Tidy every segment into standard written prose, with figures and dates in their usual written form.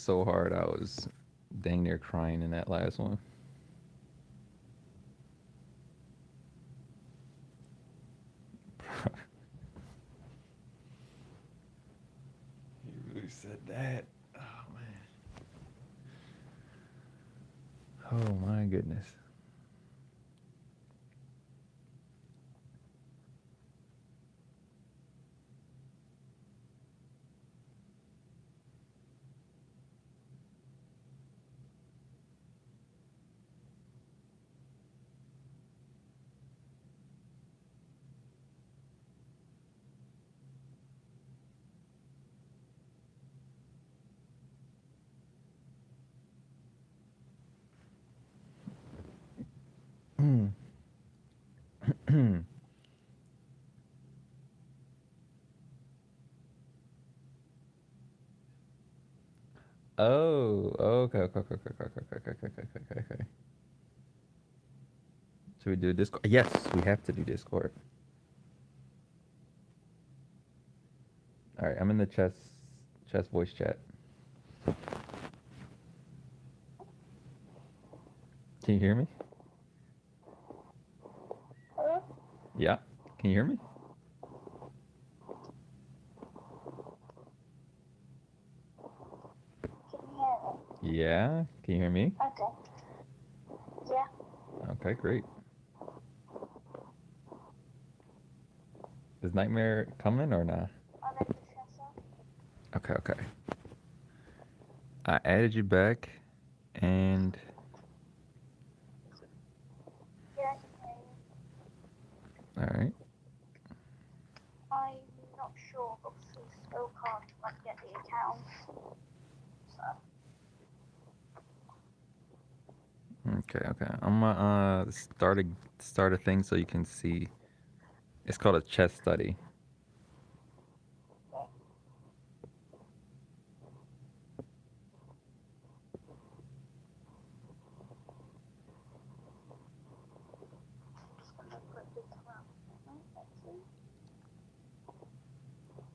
so hard. I was dang near crying in that last one. You really said that. Oh man. Oh my goodness. Oh, okay, okay, okay, okay, okay, okay, okay, okay, okay, okay, okay. Should we do Discord? Yes, we have to do Discord. All right, I'm in the chess voice chat. Can you hear me? Hello? Yeah. Can you hear me? Can you hear me? Yeah. Can you hear me? Okay. Yeah. Okay, great. Is Nightmare coming or not? I'm in the chest. Okay, okay. I added you back, and Yeah, I can hear you. all right. I'm not sure, but we still can't like get the account. So Okay, okay. I'm gonna start a thing so you can see. It's called a chess study. yeah, I'm just gonna quickly come out. Let's see.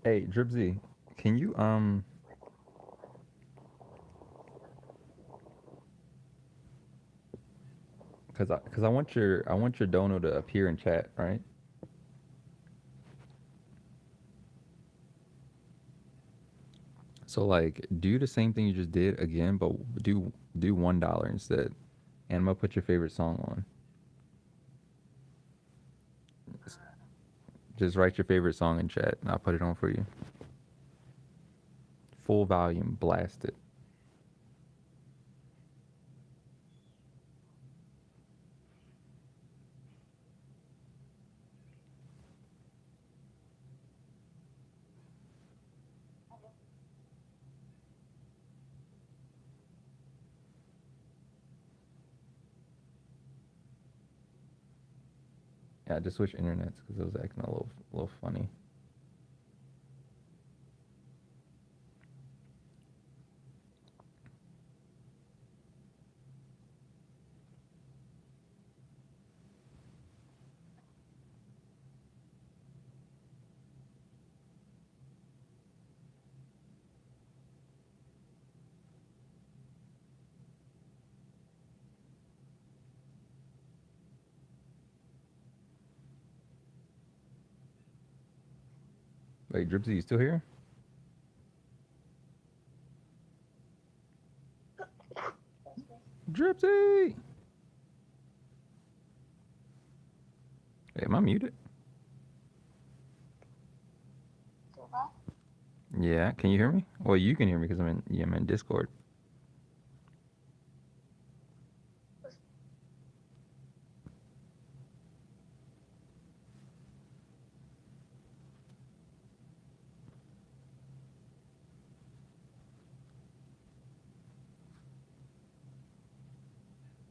Hey, Dripsy, can you cause I want your dono to appear in chat, right? So like do the same thing you just did again, but do $1 instead. And I'm gonna put your favorite song on. Just write your favorite song in chat and I'll put it on for you. Full volume, blast it. Okay. Yeah, I just switched internets because it was acting a little funny. Wait, Dripsy, you still here? That's me. Dripsy! Wait, am I muted? Still there? Yeah, can you hear me? Well, you can hear me because I'm in Discord. Was-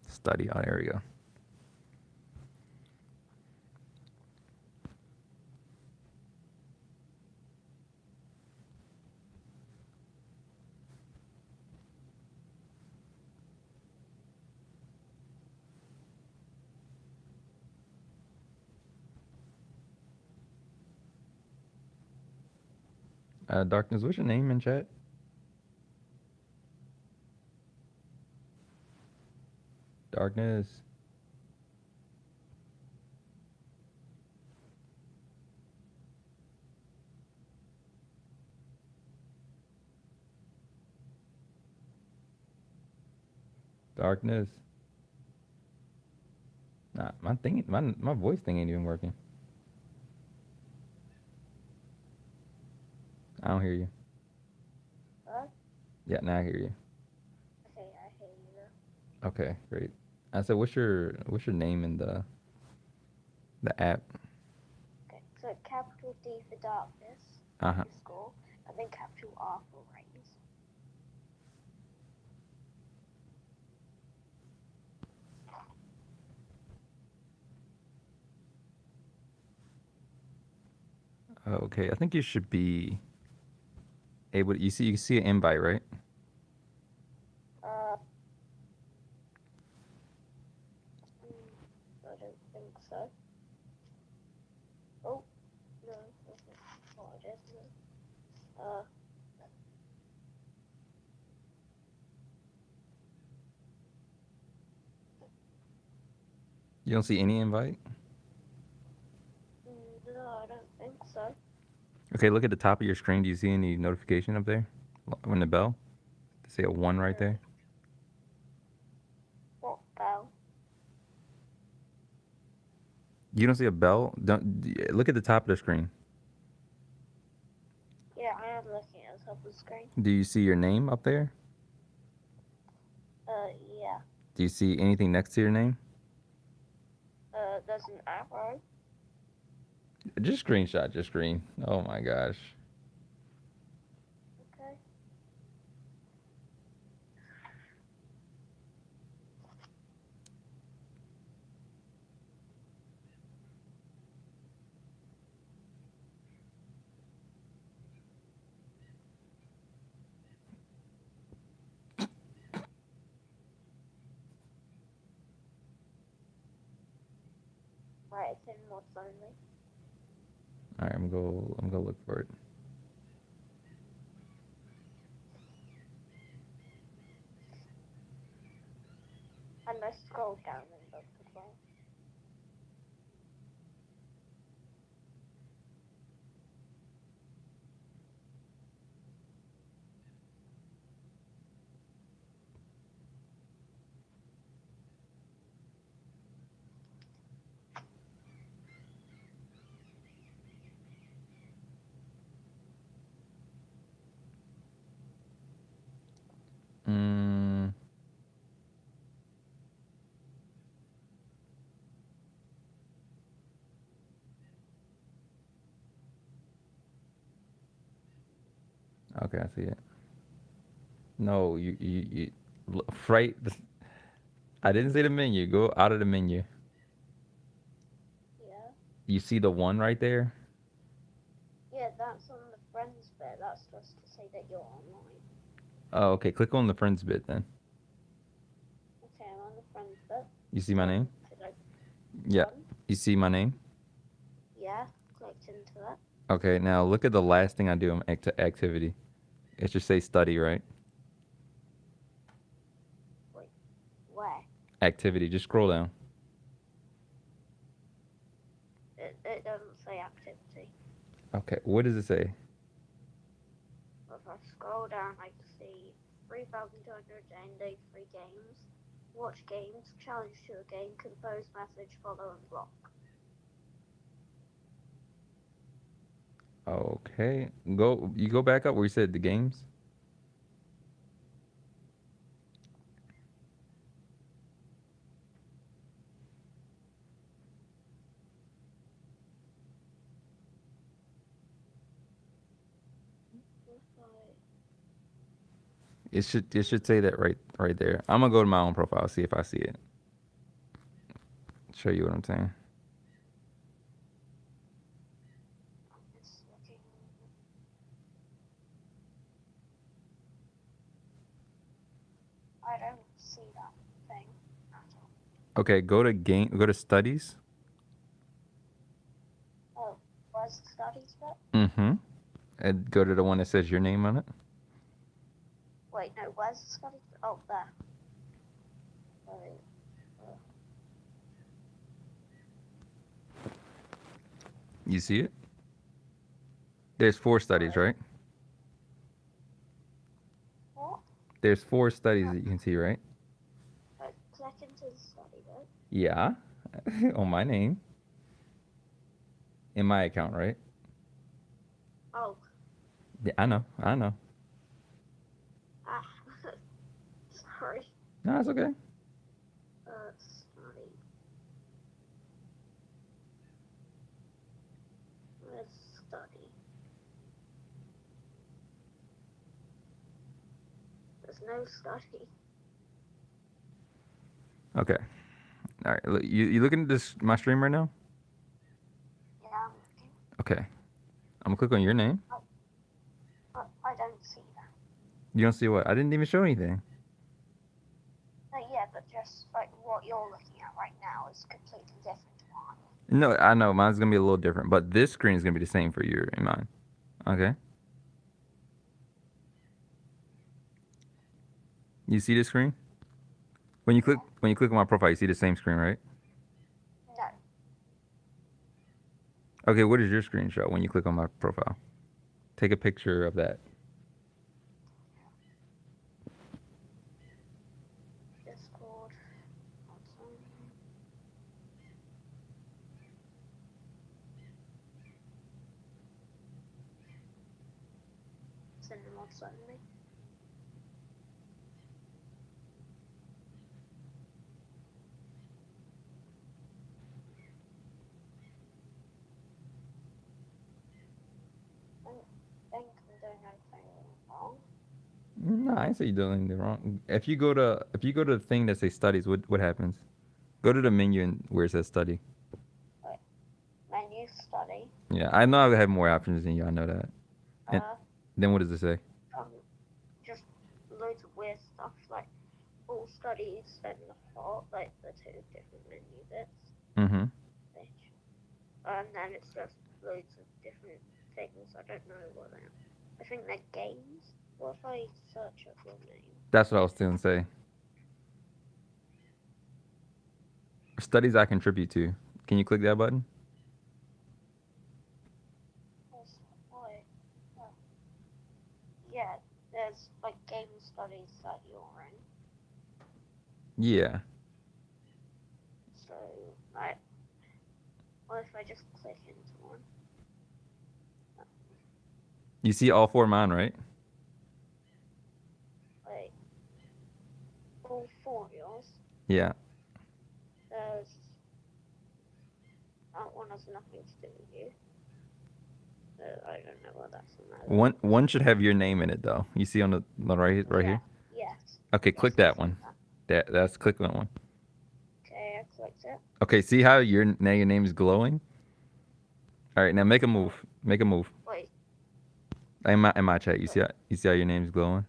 Study. Oh, there we go. Darkness, what's your name in chat? Darkness. Darkness. Nah, my voice thing ain't even working. I don't hear you. What? Yeah, now I hear you. Okay, I hear you now. Okay, great. I said, what's your name in the app? Okay, so capital D for darkness, Uh huh. your score, and then capital R for raise. Okay, I think you should be able to. You see an invite, right? Uh, I don't think so. Oh, no, that's not what it is. Uh, You don't see any invite. no, I don't think so. Okay, look at the top of your screen. Do you see any notification up there? When the bell? To say a one right there. What bell? You don't see a bell? Don't look at the top of the screen. Yeah, I am looking at the top of the screen. Do you see your name up there? Yeah. Do you see anything next to your name? There's an arrow. Just screenshot your screen. Oh my gosh. Okay. Right, it's in mods only. All right, I'm gonna look for it. And I scroll down and look as well. Mm, okay, I see it. No, right. I didn't say the menu. Go out of the menu. Yeah. You see the one right there? Yeah, that's on the friends bit. That's just to say that you're online. Oh, okay. Click on the friends bit then. Okay, I'm on the friends bit. You see my name? Should I Yeah. done? You see my name? Yeah, clicked into that. Okay. Now look at the last thing I do in activity. It should say study, right? Wait, where? Activity. Just scroll down. It doesn't say activity. Okay. What does it say? If I scroll down, I can see 3,283 games. Watch games, challenge to a game, compose message, follow, and block. Okay. You go back up where you said the games. It should say that right there. I'm gonna go to my own profile, see if I see it. Show you what I'm saying. It's looking. I don't see that thing at all. Okay, go to studies. Oh, where's the studies bit? Mm-hmm. And go to the one that says your name on it. Wait, no, where's the studies bit? Oh, there. Wait. You see it? There's 4 studies, right? What? There's 4 studies that you can see, right? Click into the study, right? Yeah. On my name. In my account, right? Oh, Yeah, I know. I know. ah, sorry. No, it's okay. Study. Let's study. There's no study. Okay. All right. Look, you looking at this my stream right now? Yeah, I'm looking. Okay. I'm gonna click on your name. But I don't see that. You don't see what? I didn't even show anything. Yeah, but just like what you're looking at right now is completely different to mine. No, I know mine's gonna be a little different, but this screen is gonna be the same for you and mine. Okay. You see this screen? When you click on my profile, you see the same screen, right? No. Okay, what does your screen show when you click on my profile? Take a picture of that. Discord. Send them on suddenly. I think I'm doing anything wrong. No, I ain't say you're doing anything wrong. If you go to the thing that says studies, what happens? Go to the menu and where it says study. Wait. Menu study. Yeah, I know I have more options than you. I know that. And then what does it say? Just loads of weird stuff like all studies and the hot, like the 2 different menu bits. Mm-hmm. And then it's just loads of different things. I don't know what they are. I think they're games. What if I search up your name? That's what I was going to say. Studies I contribute to. Can you click that button? Why? Yeah, there's like game studies that you're in. Yeah. So, like, what if I just click into one? You see all 4 of mine, right? Like, all 4 of yours. Yeah. There's that one has nothing to do with you. I don't know what that's on that. One should have your name in it though. You see on the right here? Yes. Okay, click that one. That's click that one. Okay, I clicked it. Okay, see how your name is glowing? All right, now make a move. Make a move. Wait. In my chat, you see how your name's glowing?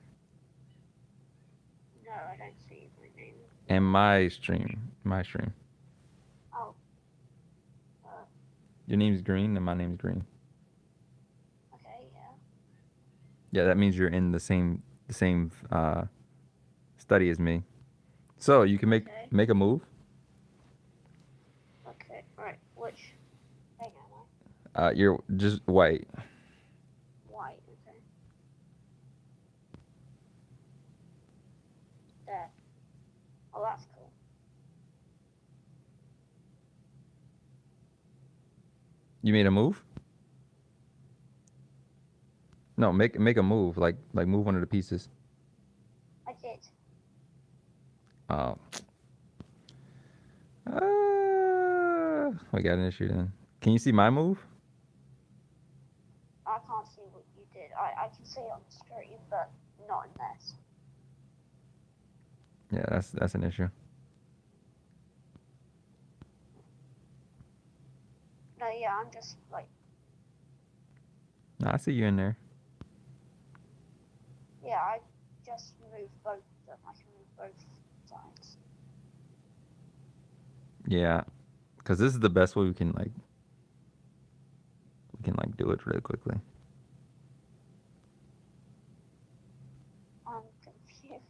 No, I don't see my name. And my stream. Oh. Your name's green and my name's green. Okay, yeah. Yeah, that means you're in the same study as me. So you can make a move. Okay, right. Which thing am I? You're just white. White, okay. There. Oh, that's cool. You made a move? No, make a move. Like move one of the pieces. I did. Oh. We got an issue then. Can you see my move? I can't see what you did. I can see it on the screen, but not in this. Yeah, that's an issue. No, yeah, I'm just like. No, I see you in there. Yeah, I just moved both of them. I can move both sides. Yeah, because this is the best way we can do it really quickly. I'm confused.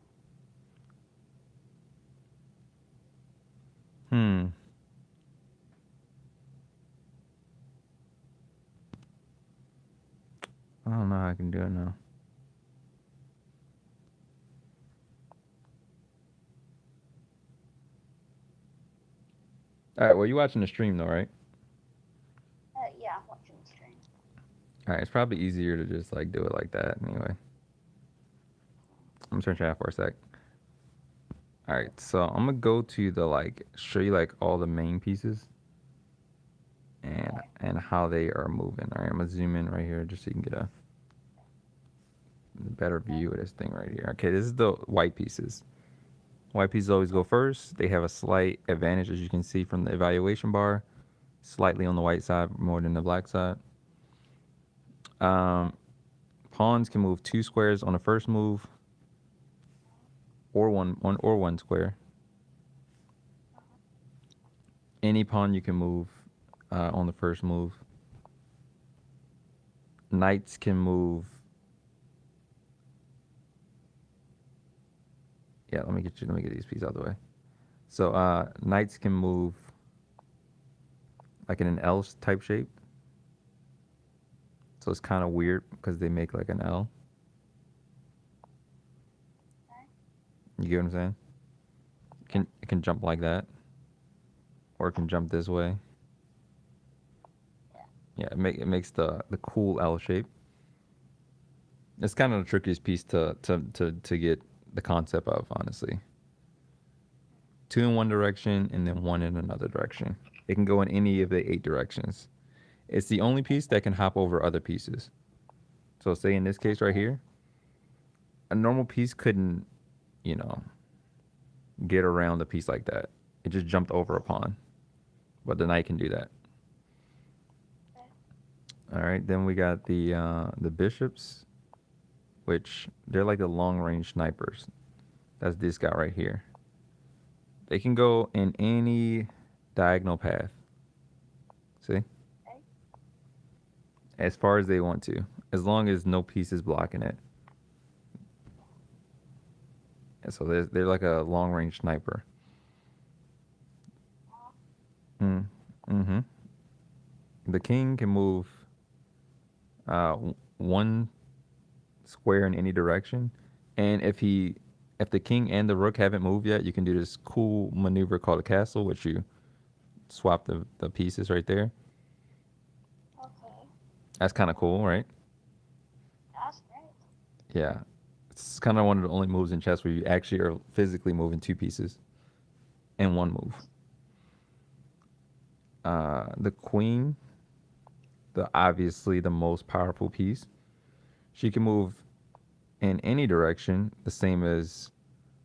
I can do it now. All right. Well, you watching the stream though, right? Yeah, I'm watching the stream. All right. It's probably easier to just like do it like that anyway. I'm searching out for a sec. All right. So I'm gonna go to the like show you like all the main pieces and how they are moving. All right. I'm gonna zoom in right here just so you can get a better view of this thing right here. Okay. This is the white pieces. White pieces always go first. They have a slight advantage, as you can see from the evaluation bar, slightly on the white side more than the black side. Um, Pawns can move 2 squares on the first move, or one square. Any pawn you can move on the first move. Knights can move. Yeah, let me get these pieces out of the way. So knights can move like in an L type shape. So it's kind of weird because they make like an L. You get what I'm saying? It can jump like that, or it can jump this way. Yeah, it makes the cool L shape. It's kind of the trickiest piece to get the concept of, honestly. 2 in one direction and then 1 in another direction. It can go in any of the 8 directions. It's the only piece that can hop over other pieces. So say in this case right here, a normal piece couldn't, you know, get around a piece like that. It just jumped over a pawn. But the knight can do that. All right, then we got the bishops, which they're like the long range snipers. That's this guy right here. They can go in any diagonal path. See? As far as they want to, as long as no piece is blocking it. And so they're like a long range sniper. Mm-hmm. The king can move 1 square in any direction, and if the king and the rook haven't moved yet, you can do this cool maneuver called a castle, which you swap the pieces right there. Okay. That's kind of cool, right? That's great. Yeah. It's kind of one of the only moves in chess where you actually are physically moving 2 pieces in one move. The queen, obviously the most powerful piece, she can move in any direction, the same as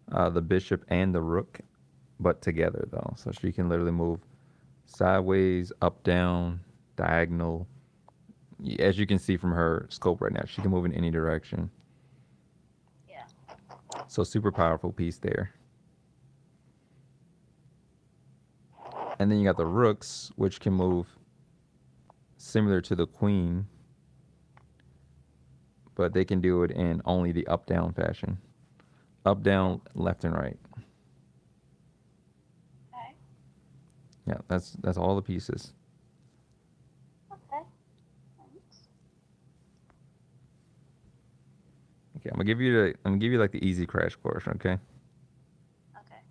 the bishop and the rook, but together though. So she can literally move sideways, up, down, diagonal. As you can see from her scope right now, she can move in any direction. Yeah. So super powerful piece there. And then you got the rooks, which can move similar to the queen, but they can do it in only the up-down fashion. Up, down, left, and right. Okay. Yeah, that's all the pieces. Okay. Thanks. Okay, I'm gonna give you like the easy crash course, okay? Okay.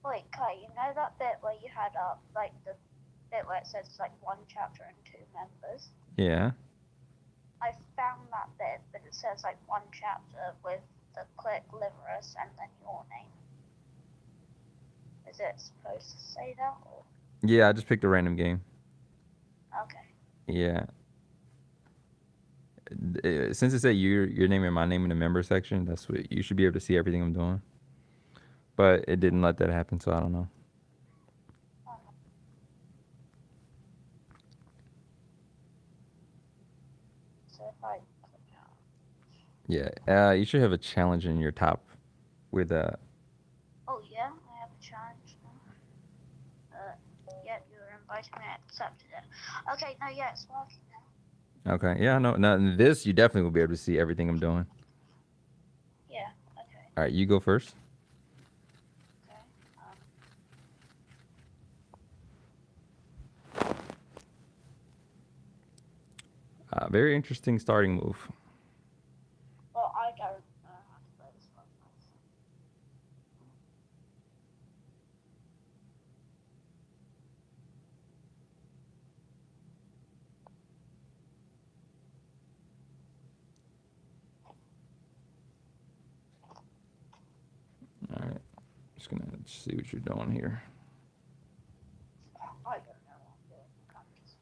Wait, Kai, you know that bit where you had up, like the bit where it says like 1 chapter and 2 members? Yeah. I found that bit, but it says like 1 chapter with the click Liverus and then your name. Is it supposed to say that? Or? Yeah, I just picked a random game. Okay. Yeah. Since it said your name and my name in the member section, that's what you should be able to see everything I'm doing. But it didn't let that happen, so I don't know. So if I click out. Yeah. You should have a challenge in your top with Oh yeah, I have a challenge now. Yeah, you were inviting me, I accepted it. Okay, no, yeah, it's working now. Okay. Yeah, no, this you definitely will be able to see everything I'm doing. Yeah, okay. All right, you go first. Okay. Very interesting starting move. Well, I don't know how to play this one. All right. Just gonna see what you're doing here. I don't know what I'm doing. I can't just.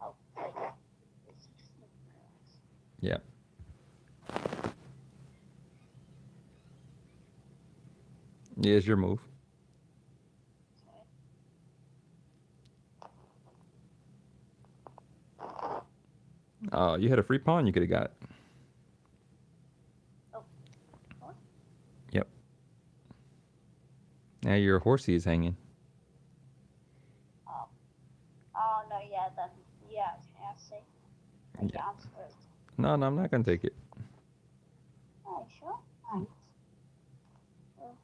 Oh, wait. It's just not realize. Yeah. Yeah, it's your move. Oh, you had a free pawn you could have got. Oh, what? Yep. Now your horsey is hanging. Oh. Oh, no, yeah, then. Yeah, I see. Yeah. Yeah, I'm screwed. No, no, I'm not gonna take it. Oh, sure? Thanks. Oh.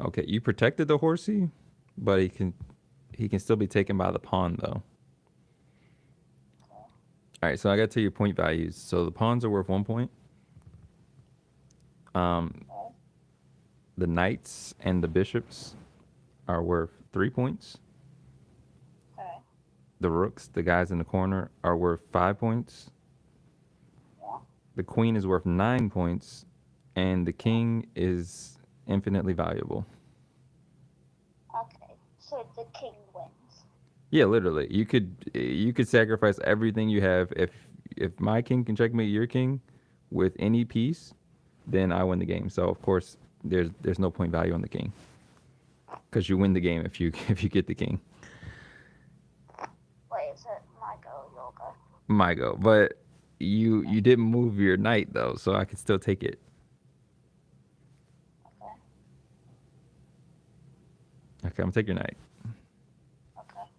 Okay, you protected the horsey, but he can still be taken by the pawn though. All right, so I got to your point values. So the pawns are worth 1 point. Um, Okay. the knights and the bishops are worth 3 points. Okay. The rooks, the guys in the corner, are worth 5 points. Yeah. The queen is worth 9 points, and the king is infinitely valuable. Okay. So the king wins. Yeah, literally. You could sacrifice everything you have. If my king can checkmate your king with any piece, then I win the game. So of course there's no point value on the king because you win the game if you if you get the king. Wait, is it my go or your go? My go, but you didn't move your knight though, so I could still take it. Okay. Okay, I'm gonna take your knight. Okay.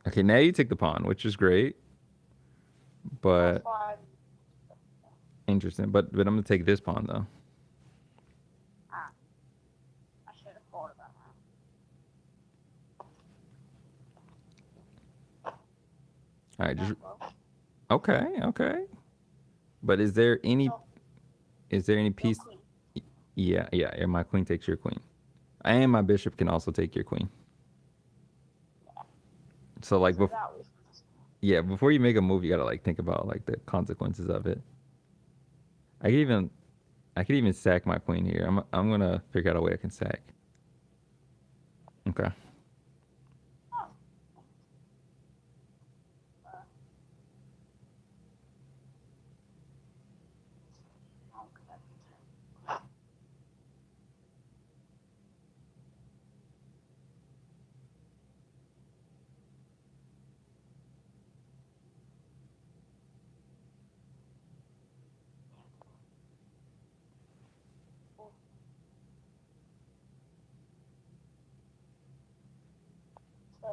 Okay, now you take the pawn, which is great, That's but why interesting. But I'm gonna take this pawn though. ah, I should have thought about All right, just that. Well, okay. But is there any your, your piece? queen. Yeah. My queen takes your queen, and my bishop can also take your queen. So like, So that was. yeah, before you make a move, you gotta like think about like the consequences of it. I could even I could even sack my queen here. I'm gonna figure out a way I can sack. Okay. Oh. Uh, okay. So,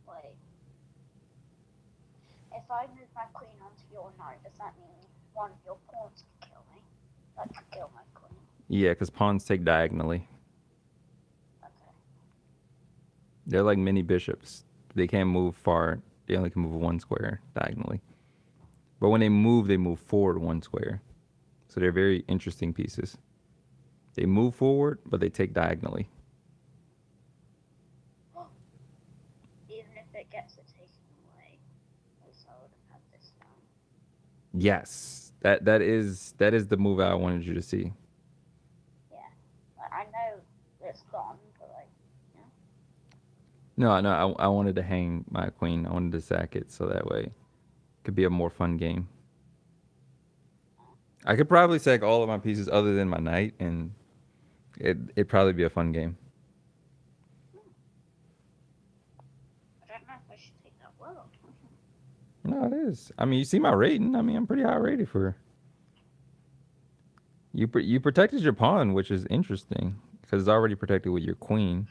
wait. If I move my queen onto your knight, does that mean one of your pawns could kill me? That could kill my queen. Yeah, because pawns take diagonally. Okay. They're like mini bishops. They can't move far. They only can move one square diagonally. But when they move forward one square. So they're very interesting pieces. They move forward, but they take diagonally. Even if it gets it taken away, at least I would have had this down. Yes, that is the move I wanted you to see. Yeah. Like, I know it's gone, but like, yeah. No, I wanted to hang my queen. I wanted to sack it so that way it could be a more fun game. I could probably sack all of my pieces other than my knight, and it'd probably be a fun game. I don't know if I should take that world. No, it is. I mean, you see my rating. I mean, I'm pretty high rated for you. You protected your pawn, which is interesting because it's already protected with your queen.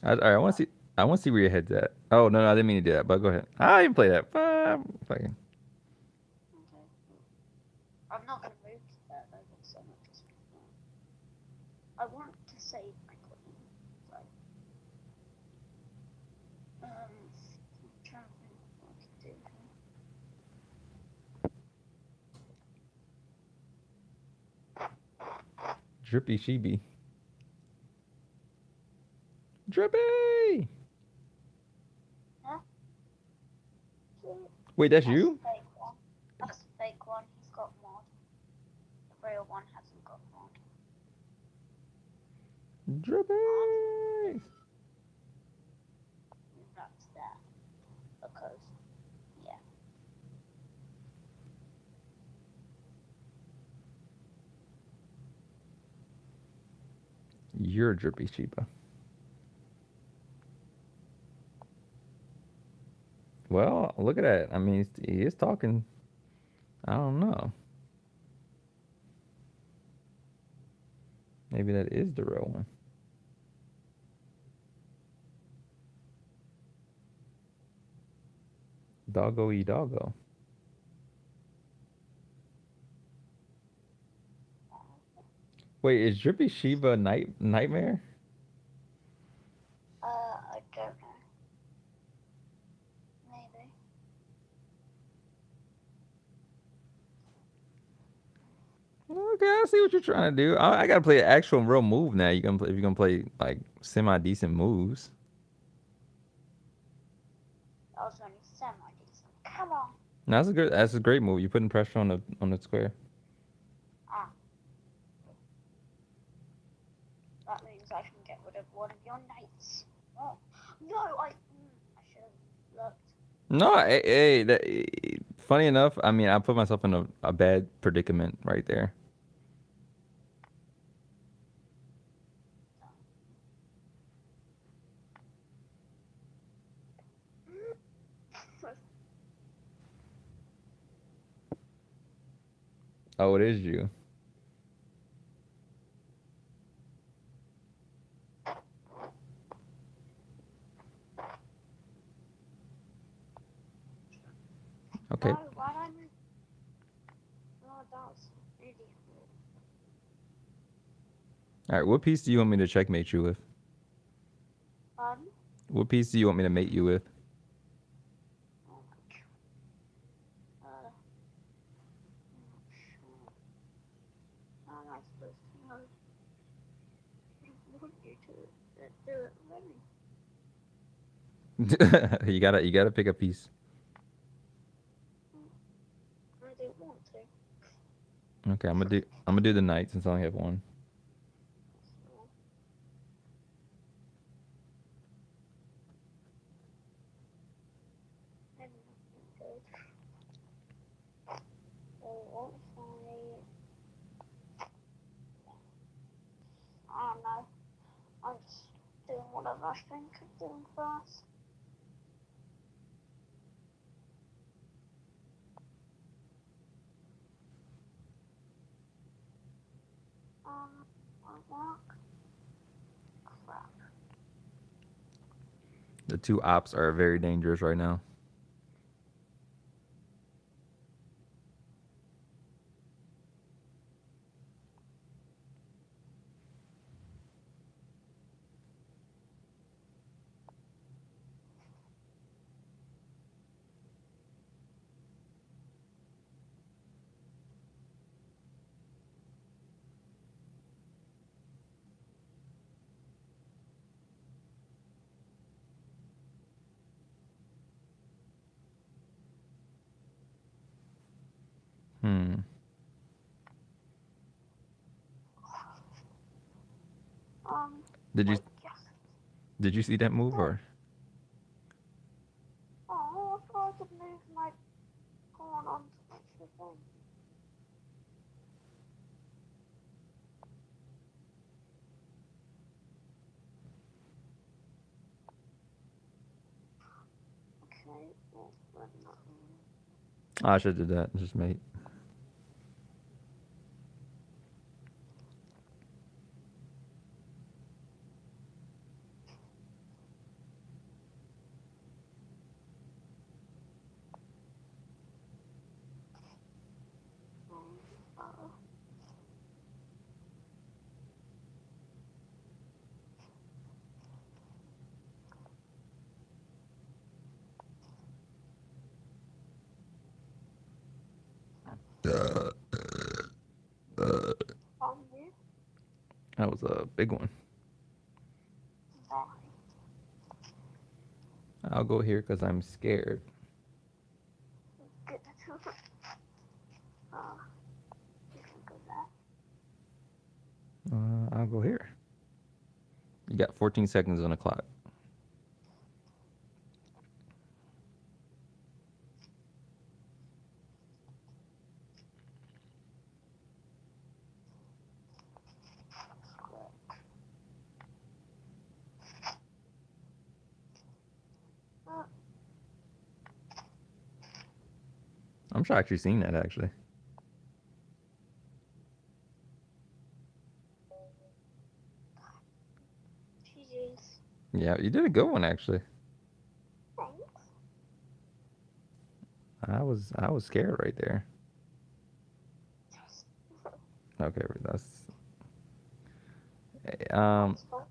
All right, I want to see. I want to see where your head's at. Oh no, I didn't mean to do that. But go ahead. I didn't play that. Fucking. Okay. I'm not going to move to that though, because I'm not just. I want to save my queen. So, I'm trying to think what I can do here. Drippy Sheeby. Drippy. Huh? Wait, that's That's you? a fake one. That's a fake one. He's got mod. The real one hasn't got mod. Drippy. That's that. Because, yeah. You're Drippy Sheba. Well, look at that. I mean, he is talking. I don't know. Maybe that is the real one. Doggo e doggo. Wait, is Drippy Sheba nightmare? I don't know. Maybe. Okay, I see what you're trying to do. I gotta play an actual real move now. You gonna play if you're gonna play like semi decent moves. That was only semi-decent. Come on. No, that's a good. That's a great move. You're putting pressure on the square. Ah. That means I can get rid of one of your knights. Oh. No, I should have looked. No, hey, funny enough, I mean, I put myself in a bad predicament right there. Oh, it is you. Okay. No, why did I move? No, that was an idiot. All right. What piece do you want me to checkmate you with? Um, What piece do you want me to mate you with? oh my god. I'm not sure. How am I supposed to know? I want you to do it already. You gotta pick a piece. I don't want to. Okay, I'm gonna do the knight since I only have one. So, maybe not good. So what if I don't know. I'm just doing whatever I think I'm doing first. Won't work. Crap. The two ops are very dangerous right now. Hmm. Did you Wait, yes. did you see that move or? Oh, I thought I could move my pawn Okay, well, run that one. I should do that. Just mate. Uh, on you. That was a big one. Bye. I'll go here because I'm scared. Good. You can go there. I'll go here. You got 14 seconds on the clock. I'm sure actually seeing that actually. GG's. Yeah, you did a good one actually. Thanks. I was scared right there. Okay, that's That's fun.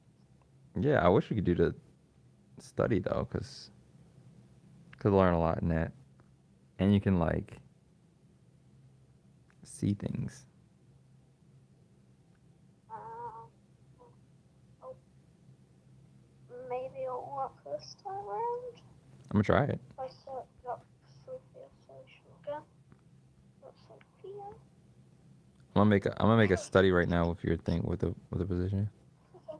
yeah. I wish we could do the study though, cause could learn a lot in that, and you can like see things. Oh, maybe it'll work this time around. I'm gonna try it. If I search up Sophia Social again. That's Sophia. I'm gonna make a study right now with your thing with the position. Okay.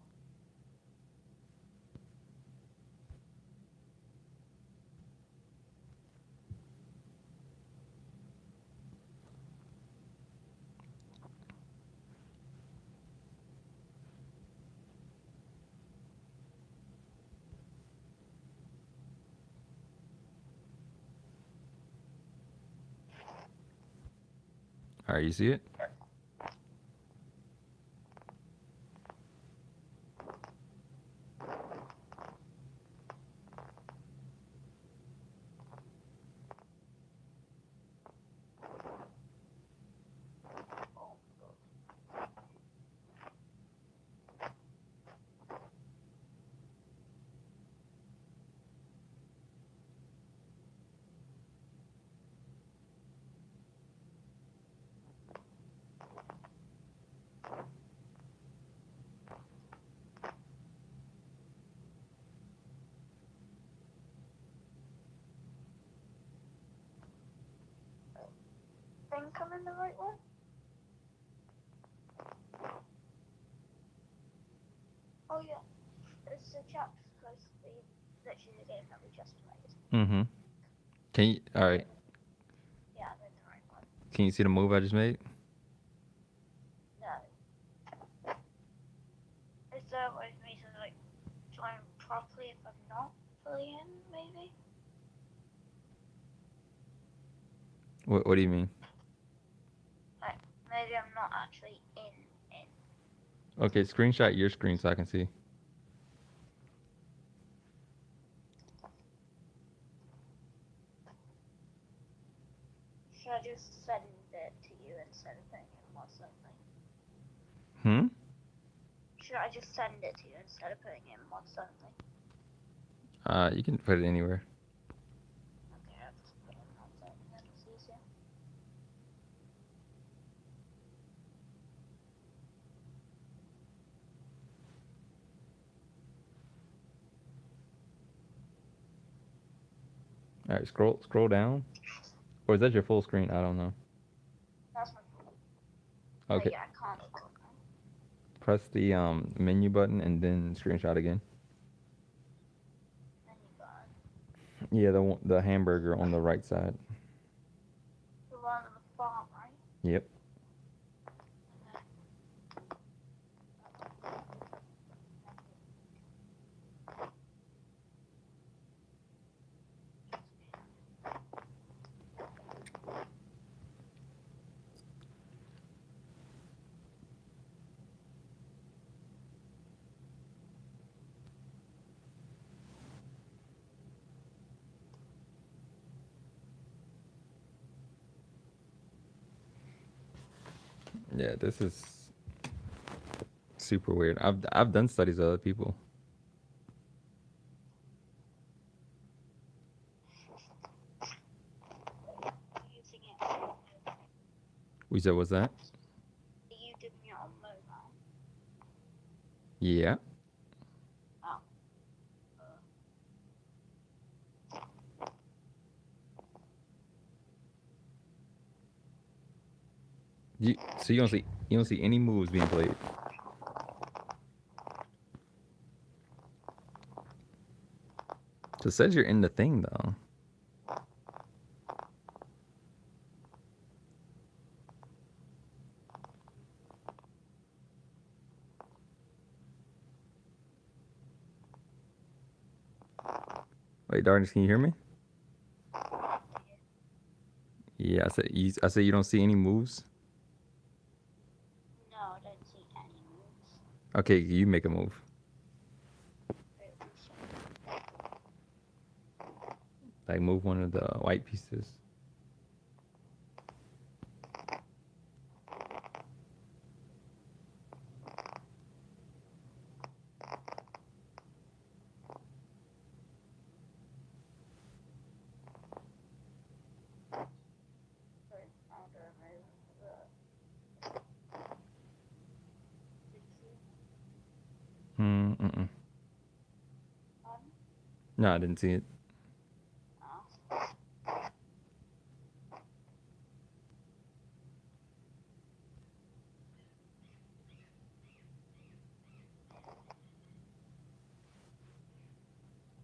All right, you see it? Think I'm in the right one? Oh yeah. It's the chapter supposed to be literally the game that we just played. Mm-hmm. Can you? All right. Yeah, I'm in the right one. Can you see the move I just made? No. Is there a way for me to like join properly if I'm not fully in, maybe? What do you mean? Like maybe I'm not actually in. Okay, screenshot your screen so I can see. Should I just send it to you instead of putting it in WhatsApp? Hmm. Should I just send it to you instead of putting it in WhatsApp? You can put it anywhere. Okay, I'll just put it in WhatsApp and then it's easier. All right, scroll down. Or is that your full screen? I don't know. That's my fault. Okay. But yeah, I can't scroll now. Press the menu button and then screenshot again. Menu button. Yeah, the hamburger on the right side. The one on the farm, right? Yep. Yeah, this is super weird. I've done studies of other people. Using it. Are We said, what's that? you doing it on mobile? Yeah. Oh. So you don't see any moves being played. So it says you're in the thing though. Wait, Darkness, can you hear me? Yeah, I said you don't see any moves. No, I don't see any moves. Okay, you make a move. Like move one of the white pieces. Mm-mm. No, I didn't see it.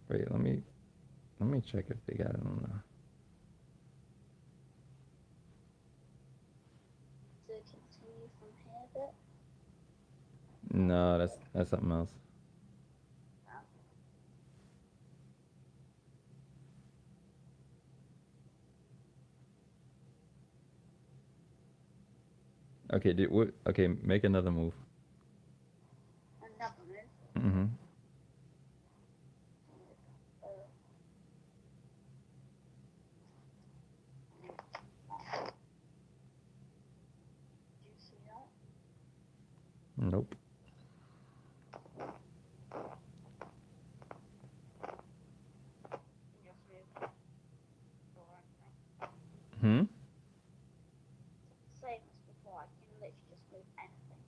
Wait, let me check if they got it on the. To continue from here, but No, that's something else. Okay, what? Okay, make another move. another move. Mm-hmm. Do you see that? Nope. You just move forward. Hmm. Same as before, I can literally just move anything.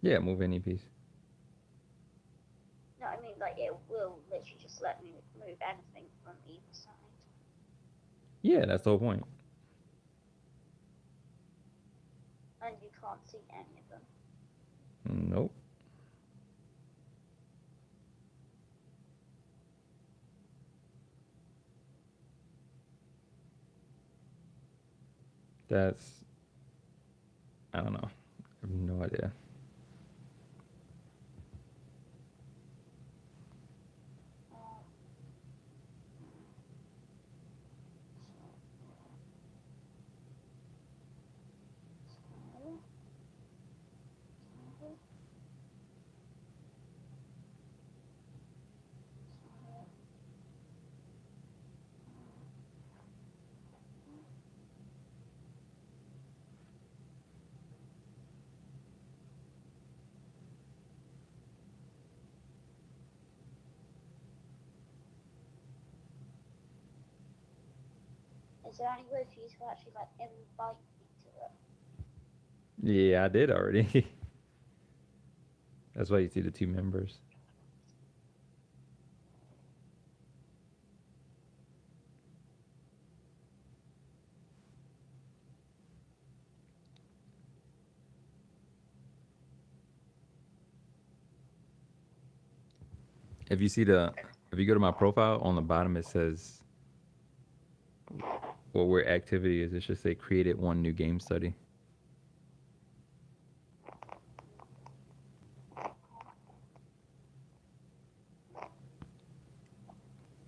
Yeah, move any piece. No, I mean like it will literally just let me move anything from either side. Yeah, that's the whole point. And you can't see any of them. Nope. That's I don't know. I have no idea. Is there any way for you to actually like invite me to it? Yeah, I did already. That's why you see the two members. If you go to my profile on the bottom, it says or where activity is, it should say created one new game study.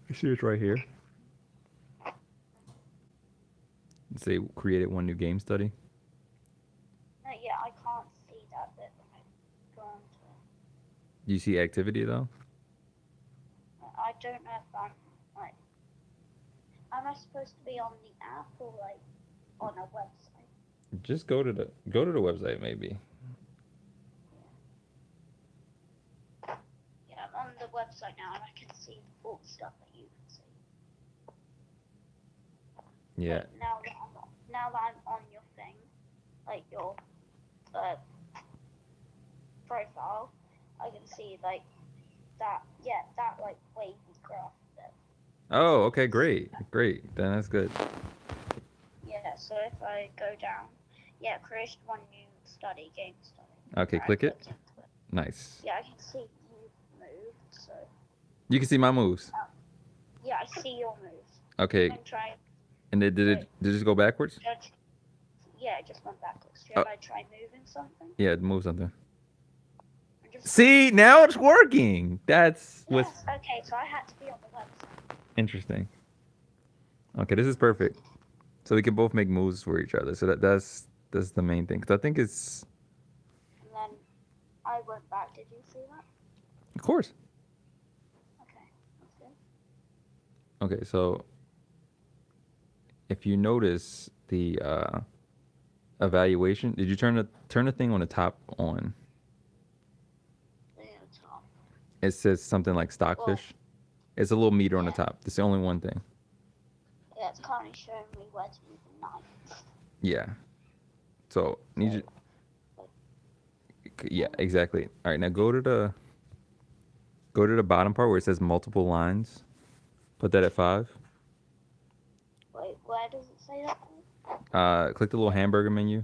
You see it's right here. Say created one new game study. No, yeah, I can't see that bit when I go on to it. Do you see activity though? I don't know if I'm like, am I supposed to be on the app or like on a website? Just go to the website maybe. Yeah, I'm on the website now and I can see all the stuff that you can see. Yeah. Like, now that I'm on your thing, like your uh, profile, I can see like that. Yeah, that like wavy graph bit. Oh, okay, great, great. Then that's good. Yeah, so if I go down, yeah, create one new study, game study. Okay, Right, click it. clicked into it. Nice. Yeah, I can see you moved, so You can see my moves. yeah, I see your moves. Okay, I'm trying. and did it just go backwards? Yeah, it just went backwards. Should Oh. I try moving something? Yeah, move something. Just, See, now it's working. That's what's yes. Okay, so I had to be on the website. interesting. Okay, this is perfect. So we can both make moves for each other. So that's the main thing. Because I think it's And then I went back. Did you see that? of course. Okay, that's good. Okay, so if you notice the evaluation, did you turn the thing on the top on? There, top. It says something like stockfish. It's a little meter on the Yeah. top. That's the only one thing. Yeah, it's currently showing me where to move the knife. Yeah. So need you. Yeah, exactly. All right, now go to the bottom part where it says multiple lines. Put that at 5. Wait, where does it say that? Click the little hamburger menu.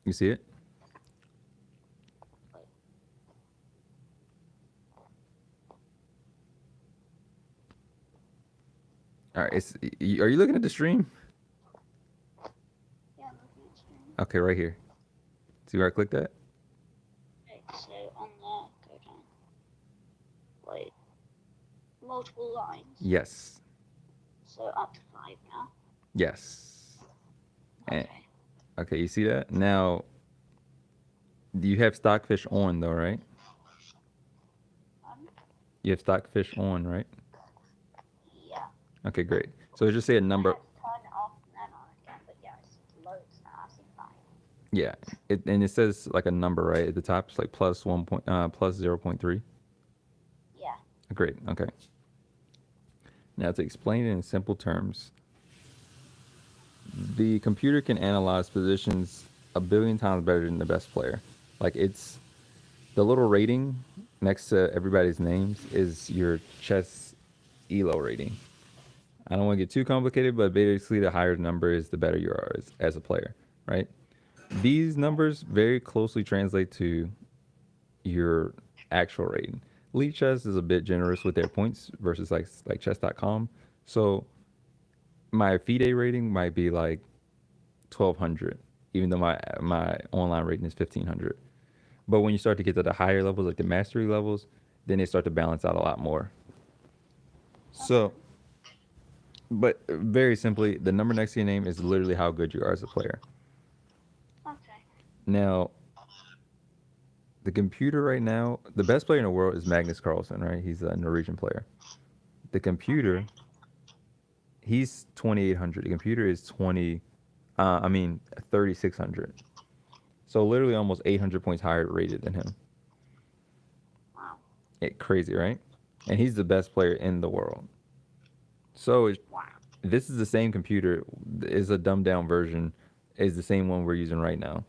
You see it? All right. Are you looking at the stream? Yeah, I'm looking at screen. Okay, right here. See where I clicked that? Okay, so on there, go down. Wait, multiple lines. Yes. So up to 5 now. Yes. Okay. Okay, you see that? Now, you have stockfish on though, right? You have stockfish on, right? Yeah. Okay, great. So it just say a number. I had to turn it off and then on again, but yeah, I see loads now. I see 5. Yeah, and it says like a number right at the top. It's like plus plus 0.3. Yeah. Great. Okay. Now to explain it in simple terms, the computer can analyze positions a billion times better than the best player. Like it's the little rating next to everybody's names is your chess elo rating. I don't want to get too complicated, but basically the higher the number is, the better you are as a player, right? These numbers very closely translate to your actual rating. Elite Chess is a bit generous with their points versus like chess.com. So my FIDE rating might be like 1200, even though my online rating is 1500. But when you start to get to the higher levels, like the mastery levels, then they start to balance out a lot more. So, but very simply, the number next to your name is literally how good you are as a player. Okay. Now, the computer right now, the best player in the world is Magnus Carlsen, right? He's a Norwegian player. The computer, he's 2800. The computer is 3600. So literally almost 800 points higher rated than him. Wow. Crazy, right? And he's the best player in the world. So Wow. this is the same computer, is a dumbed down version, is the same one we're using right now.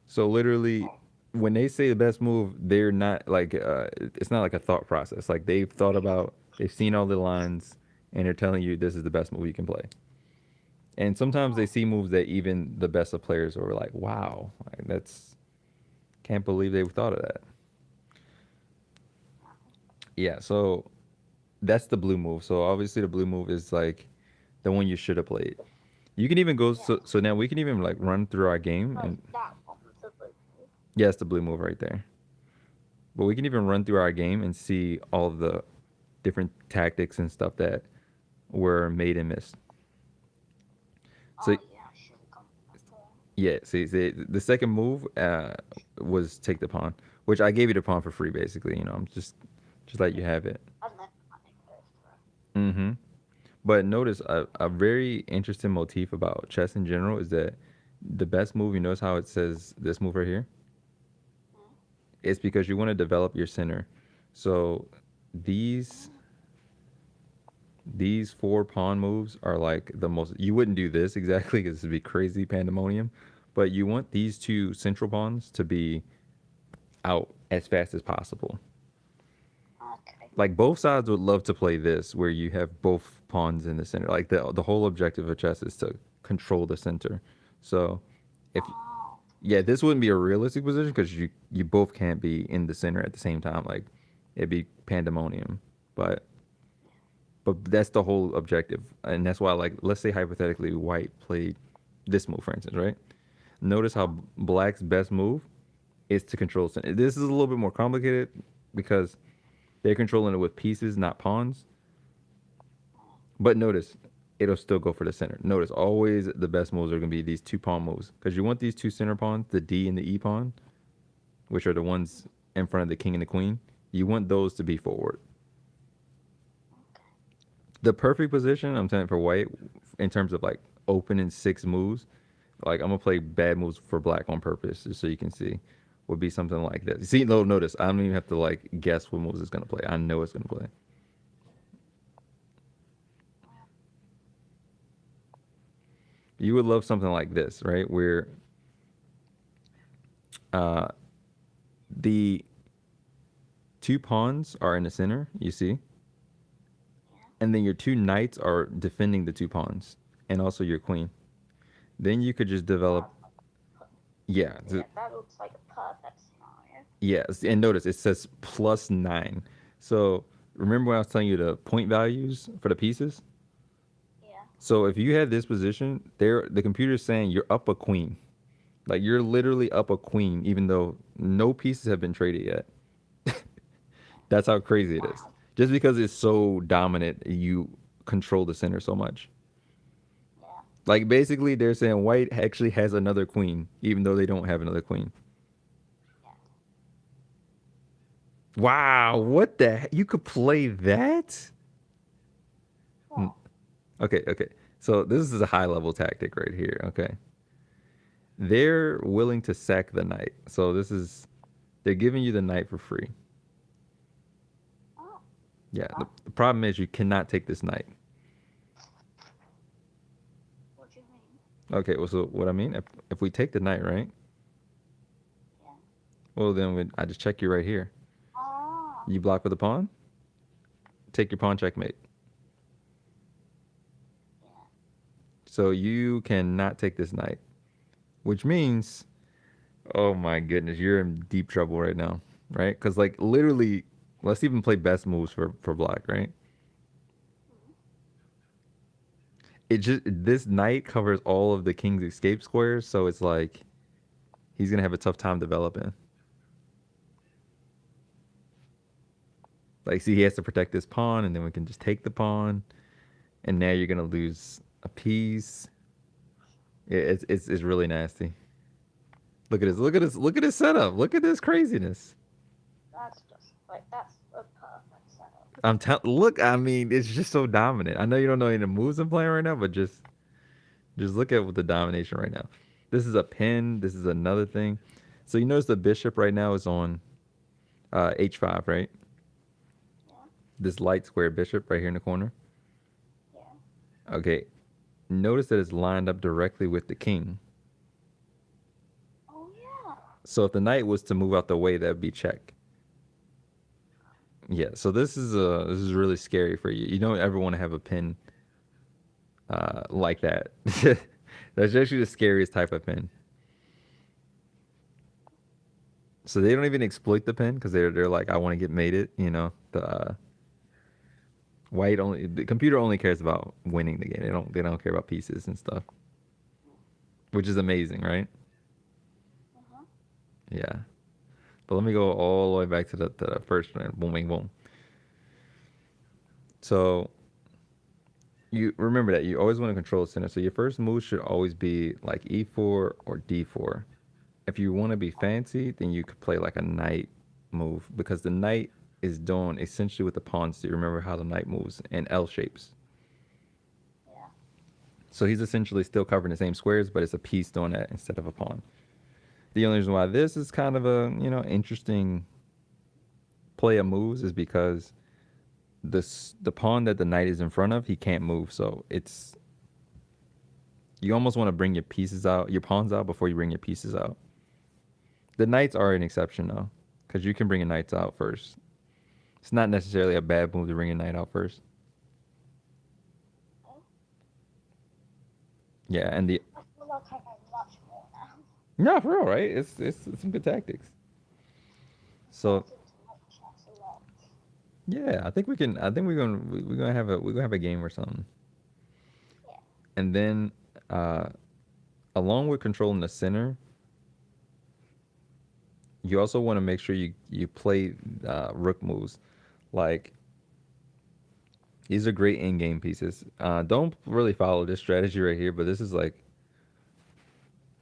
So literally, when they say the best move, they're not like it's not like a thought process. Like they've seen all the lines, and they're telling you this is the best move you can play. And sometimes they see moves that even the best of players are like, wow, can't believe they thought of that. Yeah, so That's the blue move. So obviously the blue move is like the one you should have played. You can even go Yeah. so now we can even like run through our game Like and that one with the blue move. yeah, it's the blue move right there. But we can even run through our game and see all of the different tactics and stuff that were made and missed. So Oh yeah, I should have gone for the pawn. yeah, see the second move was take the pawn, which I gave you the pawn for free basically. You know, I'm just let you have it. And then I didn't go through. Mm-hmm. But notice a very interesting motif about chess in general is that the best move, you notice how it says this move right here? Hmm? It's because you want to develop your center. So these these four pawn moves are like the most you wouldn't do this exactly because this would be crazy pandemonium, but you want these two central pawns to be out as fast as possible. Okay. Like both sides would love to play this where you have both pawns in the center. Like the whole objective of chess is to control the center. So if Oh. yeah, this wouldn't be a realistic position because you both can't be in the center at the same time. Like it'd be pandemonium. But but that's the whole objective, and that's why like let's say hypothetically white played this move for instance, right? Notice how black's best move is to control center. This is a little bit more complicated because they're controlling it with pieces, not pawns. But notice, it'll still go for the center. Notice, always the best moves are going to be these two pawn moves. Because you want these two center pawns, the D and the E pawn, which are the ones in front of the king and the queen. You want those to be forward. The perfect position, I'm saying for white, in terms of like opening six moves, like I'm going to play bad moves for black on purpose, just so you can see, would be something like this. See, no, notice, I don't even have to like guess what moves it's going to play. I know it's going to play. You would love something like this, right? Where uh, the two pawns are in the center, you see, Yeah. and then your two knights are defending the two pawns, and also your queen. Then you could just develop, That's yeah, yeah. That looks like a perfect scenario. yes. And notice it says +9. So remember when I was telling you the point values for the pieces? Yeah. So if you have this position, there the computer's saying you're up a queen. Like you're literally up a queen, even though no pieces have been traded yet. That's how crazy it is. Wow. Just because it's so dominant, you control the center so much. Yeah. Like basically, they're saying white actually has another queen, even though they don't have another queen. Yeah. Wow, what the heck? You could play that? Mm, Well. okay, okay. So this is a high level tactic right here. Okay. They're willing to sack the knight. So this is, they're giving you the knight for free. Oh. Yeah, Wow. the problem is you cannot take this knight. What do you mean? Okay, well, so what I mean, if we take the knight, right? Yeah. Well, then I just check you right here. Oh. You block with a pawn, take your pawn checkmate. Yeah. So you cannot take this knight, which means, oh my goodness, you're in deep trouble right now, right? Because like literally, let's even play best moves for black, right? Hmm. It just this knight covers all of the king's escape squares, so it's like he's gonna have a tough time developing. Like, see, he has to protect this pawn, and then we can just take the pawn, and now you're gonna lose a piece. It's really nasty. Look at this! Look at this! Look at this setup! Look at this craziness! That's just like that's a perfect setup. I'm telling. Look, I mean, it's just so dominant. I know you don't know any of the moves I'm playing right now, but just look at the domination right now. This is a pin. This is another thing. So you notice the bishop right now is on h5, right? Yeah. This light square bishop right here in the corner. Yeah. Okay. Notice that it's lined up directly with the king. Oh yeah. So if the knight was to move out the way, that would be check. Yeah. So this is really scary for you. You don't ever want to have a pin like that. That's actually the scariest type of pin. So they don't even exploit the pin because they're like, I want to get mated. You know the White only. The computer only cares about winning the game. They don't care about pieces and stuff, which is amazing, right? Uh-huh. Yeah. But let me go all the way back to the first one. Boom, boom, boom. So you remember that you always want to control the center. So your first move should always be like e4 or d4. If you want to be fancy, then you could play like a knight move because the knight is doing essentially what the pawns do. Remember how the knight moves in L shapes. Yeah. So he's essentially still covering the same squares, but it's a piece doing that instead of a pawn. The only reason why this is kind of a interesting play of moves is because the pawn that the knight is in front of, he can't move. So it's you almost want to bring your pieces out, your pawns out before you bring your pieces out. The knights are an exception though, because you can bring your knights out first. It's not necessarily a bad move to bring your knight out first. Oh, Yeah, and the I feel like I know much more now. no for real, right? It's some good tactics. So Starting to like chess a lot. yeah, I think we can. I think we're gonna have a game or something. Yeah. And then uh, along with controlling the center, you also want to make sure you play rook moves. Like these are great in-game pieces. Don't really follow this strategy right here, but this is like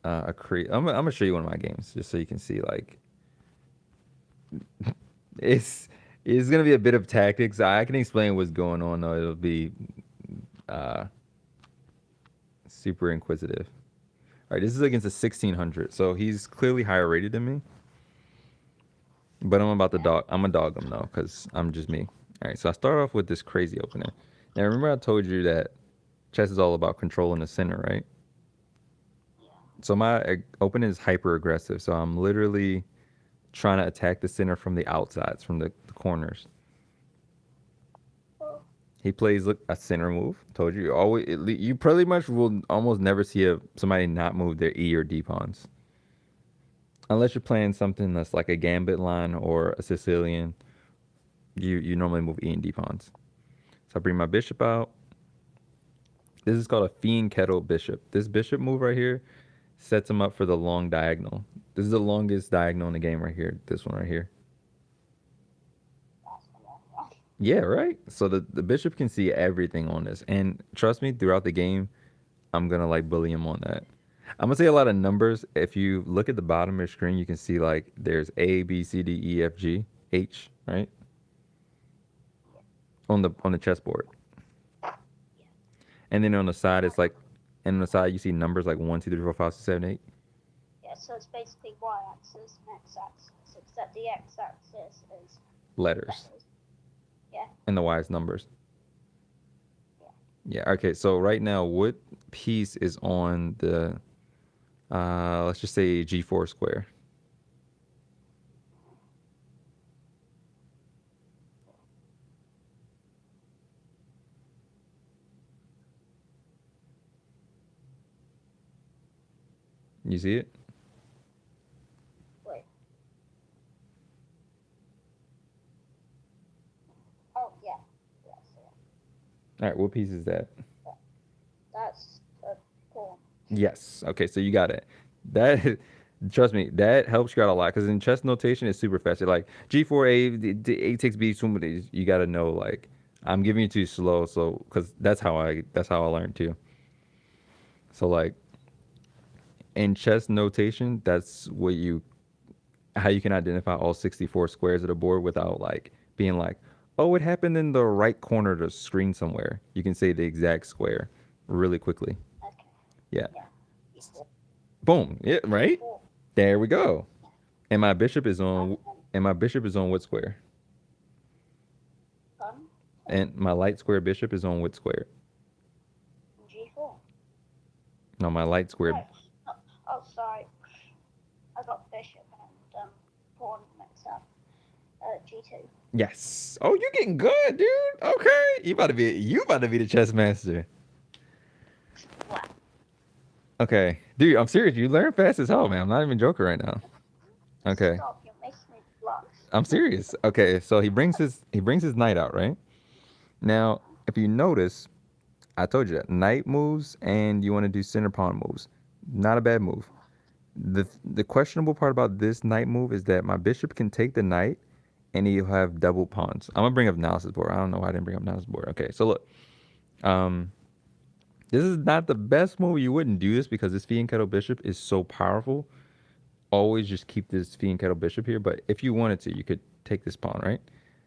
a create. I'm gonna show you one of my games just so you can see like it's it's gonna be a bit of tactics. I can explain what's going on though. It'll be uh, super inquisitive. All right, this is against a 1600, so he's clearly higher rated than me. But I'm about to Yeah. dog. I'm gonna dog him though, cause I'm just me. All right, so I start off with this crazy opener. Now remember I told you that chess is all about controlling the center, right? Yeah. So my opening is hyper aggressive. So I'm literally trying to attack the center from the outsides, from the corners. Oh, He plays look a center move. Told you always. You pretty much will almost never see somebody not move their E or D pawns, unless you're playing something that's like a gambit line or a Sicilian. You normally move E and D pawns. So I bring my bishop out. This is called a fiend kettle bishop. This bishop move right here sets him up for the long diagonal. This is the longest diagonal in the game right here. This one right here. that's a long one. Yeah, right. So the bishop can see everything on this, and trust me, throughout the game, I'm gonna like bully him on that. I'm gonna say a lot of numbers. If you look at the bottom of your screen, you can see like there's A, B, C, D, E, F, G, H, right? On the chessboard. Yeah. And then on the side it's like and on the side you see numbers like 1, 2, 3, 4, 5, 6, 7, 8 Yeah. So it's basically y-axis and x-axis, except the x-axis is letters. letters. Yeah. And the Y is numbers. Yeah. Yeah, okay, so right now what piece is on the let's just say G4 square. You see it? Wait. Oh yeah. Yeah. So All right, what piece is that? that's a pawn. Yes. Okay, so you got it. That trust me, that helps you out a lot because in chess notation it's super fast. Like G4 A, A takes B. Somebody you got to know like I'm giving you too slow, so because that's how I learned too. So like in chess notation, that's what you how you can identify all 64 squares of the board without like being like, oh, it happened in the right corner of the screen somewhere. You can say the exact square really quickly. Okay. Yeah. Yeah. Equal. Boom. Yeah, right? Four. There we go. And my bishop is And on and my bishop is on what square? then And my light square bishop is on what square? G4. No, my light square. Oh, oh, oh, sorry. I got bishop and pawn mixed up. G2. Yes. Oh, you're getting good, dude. Okay. You about to be the chess master. Wow. Okay. Dude, I'm serious. You learn fast as hell, man. I'm not even joking right now. Okay. Stop, you're making me blush. I'm serious. Okay, so he brings his knight out, right? Now, if you notice, I told you that knight moves and you want to do center pawn moves. Not a bad move. The questionable part about this knight move is that my bishop can take the knight and he'll have double pawns. I'm gonna bring up analysis board. I don't know why I didn't bring up analysis board. Okay, so look, um, this is not the best move. You wouldn't do this because this Fiend Kettle Bishop is so powerful. Always just keep this Fiend Kettle Bishop here. But if you wanted to, you could take this pawn, right?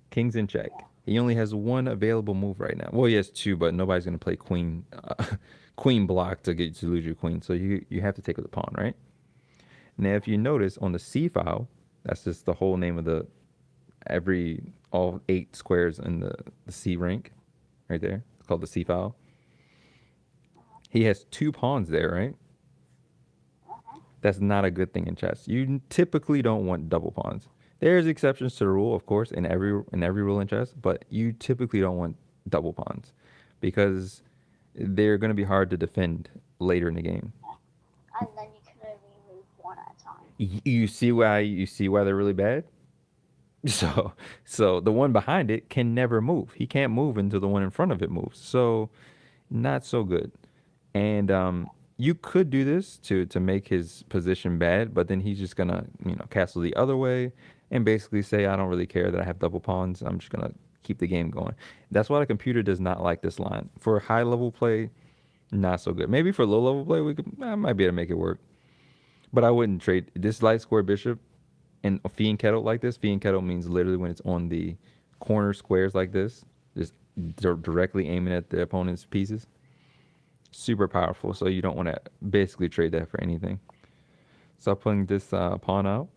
King's in check. He only has one available move right now. Well, he has two, but nobody's gonna play queen, queen block to get you to lose your queen. So you have to take with the pawn, right? Now, if you notice on the C file, that's just the whole name of the all 8 squares in the C rank, right there. It's called the C file. He has 2 pawns there, right? That's not a good thing in chess. You typically don't want double pawns. There's exceptions to the rule, of course, in every rule in chess, but you typically don't want double pawns because they're going to be hard to defend later in the game. And then you can only move one at a time. You see why they're really bad? So so the one behind it can never move. He can't move until the one in front of it moves. So not so good. And you could do this to make his position bad, but then he's just gonna castle the other way and basically say I don't really care that I have double pawns. I'm just gonna keep the game going. That's why the computer does not like this line. For high level play, not so good. Maybe for low level play, I might be able to make it work. But I wouldn't trade this light square bishop and a Fiend Kettle like this. Fiend Kettle means literally when it's on the corner squares like this, just directly aiming at the opponent's pieces. Super powerful, so you don't want to basically trade that for anything. So I'm putting this pawn out.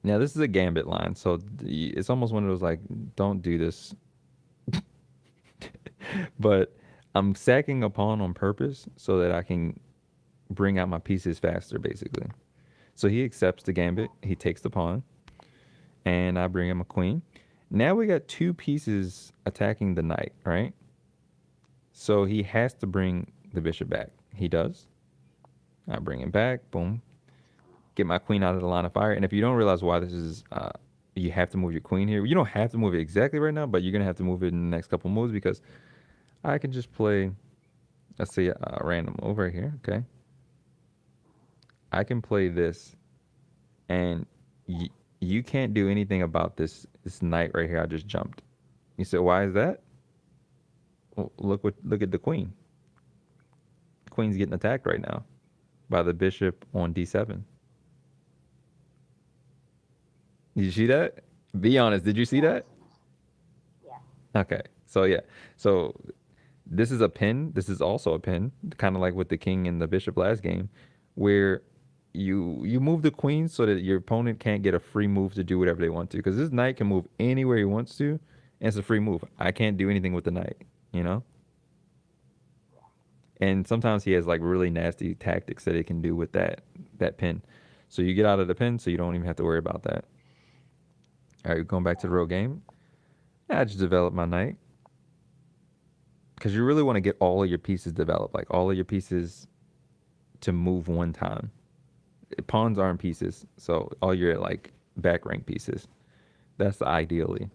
Now this is a gambit line, so it's almost one of those like, don't do this. But I'm sacking a pawn on purpose so that I can bring out my pieces faster, basically. So he accepts the gambit. He takes the pawn, and I bring him a queen. Now we got 2 pieces attacking the knight, right? So he has to bring the bishop back. He does. I bring him back. Boom. Get my queen out of the line of fire. And if you don't realize why this is, you have to move your queen here. You don't have to move it exactly right now, but you're gonna have to move it in the next couple moves because I can just play, let's say, a random move right here. Okay. I can play this, and you can't do anything about this knight right here. I just jumped. You said, why is that? Well, look at the queen. The queen's getting attacked right now by the bishop on d7. Did you see that? Be honest. Did you see that? Yeah. Okay. So yeah. So this is a pin. This is also a pin, kind of like with the king and the bishop last game, where you move the queen so that your opponent can't get a free move to do whatever they want to. Because this knight can move anywhere he wants to, and it's a free move. I can't do anything with the knight, you know? And sometimes he has like really nasty tactics that he can do with that pin. So you get out of the pin, so you don't even have to worry about that. All right, going back to the real game. I just develop my knight because you really want to get all of your pieces developed, like all of your pieces to move one time. Pawns aren't pieces, so all your like back rank pieces. That's ideally.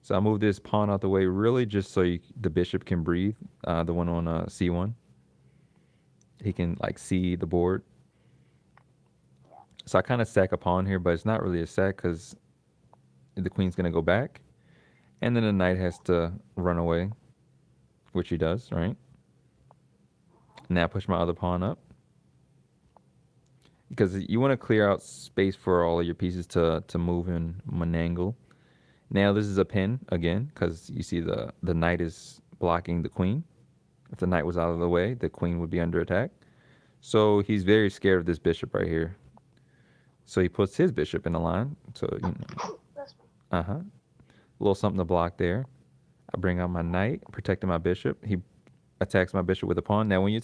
So I move this pawn out the way, really just so the bishop can breathe. The one on c1, he can like see the board. So I kind of sack a pawn here, but it's not really a sack because the queen's gonna go back, and then the knight has to run away, which he does, right? Now push my other pawn up because you want to clear out space for all of your pieces to move in one angle. Now this is a pin again because you see the knight is blocking the queen. If the knight was out of the way, the queen would be under attack. So he's very scared of this bishop right here. So he puts his bishop in the line. So a little something to block there. I bring out my knight, protecting my bishop. He attacks my bishop with a pawn. Now when you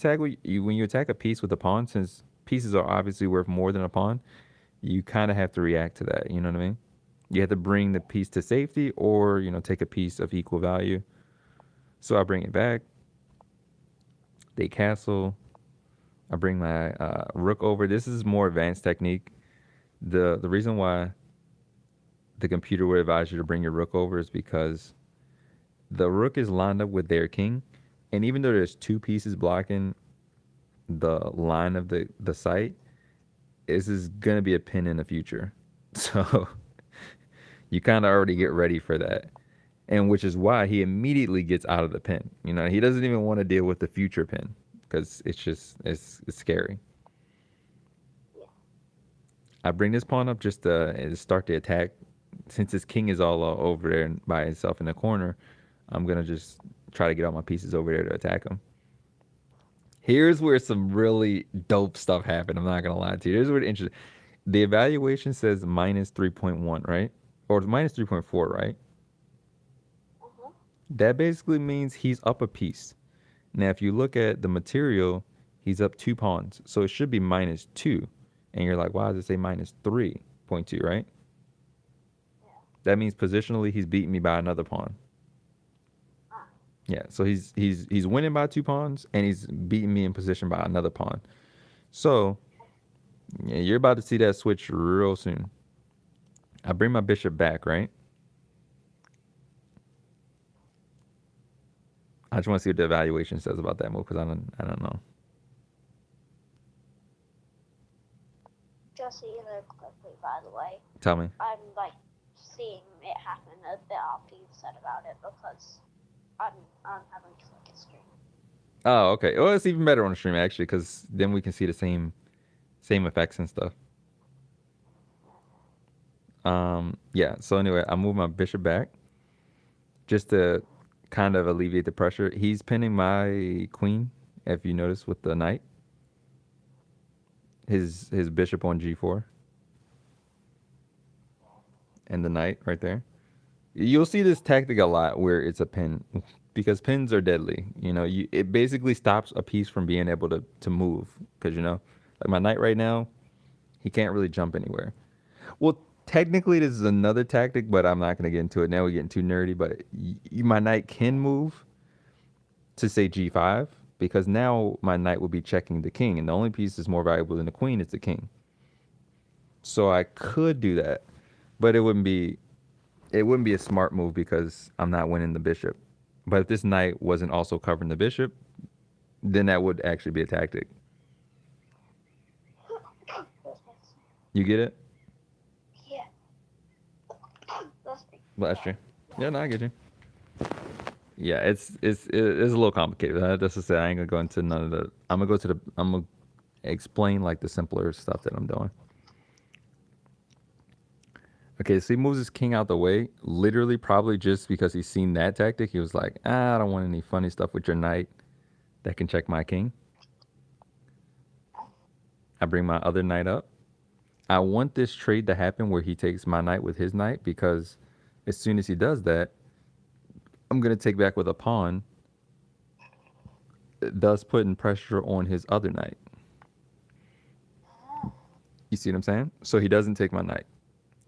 attack a piece with a pawn, since pieces are obviously worth more than a pawn, you kind of have to react to that. You know what I mean? You have to bring the piece to safety or, take a piece of equal value. So I bring it back. They castle. I bring my rook over. This is more advanced technique. The reason why the computer would advise you to bring your rook over is because The rook is lined up with their king, and even though there's two pieces blocking the line of the site, this is gonna be a pin in the future. So you kind of already get ready for that, and which is why he immediately gets out of the pin. You know, he doesn't even want to deal with the future pin because it's scary. I bring this pawn up just to start the attack. Since his king is all over there by himself in the corner, I'm gonna just try to get all my pieces over there to attack him. Here's where some really dope stuff happened. I'm not gonna lie to you. Here's where the interesting. The evaluation says minus 3.1, right? Or minus 3.4, right? Uh-huh. That basically means he's up a piece. Now, if you look at the material, he's up 2 pawns. So it should be minus 2. And you're like, why does it say minus 3.2, right? Yeah. That means positionally he's beating me by another pawn. Yeah, so he's winning by 2 pawns and he's beating me in position by another pawn. So yeah, you're about to see that switch real soon. I bring my bishop back, right? I just want to see what the evaluation says about that move because I don't know. Just so you know quickly, by the way, Tell me. I'm like seeing it happen a bit after you've said about it because I'm having to look at stream. Oh, okay. Well, it's even better on the stream actually because then we can see the same effects and stuff. Yeah. So anyway, I move my bishop back just to kind of alleviate the pressure. He's pinning my queen, if you notice, with the knight. His bishop on g4 and the knight right there. You'll see this tactic a lot where it's a pin because pins are deadly. You know, it basically stops a piece from being able to move because you know, like my knight right now, he can't really jump anywhere. Well, technically this is another tactic, but I'm not going to get into it now. We're getting too nerdy, but my knight can move to say g5 because now my knight will be checking the king, and the only piece that's more valuable than the queen is the king. So I could do that, but it wouldn't be a smart move because I'm not winning the bishop. But if this knight wasn't also covering the bishop, then that would actually be a tactic. You get it? Yeah. That's me. Bless you. Yeah, no, I get you. Yeah, it's a little complicated. That's to say, I ain't gonna go into none of the. I'm gonna explain like the simpler stuff that I'm doing. Okay, so he moves his king out the way, literally probably just because he's seen that tactic. He was like, I don't want any funny stuff with your knight that can check my king. I bring my other knight up. I want this trade to happen where he takes my knight with his knight because as soon as he does that, I'm going to take back with a pawn, thus putting pressure on his other knight. You see what I'm saying? So he doesn't take my knight.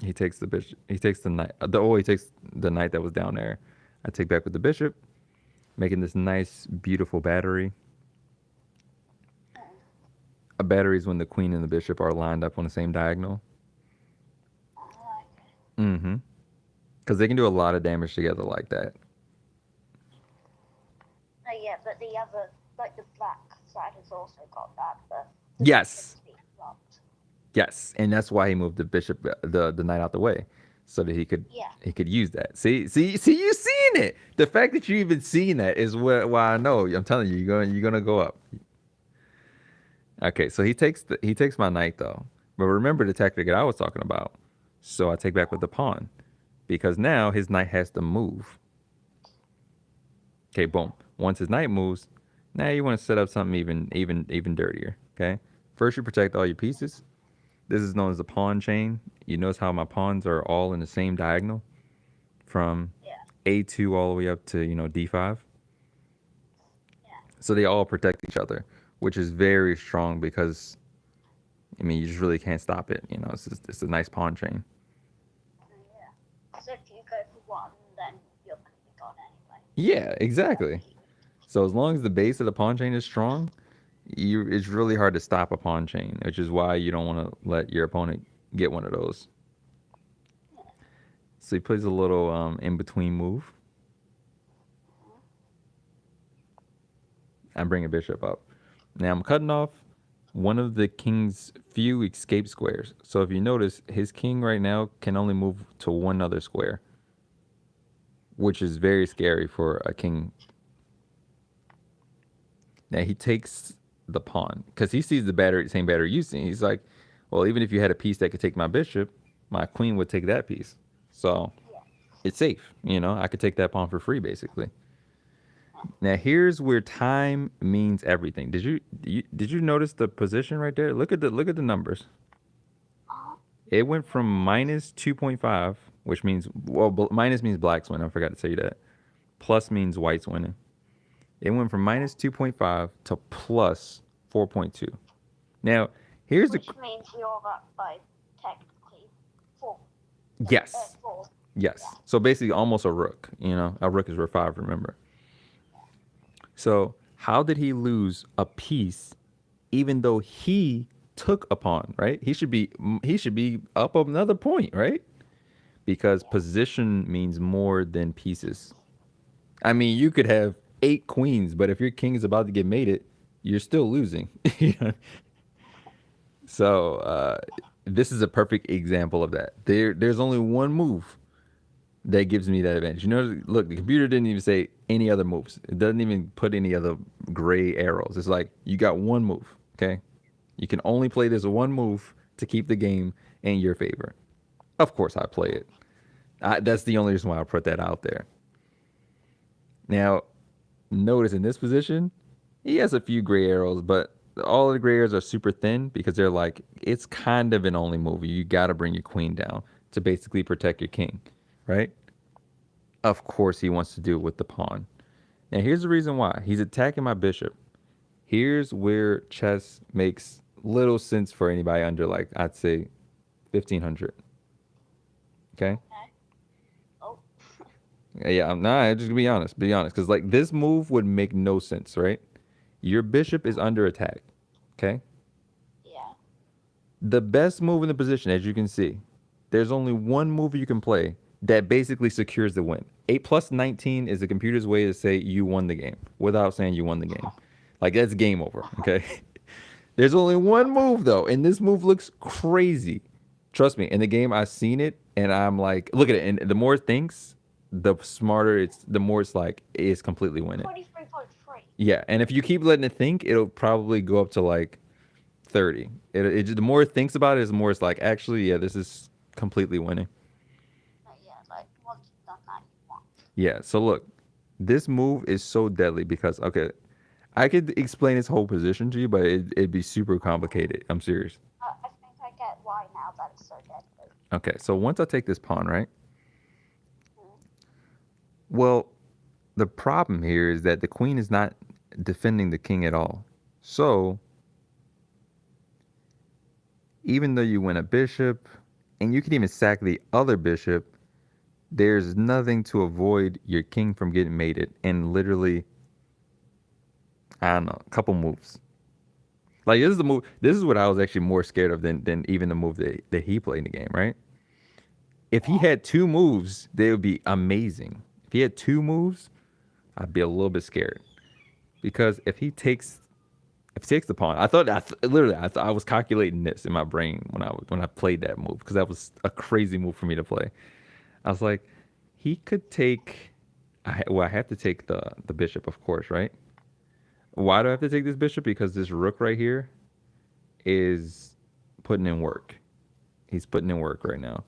He takes the bishop. He takes the knight. He takes the knight that was down there. I take back with the bishop, making this nice, beautiful battery. A battery is when the queen and the bishop are lined up on the same diagonal. Mm-hmm. Because they can do a lot of damage together like that. Oh yeah, but the other, like the black side has also got that, but Yes. it's being blocked. Yes, and that's why he moved the bishop, the knight out the way, so that he could use that. See, you seeing it. The fact that you even seen that is why I know. I'm telling you, you're gonna go up. Okay, so he takes my knight though, but remember the tactic that I was talking about. So I take back with the pawn, because now his knight has to move. Okay, boom. Once his knight moves, now you want to set up something even dirtier. Okay, first you protect all your pieces. This is known as the pawn chain. You notice how my pawns are all in the same diagonal from A2 all the way up to, D5. Yeah. So they all protect each other, which is very strong because, you just really can't stop it. It's a nice pawn chain. Yeah. So if you go for one, then you're going to be gone anyway. Yeah, exactly. So as long as the base of the pawn chain is strong, it's really hard to stop a pawn chain, which is why you don't want to let your opponent get one of those. So he plays a little in-between move. I bring a bishop up. Now I'm cutting off one of the king's few escape squares. So if you notice, his king right now can only move to one other square, which is very scary for a king. Now he takes the pawn because he sees the battery, same battery you see. He's like, well, even if you had a piece that could take my bishop, my queen would take that piece. So Yeah. it's safe. I could take that pawn for free, basically. Now here's where time means everything. Did you notice the position right there? Look at the numbers. Uh, It went from minus 2.5, which means, well, minus means black's winning. I forgot to tell you that. Plus means white's winning. It went from minus 2.5 to plus 4.2. Now, here's the which means you're up by technically 4. yes, 4. yes. Yeah. So basically, almost a rook. A rook is worth 5. Remember. So how did he lose a piece, even though he took a pawn? Right? He should be up another point, right? Because position means more than pieces. I mean, you could have 8 queens, but if your king is about to get mated, you're still losing. So this is a perfect example of that. There's only one move that gives me that advantage. Look, the computer didn't even say any other moves. It doesn't even put any other gray arrows. It's like you got one move. Okay, you can only play this one move to keep the game in your favor. Of course, I play it. That's the only reason why I put that out there. Now, notice in this position, he has a few gray arrows, but all of the gray arrows are super thin because they're like, it's kind of an only move. You got to bring your queen down to basically protect your king, right? Of course, he wants to do it with the pawn. Now, here's the reason why. He's attacking my bishop. Here's where chess makes little sense for anybody under, like, I'd say 1500. Okay? Okay. Oh. Yeah, I'm just gonna be honest. Be honest, because like this move would make no sense, right? Your bishop is under attack. Okay. Yeah. The best move in the position, as you can see, there's only one move you can play that basically secures the win. 8 plus 19 is the computer's way to say you won the game without saying you won the game. Like that's game over. Okay. There's only one move though, and this move looks crazy. Trust me, in the game I've seen it, and I'm like, look at it. And the more it thinks, the smarter the more it's like it's completely winning. 23.3. Yeah, and if you keep letting it think, it'll probably go up to like 30. The more it thinks about it, the more it's like, actually, yeah, this is completely winning. Yeah, like once you've done that, you won. Yeah, so look, this move is so deadly because, okay, I could explain this whole position to you, but it'd be super complicated. I'm serious. I think I get why now that it's so deadly. Okay, so once I take this pawn, right? Mm. Well, the problem here is that the queen is not defending the king at all. So, even though you win a bishop, and you can even sack the other bishop, there's nothing to avoid your king from getting mated in literally, I don't know, a couple moves. Like this is the move. This is what I was actually more scared of than even the move that he played in the game, right? If he had 2 moves, they would be amazing. If he had 2 moves, I'd be a little bit scared because if he takes the pawn, I was calculating this in my brain when I played that move because that was a crazy move for me to play. I was like, he could take. I have to take the bishop, of course, right? Why do I have to take this bishop? Because this rook right here is putting in work. He's putting in work right now.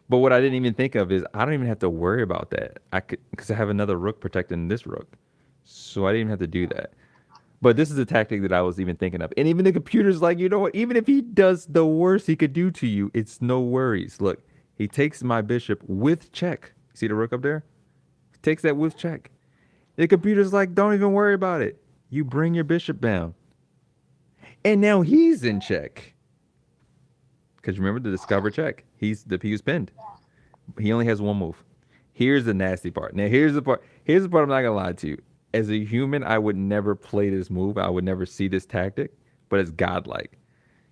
But what I didn't even think of is I don't even have to worry about that. I could because I have another rook protecting this rook, so I didn't even have to do that. But this is a tactic that I was even thinking of. And even the computer's like, you know what? Even if he does the worst he could do to you, it's no worries. Look, he takes my bishop with check. See the rook up there? He takes that with check. The computer's like, don't even worry about it. You bring your bishop down. And now he's in check. Because remember the discover check. He was pinned. He only has one move. Here's the nasty part. Now here's the part. Here's the part I'm not gonna lie to you. As a human, I would never play this move. I would never see this tactic. But it's godlike.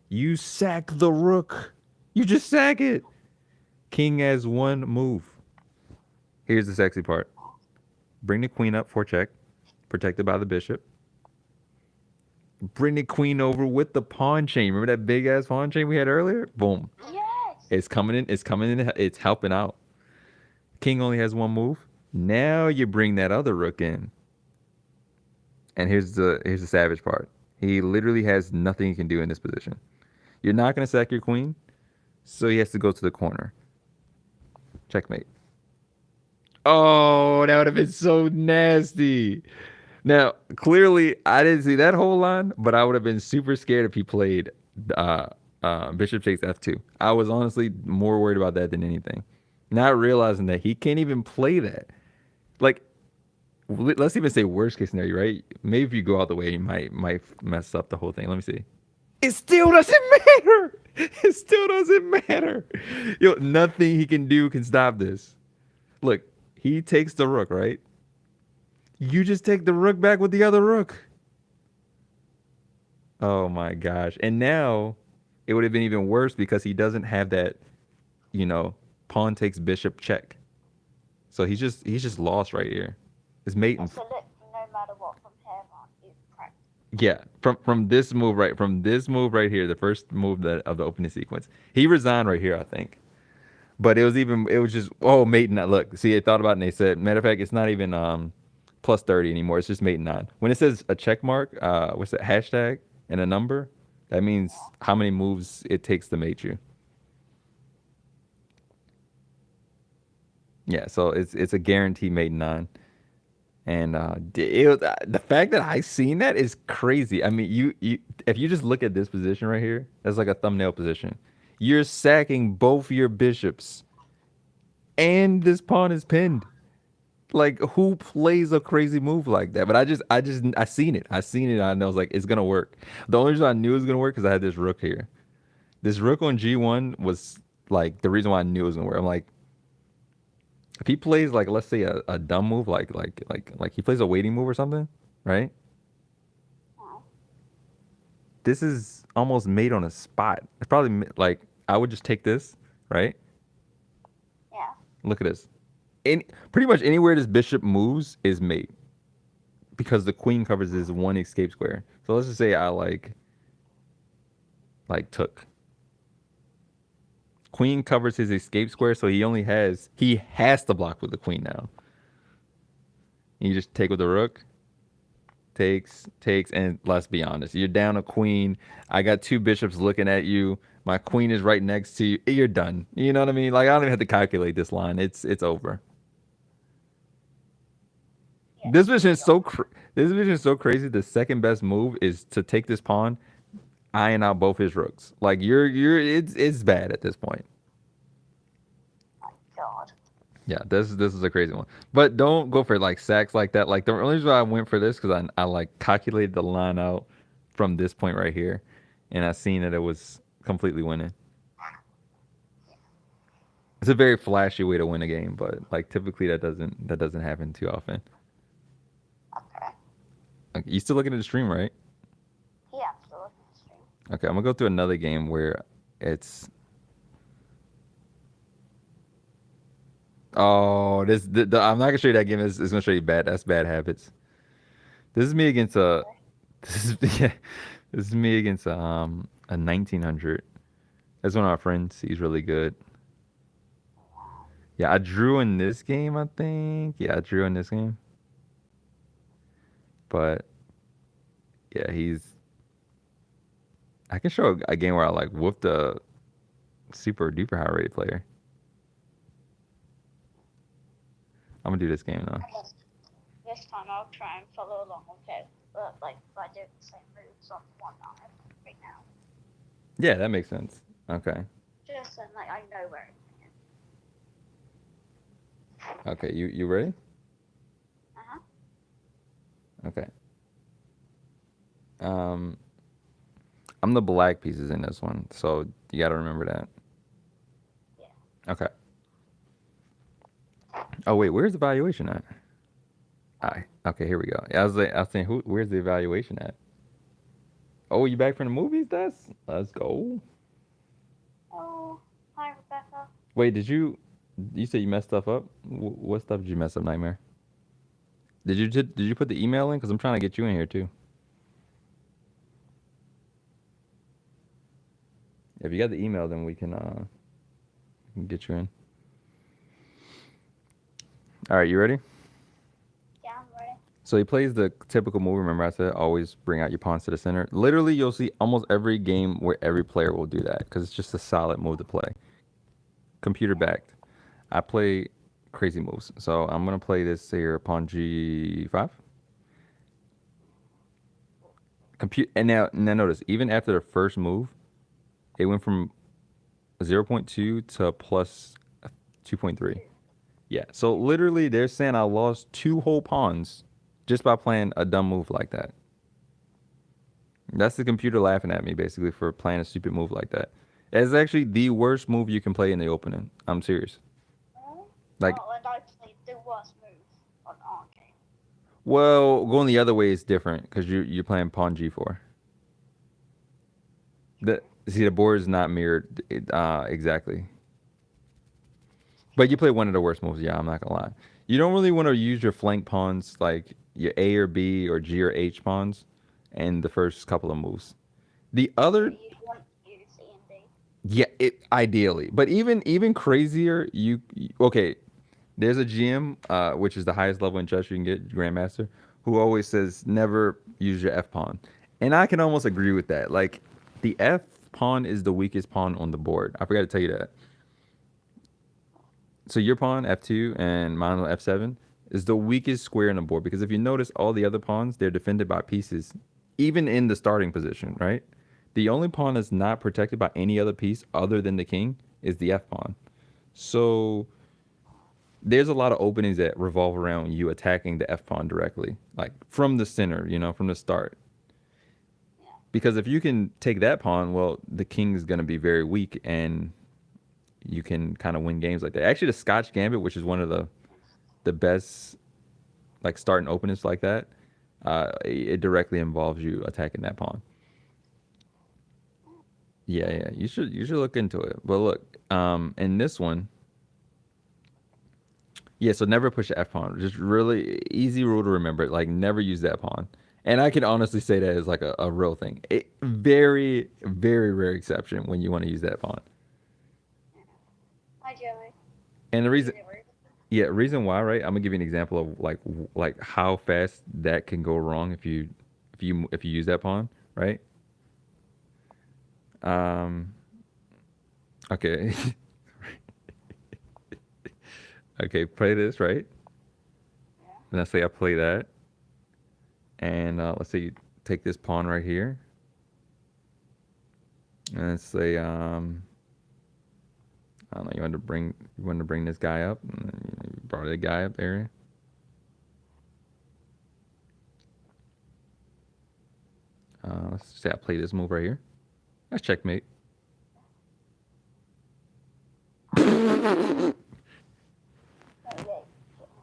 You sack the rook. You just sack it. King has one move. Here's the sexy part. Bring the queen up for check. Protected by the bishop. Bring the queen over with the pawn chain. Remember that big ass pawn chain we had earlier? Boom. Yes. It's coming in. It's coming in. It's helping out. King only has one move. Now you bring that other rook in. And here's the savage part. He literally has nothing he can do in this position. You're not gonna sack your queen, so he has to go to the corner. Checkmate. Oh, that would have been so nasty. Now, clearly, I didn't see that whole line, but I would have been super scared if he played uh, Bishop takes f2. I was honestly more worried about that than anything. Not realizing that he can't even play that. Like, let's even say worst case scenario, right? Maybe if you go out the way, you might mess up the whole thing. Let me see. It still doesn't matter. It still doesn't matter. Yo, nothing he can do can stop this. Look, he takes the rook, right? You just take the rook back with the other rook. Oh my gosh. And now it would have been even worse because he doesn't have that, you know, pawn takes bishop check. So he's just lost right here. His mate and So look, no matter what, from here on, is correct. yeah, from this move right here, the first move of the opening sequence. He resigned right here, I think. But it was just mate and look, see, they thought about it and they said, matter of fact, it's not even plus 30 anymore. It's just mate and 9. When it says a check mark, what's that hashtag and a number? That means how many moves it takes to mate you. Yeah, so it's a guaranteed mate and 9. And the fact that I seen that is crazy. I mean, you if you just look at this position right here, that's like a thumbnail position. You're sacking both your bishops, and this pawn is pinned. Like, who plays a crazy move like that? But I seen it. I seen it. And I was like, it's gonna work. The only reason I knew it was gonna work because I had this rook here. This rook on G1 was like the reason why I knew it was gonna work. I'm like, if he plays like, let's say a dumb move, like he plays a waiting move or something, right? Oh. This is almost made on a spot. It's probably like I would just take this, right? Yeah. Look at this. Pretty much anywhere this bishop moves is mate because the queen covers this one escape square. So let's just say I like took. Queen covers his escape square, so he has to block with the queen now. You just take with the rook, takes, and let's be honest, you're down a queen. I got two bishops looking at you. My queen is right next to you. You're done. You know what I mean? Like, I don't even have to calculate this line. It's over. Yeah. This vision is this vision is so crazy. The second best move is to take this pawn, iron out both his rooks. Like, it's bad at this point. My God. Yeah, this is a crazy one. But don't go for like sacks like that. Like, the only reason I went for this because I like calculated the line out from this point right here, and I seen that it was completely winning. It's a very flashy way to win a game, but like typically that doesn't happen too often. Okay. Like, you still looking at the stream, right? Yeah, I'm still looking at the stream. Okay, I'm gonna go through another game where it's I'm not gonna show you that game. It's gonna show you that's bad habits. This is me against a this is yeah, this is me against a 1900. That's one of our friends. He's really good. Yeah, I drew in this game, I think. Yeah, I drew in this game. But yeah, I can show a game where I like whooped a super duper high rated player. I'm gonna do this game though. This time I'll try and follow along, okay? But, like, if I do the same moves on one eye right now. Yeah, that makes sense. Okay. Just so, like, I know where everything is. Okay, you ready? Uh-huh. Okay. I'm the black pieces in this one, so you gotta remember that. Yeah. Okay. Oh wait, where's the valuation at? Okay, here we go. I was saying, where's the evaluation at? Oh, you back from the movies? Let's go. Oh, hi, Rebecca. Wait, you said you messed stuff up? What stuff did you mess up, Nightmare? Did you put the email in? Because I'm trying to get you in here too. If you got the email, then we can get you in. All right, you ready? Yeah, I'm ready. So he plays the typical move. Remember, I said always bring out your pawns to the center. Literally, you'll see almost every game where every player will do that because it's just a solid move to play. Computer backed. I play crazy moves. So I'm gonna play this here pawn G5. Compute and now notice even after the first move, it went from 0.2 to plus 2.3. Yeah. So literally, they're saying I lost two whole pawns just by playing a dumb move like that. That's the computer laughing at me basically for playing a stupid move like that. It's actually the worst move you can play in the opening. I'm serious. Really? Like, Oh, and I played the worst move on arcade. well, going the other way is different because you're playing pawn G4. The see the board is not mirrored exactly. But you play one of the worst moves. Yeah, I'm not gonna lie. You don't really want to use your flank pawns like your A or B or G or H pawns in the first couple of moves. The Yeah, other, you want to use C and D. yeah, it ideally, but even crazier. Okay? There's a GM, which is the highest level in chess you can get, Grandmaster, who always says never use your F pawn, and I can almost agree with that. Like the F pawn is the weakest pawn on the board. I forgot to tell you that. So your pawn F2 and mine on F7 is the weakest square in the board because if you notice all the other pawns, they're defended by pieces, even in the starting position, right? The only pawn that's not protected by any other piece other than the king is the F pawn. So there's a lot of openings that revolve around you attacking the F pawn directly, like from the center, from the start. Yeah. Because if you can take that pawn, well, the king is going to be very weak and you can kind of win games like that. Actually, the Scotch Gambit, which is one of the best like starting openings like that, it directly involves you attacking that pawn. Yeah, yeah, you should look into it. But look, in this one, yeah, so never push the F pawn. Just really easy rule to remember. Like never use that pawn. And I can honestly say that is like a real thing. Very, very rare exception when you want to use that pawn. Hi, Joey. And the Use reason, it right. yeah, reason why, right? I'm gonna give you an example of like how fast that can go wrong if you use that pawn, right? Um, okay, okay, play this, right? Yeah. And let's say I play that, and let's say you take this pawn right here, and let's say I don't know, you wanted to bring this guy up, and then you brought the guy up there. Let's say I play this move right here. That's checkmate. Okay.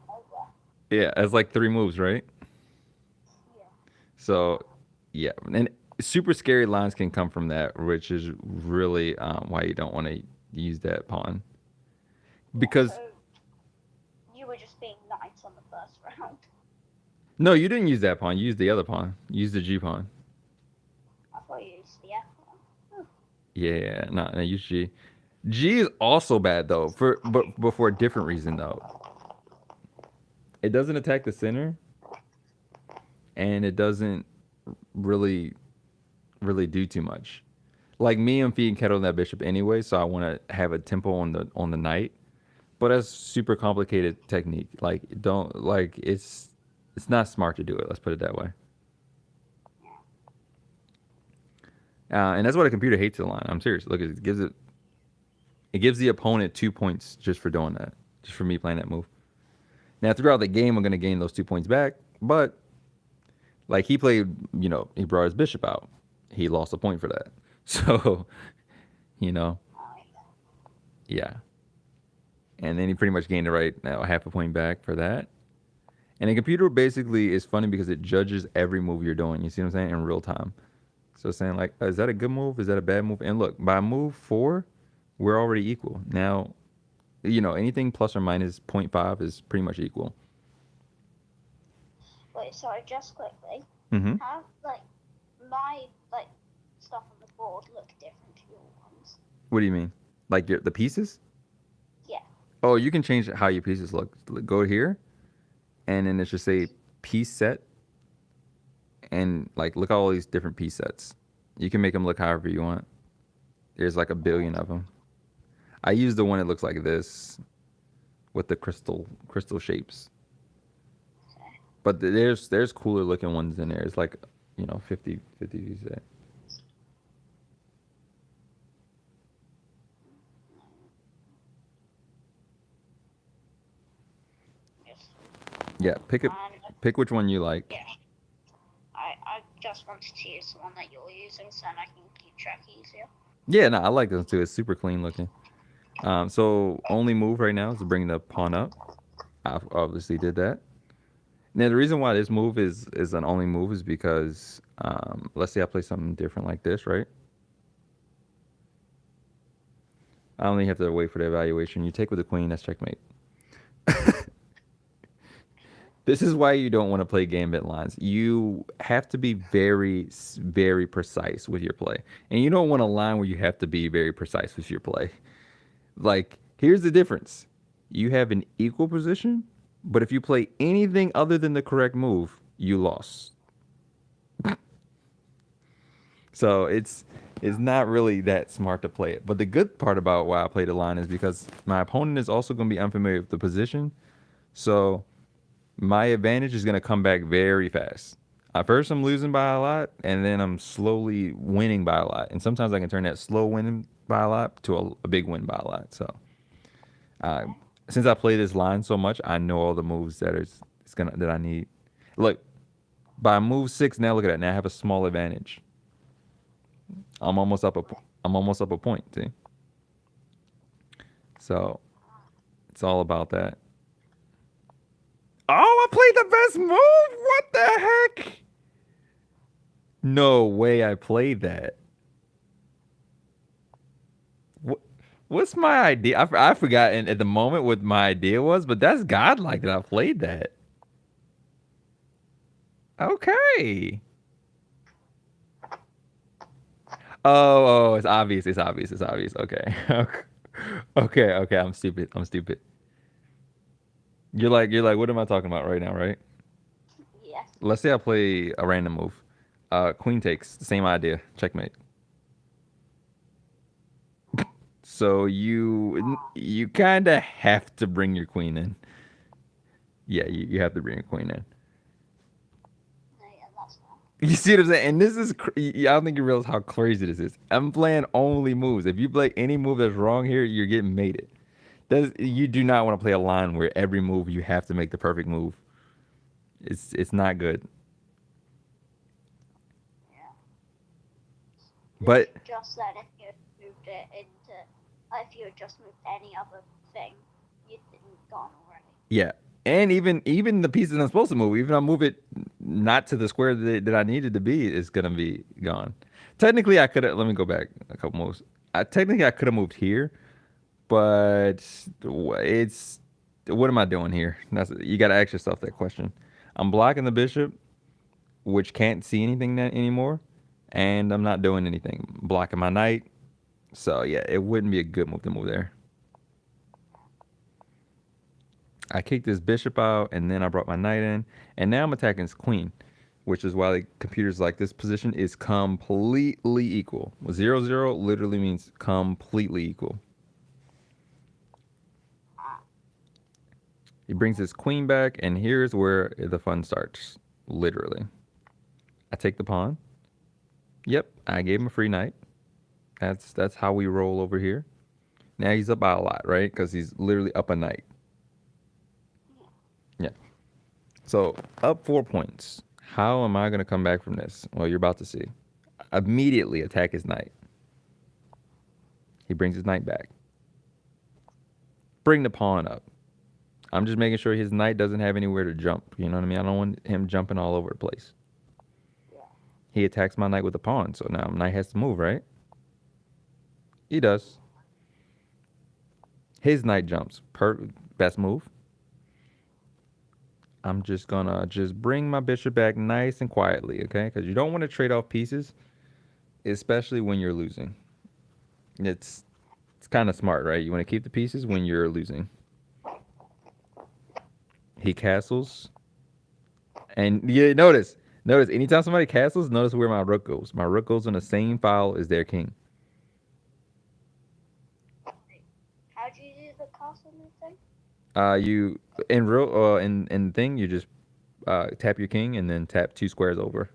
Over. Yeah, that's like three moves, right? Yeah. So, yeah, and super scary lines can come from that, which is really why you don't want to use that pawn. Yeah. Because So you were just being nice on the first round. no, you didn't use that pawn. You used the other pawn. You used the G pawn. I thought you used the F one. Oh. Yeah, no, use G. G is also bad though, but for a different reason though. It doesn't attack the center, and it doesn't really really do too much. Like me, I'm feeding kettle on that bishop anyway, so I want to have a tempo on the knight. But that's super complicated technique. Like don't like it's not smart to do it. Let's put it that way. And that's what a computer hates the line. I'm serious. Look, it gives the opponent 2 points just for doing that, just for me playing that move. Now throughout the game, I'm gonna gain those 2 points back, but like he played, he brought his bishop out. He lost a point for that. So, you know, Oh, yeah. And then he pretty much gained the right half a point back for that. And a computer basically is funny because it judges every move you're doing. You see what I'm saying? In real time. So it's saying like, is that a good move? Is that a bad move? And look, by move 4, we're already equal. Now, anything plus or minus zero point 0.5 is pretty much equal. wait, sorry, just quickly. Mm-hmm. How, like, my, like, stuff on the board look different to your ones? What do you mean? Like the pieces? Yeah. Oh, you can change how your pieces look. Go here, and then it should say piece set, and like look at all these different piece sets. You can make them look however you want. There's like a billion of them. I use the one that looks like this with the crystal shapes. But there's cooler looking ones in there. It's like 50 you say. Yes. Yeah, And pick which one you like. yeah, I just wanted to use the one that you're using so I can keep track easier. Yeah, no, I like this too. It's super clean looking. So only move right now is to bring the pawn up. I obviously did that. Now the reason why this move is an only move is because let's say I play something different like this, right? I only have to wait for the evaluation. You take with the queen, that's checkmate. This is why you don't want to play gambit lines. You have to be very precise with your play. And you don't want a line where you have to be very precise with your play. Like, here's the difference. You have an equal position, but if you play anything other than the correct move, you lost. So it's not really that smart to play it. But the good part about why I play the line is because my opponent is also going to be unfamiliar with the position. So my advantage is going to come back very fast. At first, I'm losing by a lot, and then I'm slowly winning by a lot. And sometimes I can turn that slow winning by a lot to a big win by a lot. So, uh, since I play this line so much, I know all the moves that I need. Look, by move 6 now, look at that. Now I have a small advantage. I'm almost up a I'm almost up a point. See, so it's all about that. Oh, I played the best move. What the heck? No way I played that. What, what's my idea? I forgot at the moment what my idea was, but that's godlike that I played that. Okay. Oh, it's obvious. It's obvious. It's obvious. Okay. Okay. I'm stupid. I'm stupid. You're like, what am I talking about right now, right? Yes. Let's say I play a random move. Queen takes, same idea. Checkmate. So you kind of have to bring your queen in. Yeah, you have to bring your queen in. No, yeah, that's fine. You see what I'm saying? And this is, I don't think you realize how crazy this is. I'm playing only moves. If you play any move that's wrong here, you're getting mated. You do not want to play a line where every move you have to make the perfect move. It's not good. Yeah. But It's just that if you moved it into, if you had just moved any other thing, you'd been gone already. yeah, and even the pieces I'm supposed to move, even if I move it not to the square that I needed to be, it's gonna be gone. Technically, I could have. Let me go back a couple moves. Technically, I could have moved here, but it's what am I doing here? You got to ask yourself that question. I'm blocking the bishop, which can't see anything anymore, and I'm not doing anything. Blocking my knight, so yeah, it wouldn't be a good move to move there. I kicked this bishop out, and then I brought my knight in, and now I'm attacking his queen, which is why the computer's like this position is completely equal. 0-0 literally means completely equal. He brings his queen back, and here's where the fun starts. Literally. I take the pawn. Yep, I gave him a free knight. That's how we roll over here. Now he's up by a lot, right? Because he's literally up a knight. Yeah. So up 4 points. How am I going to come back from this? Well, you're about to see. Immediately attack his knight. He brings his knight back. Bring the pawn up. I'm just making sure his knight doesn't have anywhere to jump. You know what I mean? I don't want him jumping all over the place. Yeah. He attacks my knight with a pawn, so now knight has to move, right? He does. His knight jumps. Best move. I'm just gonna bring my bishop back nice and quietly, okay? Because you don't want to trade off pieces, especially when you're losing. It's It's kind of smart, right? You want to keep the pieces when you're losing. He castles, and yeah, notice. Anytime somebody castles, notice where my rook goes. My rook goes on the same file as their king. How do you do the castle move thing? You in real in thing you just tap your king and then tap 2 squares over.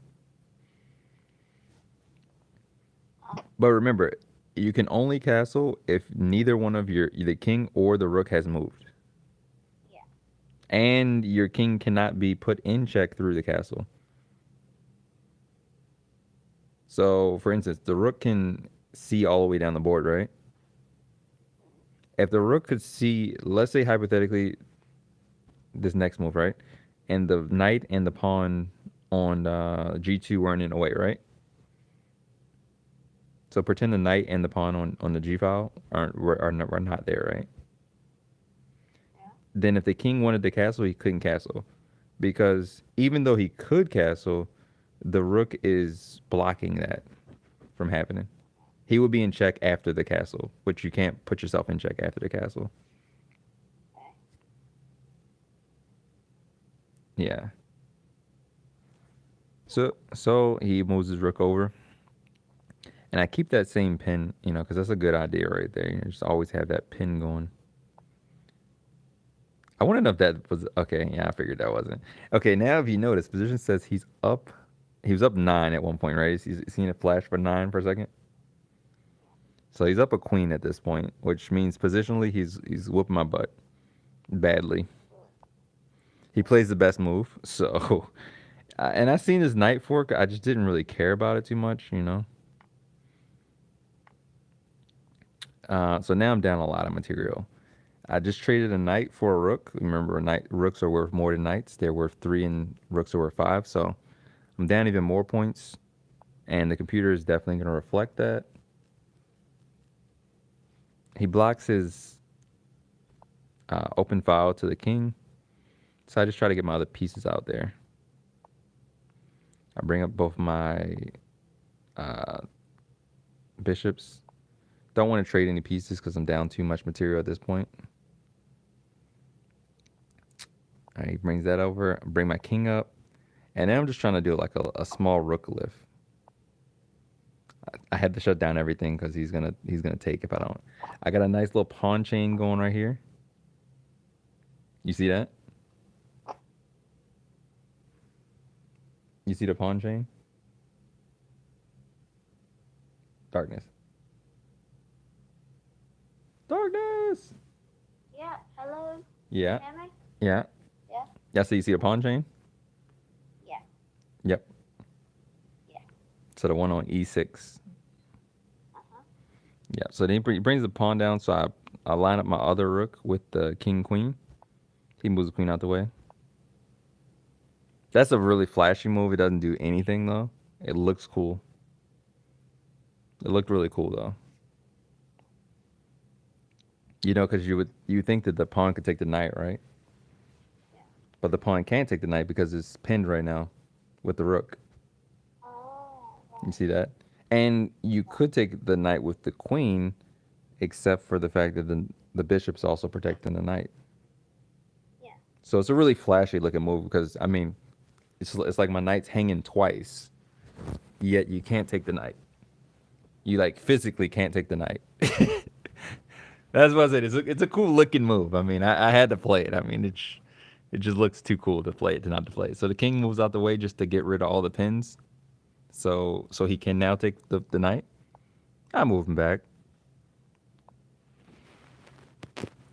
Oh, But remember, you can only castle if neither one of your the king or the rook has moved, yeah. and your king cannot be put in check through the castle. So, for instance, the rook can see all the way down the board, right? If the rook could see, let's say hypothetically, this next move, right, and the knight and the pawn on g2 weren't in the way, right? So pretend the knight and the pawn on the g file are not there, right? Yeah. Then if the king wanted to castle, he couldn't castle because even though he could castle, the rook is blocking that from happening. He would be in check after the castle, which you can't put yourself in check after the castle. Okay. Yeah. So he moves his rook over, and I keep that same pin, because that's a good idea right there. Just always have that pin going. I want to know if that was okay. Yeah, I figured that wasn't. Okay, now if you notice, position says he's up. He was up 9 at one point, right? He's seen a flash for 9 for a second. So he's up a queen at this point, which means positionally he's whooping my butt badly. He plays the best move, so and I seen his knight fork. I just didn't really care about it too much. So now I'm down a lot of material. I just traded a knight for a rook. Remember, rooks are worth more than knights. They're worth 3, and rooks are worth 5. So I'm down even more points, and the computer is definitely going to reflect that. He blocks his open file to the king, so I just try to get my other pieces out there. I bring up both my uh, bishops. Don't want to trade any pieces because I'm down too much material at this point. All right, he brings that over. Bring my king up, and then I'm just trying to do like a small rook lift. I had to shut down everything because he's gonna take if I don't. I got a nice little pawn chain going right here. You see that? You see the pawn chain? Darkness. Darkness. Yeah. Hello. Yeah. Can you hear me? Yeah. Yeah. Yeah. So you see the pawn chain? Yeah. Yep. Yeah. So the one on e6. Uh huh. Yeah. So then he brings the pawn down. So I line up my other rook with the king queen. He moves the queen out the way. That's a really flashy move. It doesn't do anything though. It looks cool. It looked really cool though. Because you think that the pawn could take the knight, right? Yeah. But the pawn can't take the knight because it's pinned right now with the rook. Oh. You Right. see that? And you could take the knight with the queen, except for the fact that the bishop's also protecting the knight. Yeah. So it's a really flashy looking move because I mean, it's like my knight's hanging twice, yet you can't take the knight. You like physically can't take the knight. That's what I said. It's a cool looking move. I mean, I had to play it. I mean, it just looks too cool to play it to not to play it. So the king moves out the way just to get rid of all the pins. So he can now take the knight. I move him back.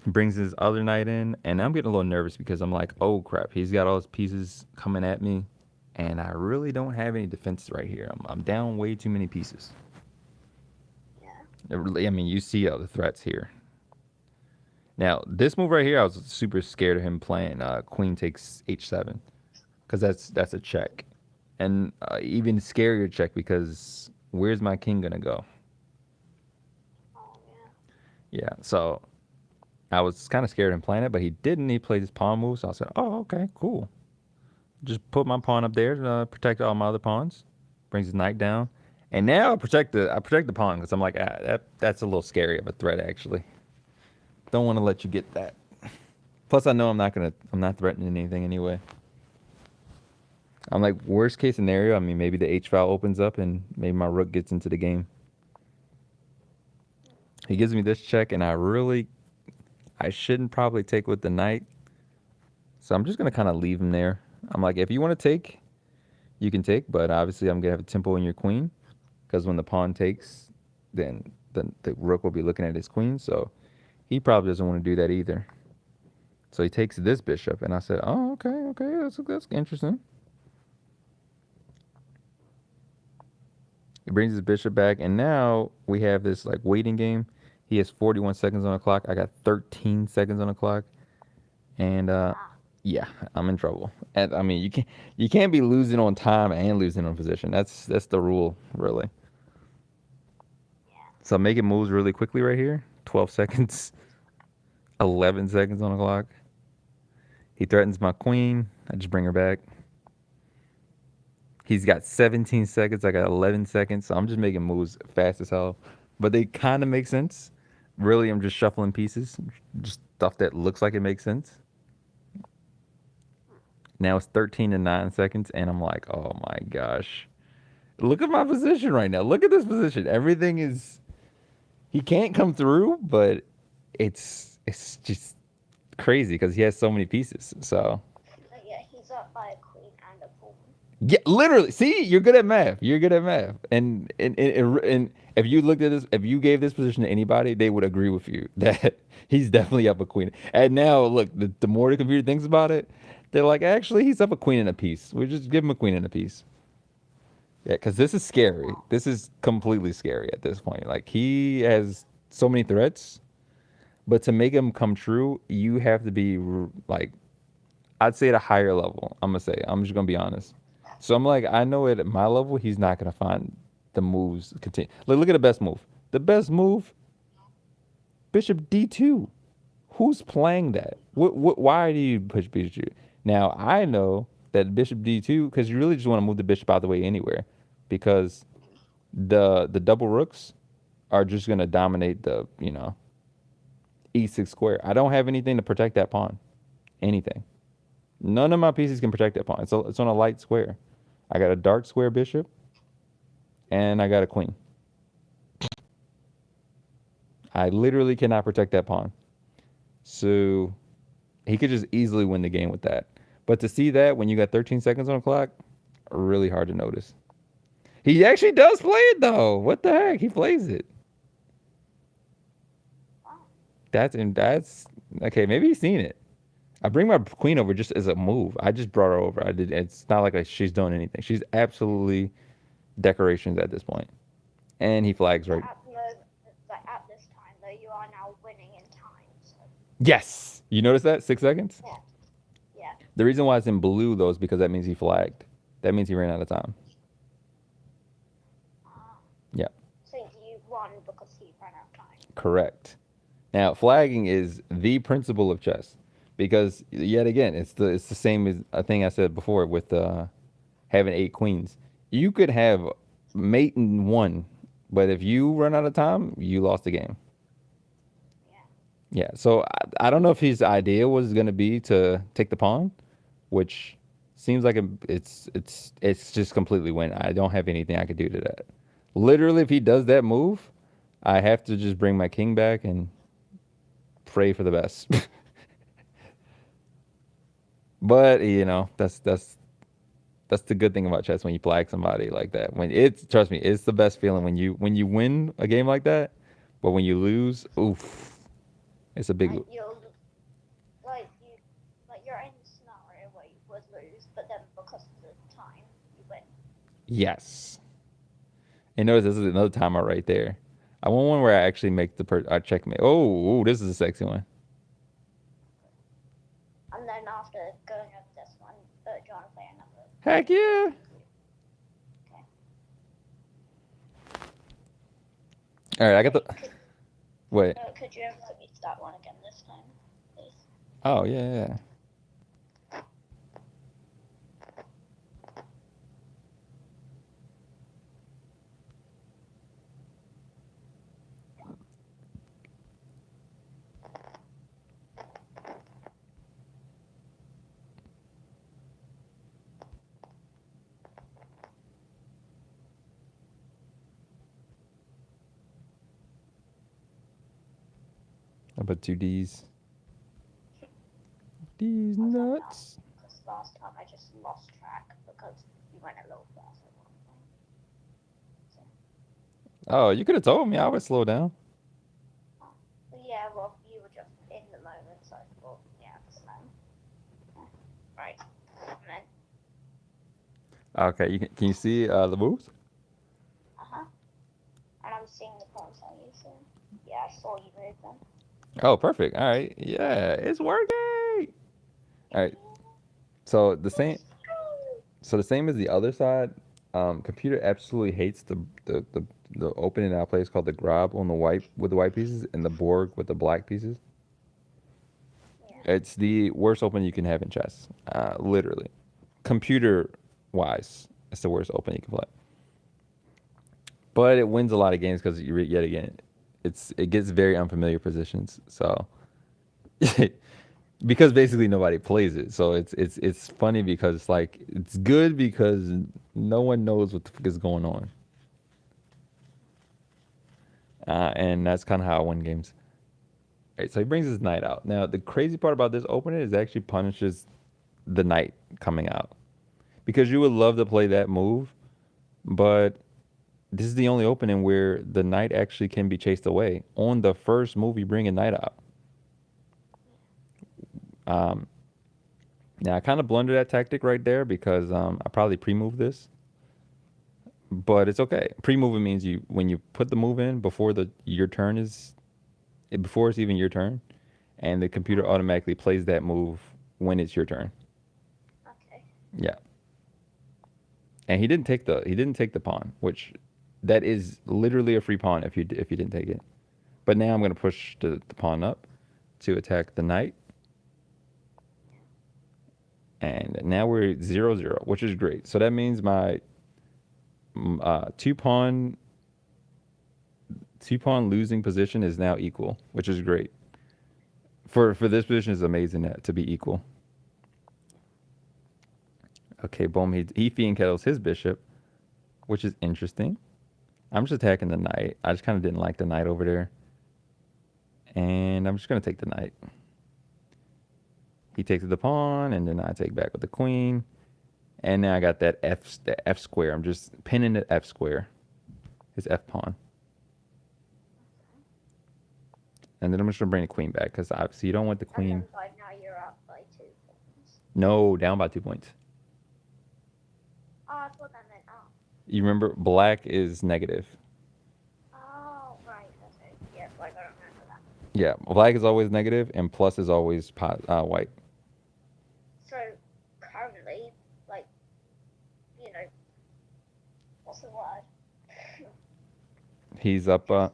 Brings his other knight in, and I'm getting a little nervous because I'm like, oh crap, he's got all his pieces coming at me, and I really don't have any defenses right here. I'm down way too many pieces. Yeah. I mean, you see all the threats here. Now, this move right here, I was super scared of him playing queen takes h7 because that's a check, and even scarier check because where's my king gonna go? Oh yeah. Yeah, so I was kind of scared of him playing it, but he didn't. He played his pawn move, so I said, "Oh, okay, cool. Just put my pawn up there to protect all my other pawns." Brings his knight down, And now I protect the pawn because I'm like, that's a little scary of a threat actually. Don't want to let you get that. Plus, I know I'm not threatening anything anyway. I'm like worst case scenario. I mean, maybe the H file opens up and maybe my rook gets into the game. He gives me this check, and I shouldn't probably take with the knight. So I'm just gonna kind of leave him there. I'm like, if you want to take, you can take, but obviously I'm gonna have a tempo in your queen because when the pawn takes, then the rook will be looking at his queen. So he probably doesn't want to do that either. So he takes this bishop, and I said, oh, okay, okay, that's interesting. He brings his bishop back, and now we have this like waiting game. He has 41 seconds on the clock. I got 13 seconds on the clock, and yeah, I'm in trouble. And I mean, you can't be losing on time and losing on position. That's the rule, really. Yeah. So I'm making moves really quickly right here. 12 seconds, 11 seconds on the clock. He threatens my queen. I just bring her back. He's got 17 seconds. I got 11 seconds. So I'm just making moves fast as hell. But they kind of make sense. Really, I'm just shuffling pieces. Just stuff that looks like it makes sense. Now it's 13 and 9 seconds. And I'm like, oh my gosh. Look at my position right now. Look at this position. Everything is. He can't come through, but it's just crazy because he has so many pieces. So But yeah, he's up by a queen and a pawn. yeah, literally. See, you're good at math. You're good at math. And if you looked at this, if you gave this position to anybody, they would agree with you that he's definitely up a queen. And now, look, the more the computer thinks about it, they're like, actually, he's up a queen and a piece. We just give him a queen and a piece. Yeah, because this is scary. This is completely scary at this point. Like he has so many threats, but to make them come true, you have to be like I'd say at a higher level. I'm gonna say. I'm just gonna be honest. So I'm like, I know at my level, he's not gonna find the moves. Continue. Look at the best move. The best move, Bishop D2. Who's playing that? Why do you push Bishop? Now I know that Bishop D2 because you really just want to move the bishop out of the way anywhere, because the double rooks are just gonna dominate the E6 square. I don't have anything to protect that pawn. Anything. None of my pieces can protect that pawn. It's on a light square. I got a dark square bishop, and I got a queen. I literally cannot protect that pawn. So he could just easily win the game with that. But to see that when you got 13 seconds on the clock, really hard to notice. He actually does play it though. What the heck? He plays it. That's okay. Maybe he's seen it. I bring my queen over just as a move. I just brought her over. I did. It's not like she's doing anything. She's absolutely decorations at this point. And he flags right. At the moment, like at this time, though, you are now winning in time. So Yes. You notice that 6 seconds? yeah, yeah. The reason why it's in blue though is because that means he flagged. That means he ran out of time. Yeah. So you won because he ran out of time. Correct. Now flagging is the principle of chess, because yet again it's the same as a thing I said before with having 8 queens. You could have mate in one, but if you run out of time, you lost the game. Yeah. Yeah. So I don't know if his idea was going to be to take the pawn, which seems like it's just completely win. I don't have anything I could do to that. Literally, if he does that move, I have to just bring my king back and pray for the best. But that's the good thing about chess when you flag somebody like that. When it's trust me, it's the best feeling when you win a game like that. But when you lose, oof, it's a big. And you'll like you're in a scenario where you would lose, but then because of the time, you win. Yes. And notice this is another timer right there. I want one where I actually make I checkmate. Oh, this is a sexy one. And then after going over this one, do you want to play another? Heck yeah. Okay. All right, I got the. Wait. Could you let me start one again this time, please? Oh yeah. I put two D's. D's I was like, no, nuts. because last time I just lost track because you went a little faster at one point. So, Oh, you could have told me. I would slow down. oh. But yeah, well, you were just in the moment, so I thought, yeah, it's fine. Yeah. Right. And then, Okay, can you see the moves? uh-huh. And I'm seeing the pawns on you soon. Yeah, I saw you move them. Oh, perfect. All right. Yeah, it's working. All right. So the same. Let's go! So the same as the other side. Computer absolutely hates the opening out place called the Grob on the white with the white pieces and the Borg with the black pieces. Yeah. It's the worst open you can have in chess. Literally, computer wise, it's the worst open you can play. But it wins a lot of games because yet again, it gets very unfamiliar positions. So because basically nobody plays it, so it's funny because it's like it's good because no one knows what the fuck is going on, and that's kind of how I win games. Right, so he brings his knight out. Now the crazy part about this opening is it actually punishes the knight coming out because you would love to play that move, but this is the only opening where the knight actually can be chased away on the first move you bring a knight out. Um, Now I kind of blundered that tactic right there because I probably pre-moved this, but it's okay. Pre-moving means you when you put the move in before the your turn is before it's even your turn, and the computer automatically plays that move when it's your turn. Okay. Yeah, and he didn't take the pawn, which that is literally a free pawn if you didn't take it. But now I'm gonna push the pawn up to attack the knight, and now we're 0-0, which is great. So that means my two pawn losing position is now equal, which is great. For this position is amazing to be equal. Okay, boom. He fiend kettles his bishop, which is interesting. I'm just attacking the knight. I just kind of didn't like the knight over there, and I'm just gonna take the knight. He takes the pawn, and then I take back with the queen, and now I got the F square. I'm just pinning the F square, his F pawn, and then I'm just gonna bring the queen back because obviously you don't want the And queen. then by now you're up by 2 points. No, down by 2 points. Oh, I thought that meant up. You remember black is negative. Oh, right. Okay. Yes, I gotta remember that. Yeah, black is always negative, and plus is always white. So, currently, like, you know, what's the word? He's up. Yeah.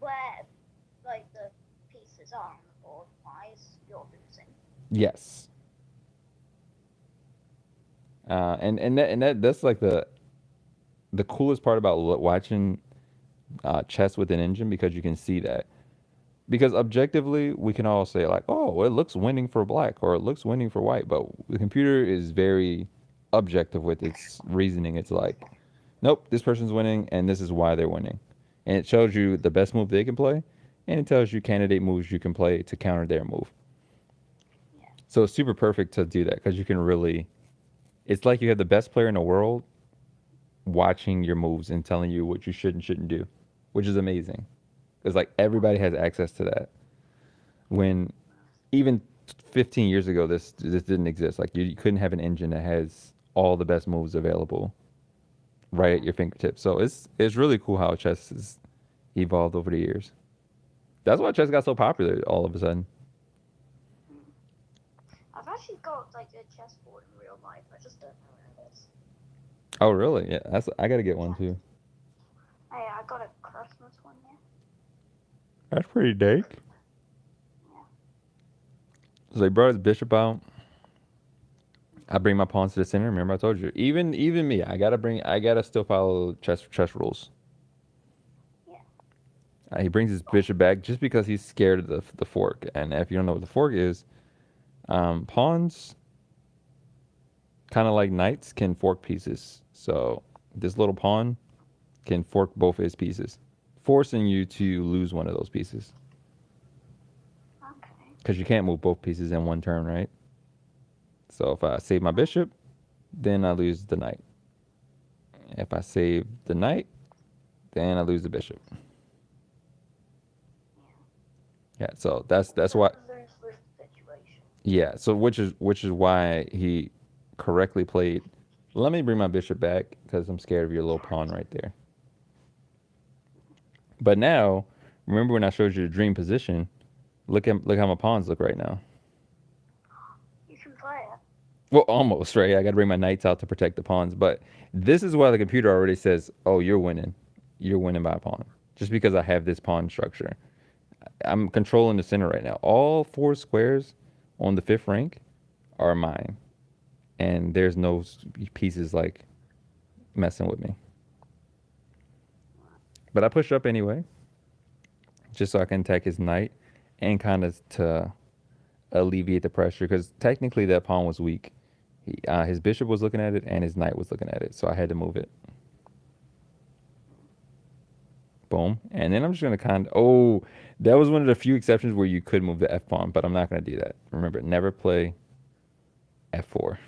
Where, like, the pieces are on the board wise, you're losing. Yes. That's like the coolest part about watching chess with an engine because you can see that. Because objectively, we can all say like, oh, well, it looks winning for black or it looks winning for white, but the computer is very objective with its reasoning. It's like, nope, this person's winning, and this is why they're winning, and it shows you the best move they can play, and it tells you candidate moves you can play to counter their move. Yeah. So it's super perfect to do that because you can really. It's like you have the best player in the world watching your moves and telling you what you should and shouldn't do, which is amazing. Because like everybody has access to that. When even 15 years ago, this didn't exist. Like you couldn't have an engine that has all the best moves available right at your fingertips. So it's really cool how chess has evolved over the years. That's why chess got so popular all of a sudden. I've actually got, like, a chessboard in real life. I just don't know where it is. Oh really? Yeah, I gotta get one Yeah. too. Hey, I got a Christmas one here. That's pretty dank. Yeah. So they brought his bishop out. I bring my pawns to the center. Remember I told you. Even me, I gotta still follow chess rules. Yeah. He brings his bishop back just because he's scared of the fork. And if you don't know what the fork is, pawns, kind of like knights, can fork pieces. So this little pawn can fork both his pieces. forcing you to lose one of those pieces Okay. because you can't move both pieces in one turn, right? So if I save my bishop, then I lose the knight. If I save the knight, then I lose the bishop. Yeah, so that's why. Lose situation. Yeah, so which is why he correctly played. Let me bring my bishop back because I'm scared of your little pawn right there. But now, remember when I showed you the dream position? Look how my pawns look right now. You can play it. Well, almost right. I got to bring my knights out to protect the pawns. But this is why the computer already says, "Oh, you're winning. You're winning by a pawn." Just because I have this pawn structure, I'm controlling the center right now. All four squares on the fifth rank are mine, and there's no pieces like messing with me. But I push up anyway, just so I can attack his knight and kind of to alleviate the pressure because technically that pawn was weak. His bishop was looking at it and his knight was looking at it, so I had to move it. Boom. And then I'm just going to kind of. Oh, that was one of the few exceptions where you could move the f pawn, but I'm not going to do that. Remember, never play f4.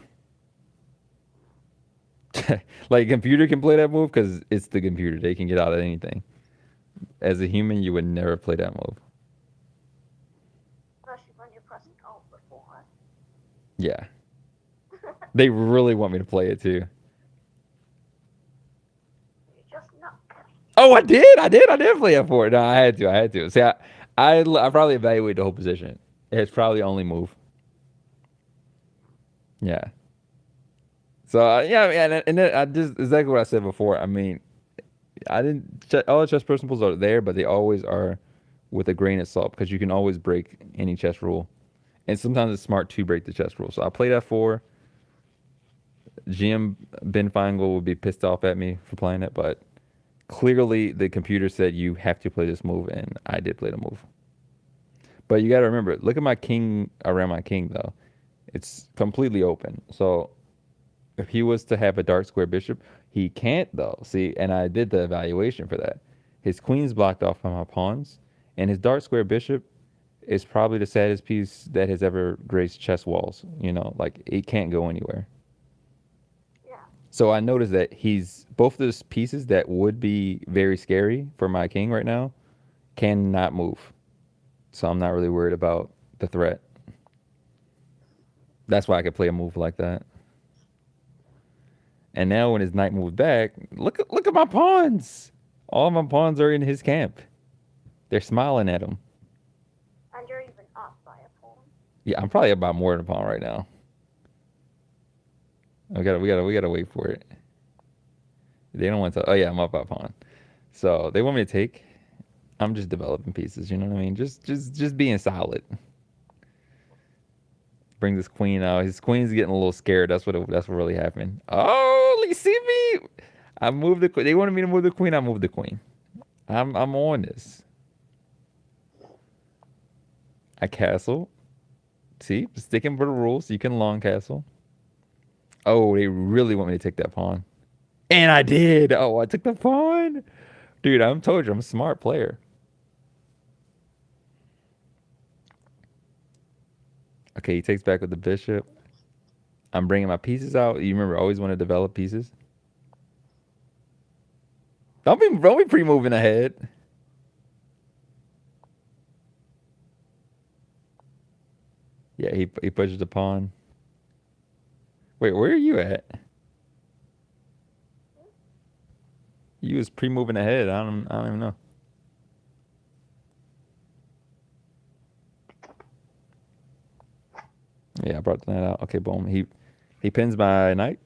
Like, a computer can play that move because it's the computer. They can get out of anything. As a human, you would never play that move. Especially when you're pressing Alt before. Yeah. They really want me to play it too. You're just not kidding. Oh, I did play f4. No, I had to. See, I probably evaluate the whole position. It's probably only move. Yeah. So yeah, and then I just exactly what I said before. I mean, I didn't. All the chess principles are there, but they always are with a grain of salt because you can always break any chess rule, and sometimes it's smart to break the chess rule. So I played f4. GM Ben Feingold would be pissed off at me for playing it, but clearly the computer said you have to play this move, and I did play the move. But you got to remember, look at my king around my king though. It's completely open. So if he was to have a dark square bishop, he can't though. See, and I did the evaluation for that. His queen's blocked off by my pawns, and his dark square bishop is probably the saddest piece that has ever graced chess walls. You know, like it can't go anywhere. Yeah. So I noticed that he's both those pieces that would be very scary for my king right now cannot move. So I'm not really worried about the threat. That's why I could play a move like that. And now when his knight moves back, look at my pawns. All my pawns are in his camp. They're smiling at him. And you're even up by a pawn. Yeah, I'm probably about more than a pawn right now. We gotta wait for it. They don't want to. Oh yeah, I'm up by a pawn. So they want me to take. I'm just developing pieces. You know what I mean? Just being solid. Bring this queen out. His queen's getting a little scared. That's what really happened. Oh, you see me? I moved the. They wanted me to move the queen. I moved the queen. I'm on this. I castle. See, sticking for the rules. You can long castle. Oh, they really want me to take that pawn, and I did. Oh, I took the pawn, dude. I'm told you, I'm a smart player. Okay, he takes back with the bishop. I'm bringing my pieces out. You remember, I always want to develop pieces. Don't be pre-moving ahead. Yeah, he pushes the pawn. Wait, where are you at? You was pre-moving ahead. I don't even know. Yeah, I brought that out. Okay, boom. He pins my knight.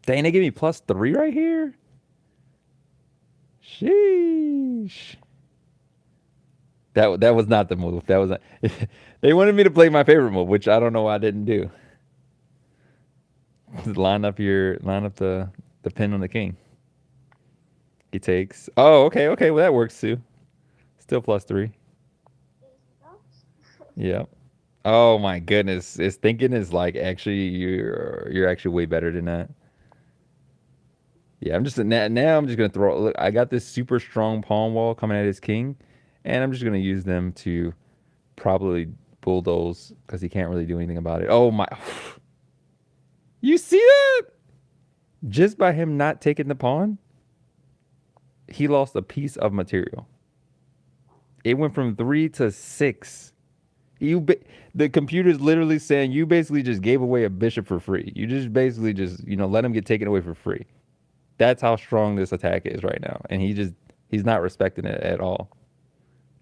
Dang, they give me +3 right here. Sheesh. That was not the move. That was not, they wanted me to play my favorite move, which I don't know why I didn't do. Line up the pin on the king. He takes. Oh, okay. Well, that works too. Still +3. Yep. Oh my goodness. It's thinking is like actually you're actually way better than that. Yeah, I'm just now. I'm just gonna throw. Look, I got this super strong pawn wall coming at his king, and I'm just gonna use them to probably bulldoze because he can't really do anything about it. Oh my! You see that? Just by him not taking the pawn, he lost a piece of material. It went from 3 to 6. You, the computer's literally saying you basically just gave away a bishop for free. You just basically just let him get taken away for free. That's how strong this attack is right now, and he's not respecting it at all.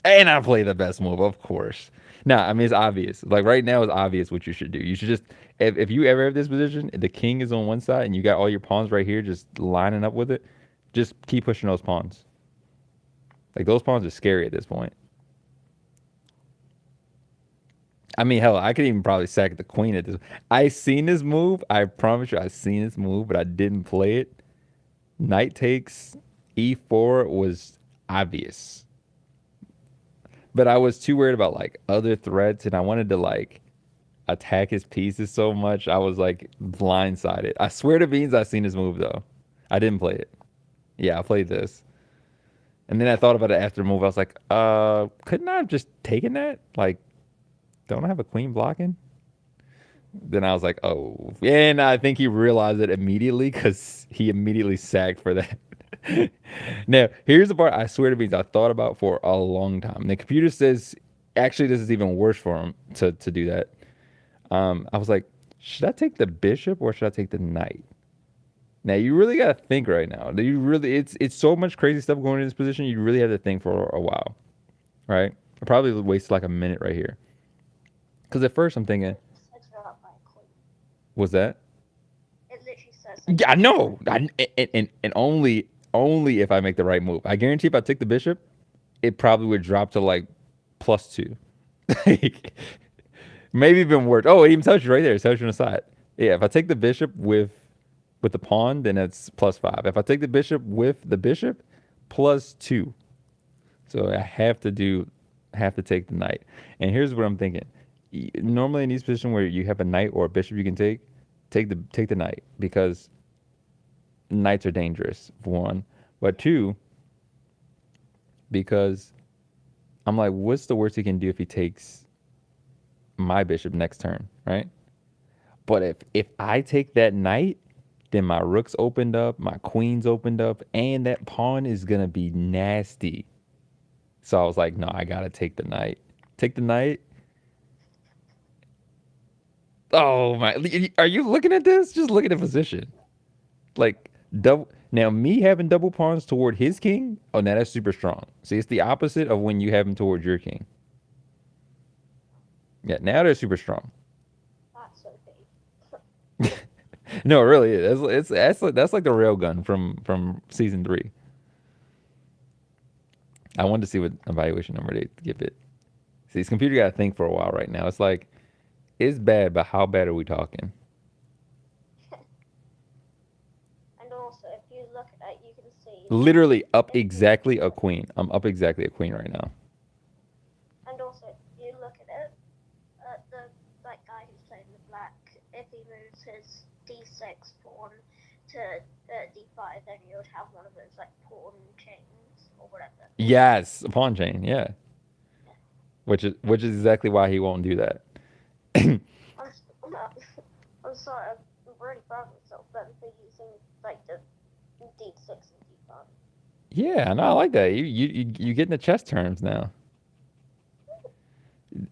And I play the best move, of course. Nah, I mean it's obvious. Like right now, it's obvious what you should do. You should just if you ever have this position, the king is on one side and you got all your pawns right here, just lining up with it. Just keep pushing those pawns. Like those pawns are scary at this point. I mean, hell, I could even probably sack the queen at this. I seen this move. I promise you, I seen this move, but I didn't play it. Knight takes e4 was obvious, but I was too worried about like other threats, and I wanted to like attack his pieces so much. I was like blindsided. I swear to beans, I seen his move though. I didn't play it. Yeah, I played this, and then I thought about it after the move. I was like, couldn't I have just taken that? Like, don't I have a queen blocking? Then I was like, oh, and I think he realized it immediately because he immediately sagged for that. Now, here's the part I swear to be I thought about for a long time. The computer says, actually, this is even worse for him to do that. I was like, should I take the bishop or should I take the knight? Now, you really got to think right now. Do you really? It's so much crazy stuff going in this position. You really have to think for a while, right? I probably wasted like a minute right here. Because at first I'm thinking, Sets her up by a queen. was that? It literally says. Yeah, I know. And only if I make the right move. I guarantee if I took the bishop, it probably would drop to like +2. Like, maybe even worse. Oh, it even tells you right there. It tells you on the side. Yeah, if I take the bishop with the pawn, then it's +5. If I take the bishop with the bishop, +2. So I have to take the knight. And here's what I'm thinking. Normally in these positions where you have a knight or a bishop you can take the knight because knights are dangerous for one, but two, because I'm like, what's the worst he can do if he takes my bishop next turn, right? But if I take that knight, then my rook's opened up, my queen's opened up, and that pawn is gonna be nasty. So I was like, no, I gotta take the knight. Take the knight. Oh my! Are you looking at this? Just look at the position. Like double. Now me having double pawns toward his king. Oh, now that's super strong. See, it's the opposite of when you have him towards your king. Yeah, now they're super strong. That's okay. No, it really is. That's like the railgun from season 3. I wanted to see what evaluation number they give it. See, this computer got to think for a while right now. It's like it's bad, but how bad are we talking? And also, if you look at it, you can see. Literally up exactly a queen. I'm up exactly a queen right now. And also, if you look at it, the like guy who's playing the black, if he moves his d6 pawn to d5, then you would have one of those like pawn chains or whatever. Yes, a pawn chain. Yeah, Yeah. which is exactly why he won't do that. I'm, I'm sorry, I'm really proud of myself then for using like the d6 and d5. Yeah, no, I like that. You getting the chess terms now.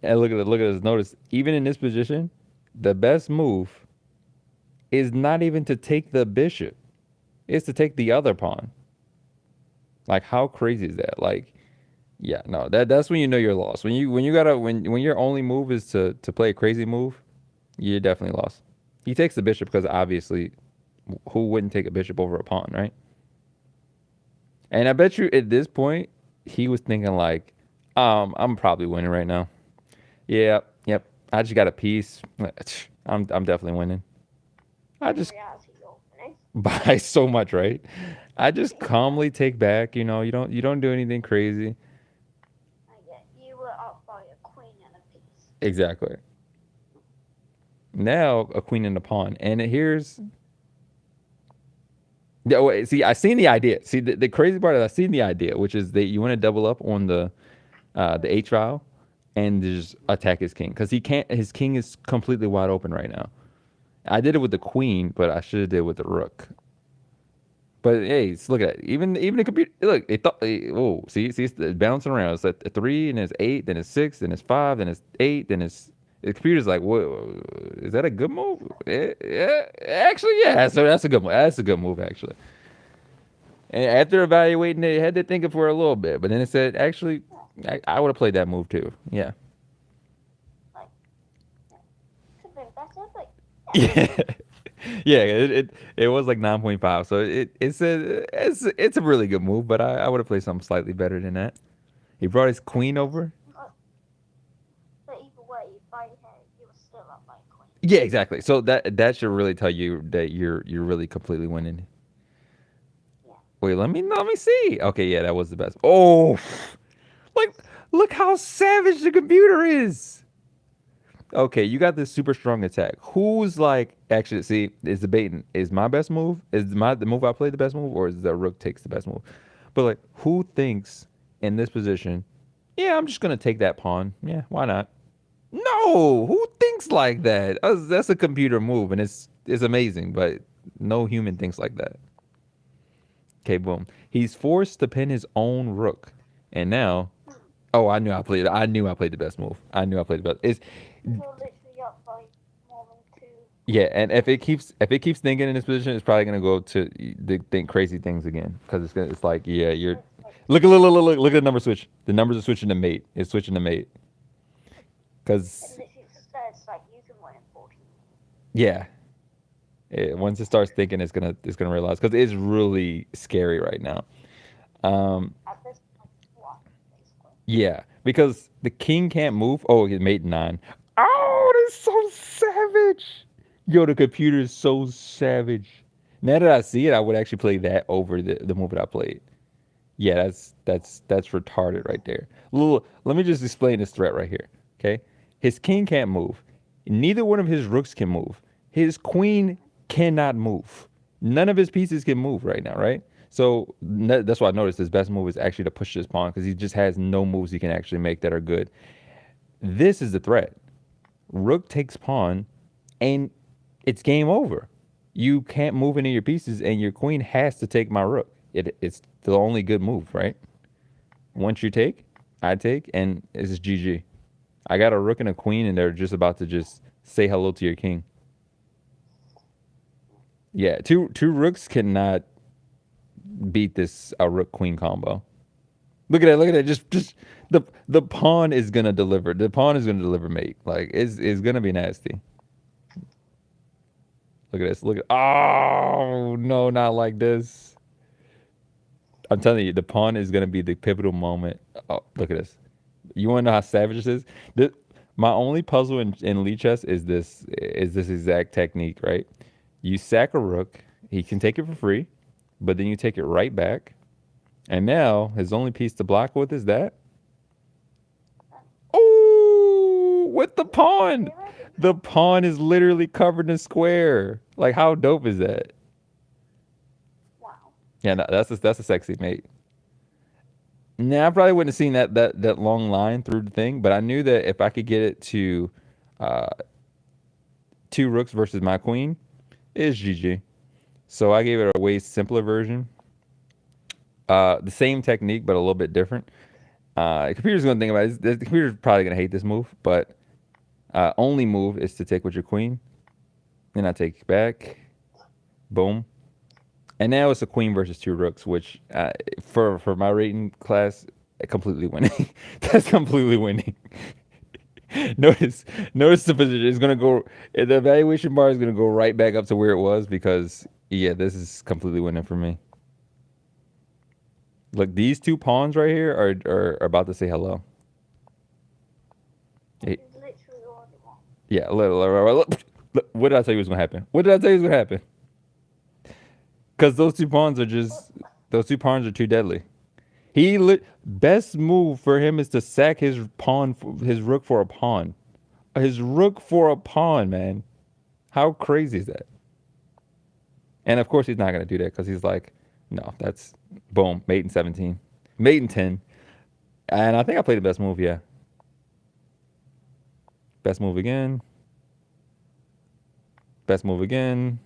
And look at this. Notice even in this position, the best move is not even to take the bishop. It's to take the other pawn. Like how crazy is that? Like, yeah, no, that's when you know you're lost. When your only move is to play a crazy move, you're definitely lost. He takes the bishop because obviously, who wouldn't take a bishop over a pawn, right? And I bet you at this point he was thinking like, I'm probably winning right now. Yeah, yep. I just got a piece. I'm definitely winning. I In just reality, you're winning. buy so much, right? I just calmly take back. You don't do anything crazy. Yeah, you were up by a queen and a piece. Exactly. Now a queen and a pawn, and here's Yeah, wait, see, I seen the idea. See, the crazy part is I seen the idea, which is that you want to double up on the H file and just attack his king because he can't. His king is completely wide open right now. I did it with the queen, but I should have did it with the rook. But hey, look at that. Even the computer. Look, it thought. Oh, see, it's bouncing around. It's at 3, and it's 8, then it's 6, then it's 5, then it's 8, then it's. The computer's like, "Whoa, is that a good move?" Yeah, actually, yeah. So that's a good move. That's a good move, actually. And after evaluating it, I had to think it for a little bit, but then it said, actually, I would have played that move too. Yeah. Like, could have been better, but yeah. Yeah. Yeah, it was like 9.5. So it's a really good move, but I would have played something slightly better than that. He brought his queen over. But either way, by him, you were still up by a queen. Yeah, exactly. So that should really tell you that you're really completely winning. Yeah. Wait, let me see. Okay, yeah, that was the best. Oh, like look how savage the computer is. Okay, you got this super strong attack. Who's like actually see is debating is my best move? Is the move I played the best move, or is the rook takes the best move? But like who thinks in this position, yeah, I'm just gonna take that pawn. Yeah, why not? No, who thinks like that? That's a computer move and it's amazing, but no human thinks like that. Okay, boom. He's forced to pin his own rook. And now, oh, I knew I played the best move. I knew I played the best. It's You're literally up by more than 2. Yeah, and if it keeps thinking in this position, it's probably gonna go to think crazy things again because it's like yeah, you're Like, look at the number switch. The numbers are switching to mate. It's switching to mate it because literally says like you can win in 14. yeah, once it starts thinking, it's gonna realize because it's really scary right now. At this point, what basically? Yeah, because the king can't move. Oh, he made 9. Oh, that's so savage. Yo, the computer is so savage. Now that I see it, I would actually play that over the move that I played. Yeah, that's retarded right there. Let me just explain this threat right here. Okay, his king can't move. Neither one of his rooks can move. His queen cannot move. None of his pieces can move right now, right? So that's why I noticed his best move is actually to push this pawn because he just has no moves he can actually make that are good. This is the threat. Rook takes pawn, and it's game over. You can't move any of your pieces, and your queen has to take my rook. It's the only good move, right? Once you take, I take, and it's GG. I got a rook and a queen, and they're just about to just say hello to your king. Yeah, two rooks cannot beat this a rook queen combo. Look at that! Look at that! Just the pawn is gonna deliver. The pawn is gonna deliver, mate. Like it's gonna be nasty. Look at this. Look at oh no, not like this. I'm telling you, the pawn is gonna be the pivotal moment. Oh, look at this. You want to know how savage this is? My only puzzle in Lee chess is this exact technique, right? You sack a rook, he can take it for free, but then you take it right back, and now his only piece to block with is that. Oh, with the pawn. The pawn is literally covered in square. Like how dope is that? Wow. Yeah, no, that's a sexy mate. Nah, I probably wouldn't have seen that long line through the thing, but I knew that if I could get it to uh, 2 rooks versus my queen, it's GG. So I gave it a way simpler version. The same technique, but a little bit different. The computer's going to think about it. The computer's probably going to hate this move, but only move is to take with your queen. Then I take back. Boom. And now it's a queen versus 2 rooks, which for my rating class, completely winning. That's completely winning. notice the position is gonna go. The evaluation bar is gonna go right back up to where it was because yeah, this is completely winning for me. Look, these 2 pawns right here are about to say hello. Hey, It's literally all you want. yeah, look, what did I tell you was gonna happen? What did I tell you was gonna happen? Because those two pawns are too deadly. Best move for him is to sack his rook for a pawn. His rook for a pawn, man. How crazy is that? And of course, he's not going to do that because he's like, no, that's boom, mate in 17, mate in 10. And I think I played the best move, yeah. Best move again. Best move again.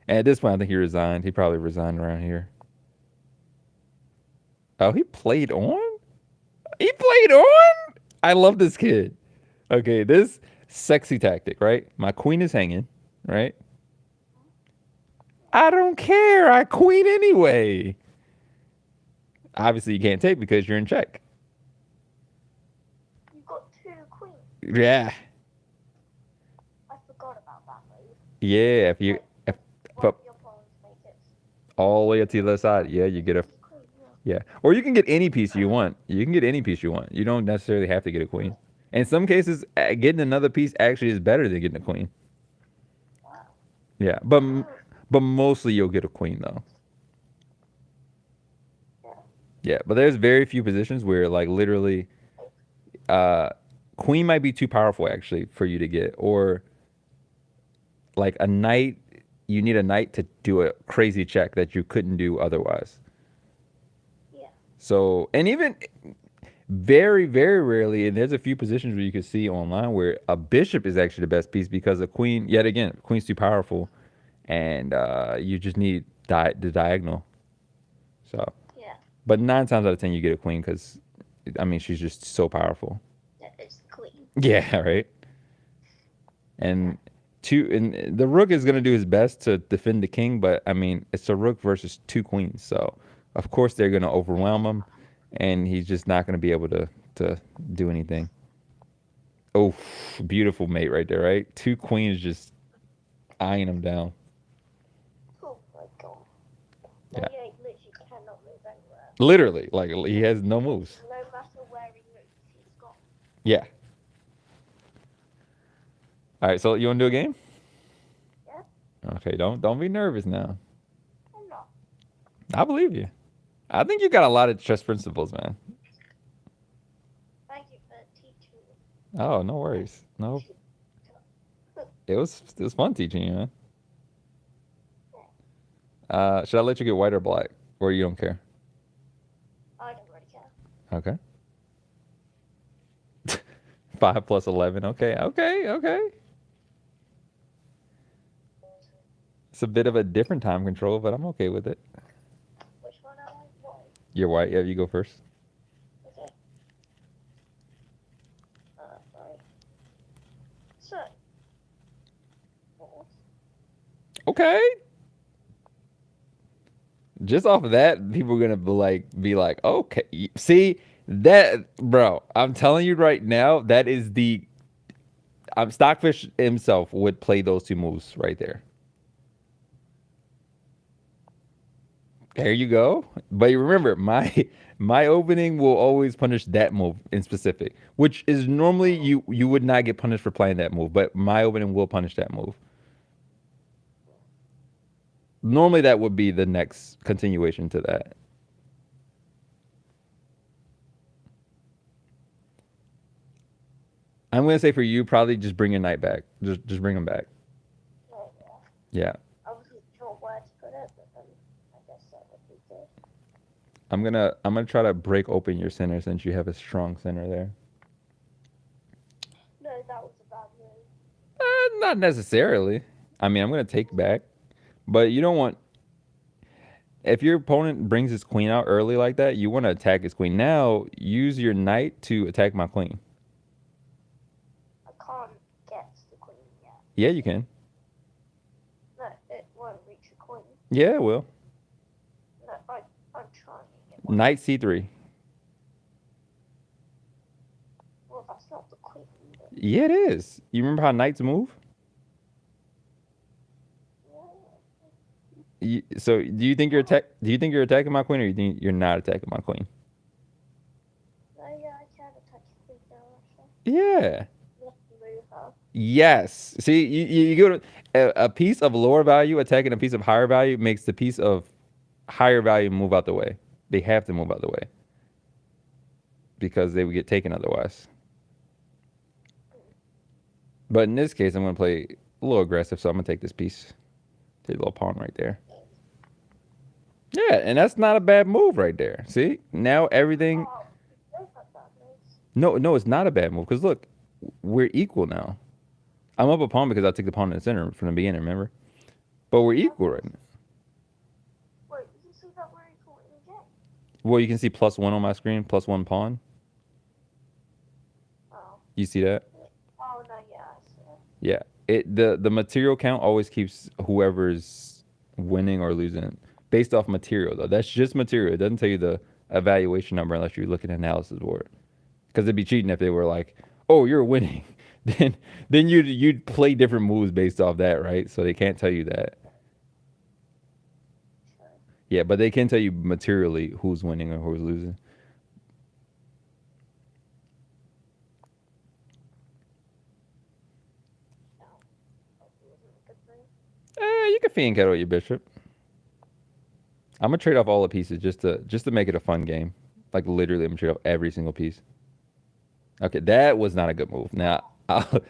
And at this point, I think he resigned. He probably resigned around here. Oh, he played on? He played on? I love this kid. Okay, this sexy tactic, right? My queen is hanging, right? I don't care. I queen anyway. Obviously, you can't take because you're in check. You got 2 queens. Yeah. I forgot about that move. Yeah, if you if, One of your pawns make it. all the way up to the other side, yeah, you get a Queen, yeah. Or you can get any piece you want. You can get any piece you want. You don't necessarily have to get a queen. In some cases, getting another piece actually is better than getting a queen. Wow. Yeah, but mostly you'll get a queen though. Yeah. Yeah, but there's very few positions where like literally, queen might be too powerful actually for you to get, or like a knight. You need a knight to do a crazy check that you couldn't do otherwise. Yeah. So, and even very, very rarely, and there's a few positions where you can see online where a bishop is actually the best piece because a queen, yet again, queen's too powerful, and you just need the diagonal. So, Yeah. but 9 times out of 10, you get a queen because, I mean, she's just so powerful. That is the queen. Yeah, right. And and the rook is gonna do his best to defend the king, but I mean, it's a rook versus 2 queens, so of course they're gonna overwhelm him, and he's just not gonna be able to do anything. Oh, beautiful mate right there, right? 2 queens just eyeing him down. Oh my god. Yeah. He literally cannot move anywhere. Literally, like he has no moves. No matter where he moves, he's gone. Yeah. All right, so you want to do a game? Yeah. Okay, don't be nervous now. I'm not. I believe you. I think you got a lot of chess principles, man. Thank you for teaching me. Oh, no worries. No, it was fun teaching you, man. Should I let you get white or black, or you don't care? I don't really care. Okay. 5 + 11. Okay, okay. It's a bit of a different time control, but I'm okay with it. Which one am I? White. You're white. Yeah, you go first. Okay. Right. So. Okay. Just off of that, people are gonna be like, okay. See that, bro? I'm telling you right now, that is the. Stockfish himself would play those 2 moves right there. There you go. But you remember, my opening will always punish that move in specific, which is normally you would not get punished for playing that move, but my opening will punish that move. Normally, that would be the next continuation to that. I'm gonna say for you, probably just bring your knight back. Just bring him back. Oh, yeah. Yeah. I wasn't sure where to put it, but then I guess that would be good. I'm gonna try to break open your center since you have a strong center there. No, that was a bad move. Not necessarily. I mean, I'm gonna take back, but you don't want. If your opponent brings his queen out early like that, you want to attack his queen. Now, use your knight to attack my queen. I can't get the queen yet. Yeah, you can. No, it won't reach a queen. Yeah, it will. No, I'm trying. Knight c3. Well, that's not the queen. But... Yeah, it is. You remember how knights move? So, do you think you're attacking my queen, or you think you're not attacking my queen? No, yeah, I can attack the queen now, actually. Yeah. Move her. Yes. See, you go to a piece of lower value attacking a piece of higher value makes the piece of higher value move out the way. They have to move out the way because they would get taken otherwise. But in this case, I'm going to play a little aggressive, so I'm going to take this piece. Take a little pawn right there. Yeah, and that's not a bad move right there. See, now everything. Oh, those are bad moves. No, no, it's not a bad move because look, we're equal now. I'm up a pawn because I took the pawn in the center from the beginning. Remember, but we're Yeah. equal right now. Wait, you see that we're equal in the game? Well, you can see +1 on my screen, +1 pawn. Oh. You see that? Oh no, yeah, I see it. Yeah. The material count always keeps whoever's winning or losing based off material though. That's just material. It doesn't tell you the evaluation number unless you look at an analysis board. Because it'd be cheating if they were like, "Oh, you're winning." then you'd play different moves based off that, right? So they can't tell you that. True. Yeah, but they can tell you materially who's winning or who's losing. No, that wasn't a good move. You can fiend kettle your bishop. I'm gonna trade off all the pieces just to make it a fun game. Like literally, I'm gonna trade off every single piece. Okay, that was not a good move. Now, Yeah.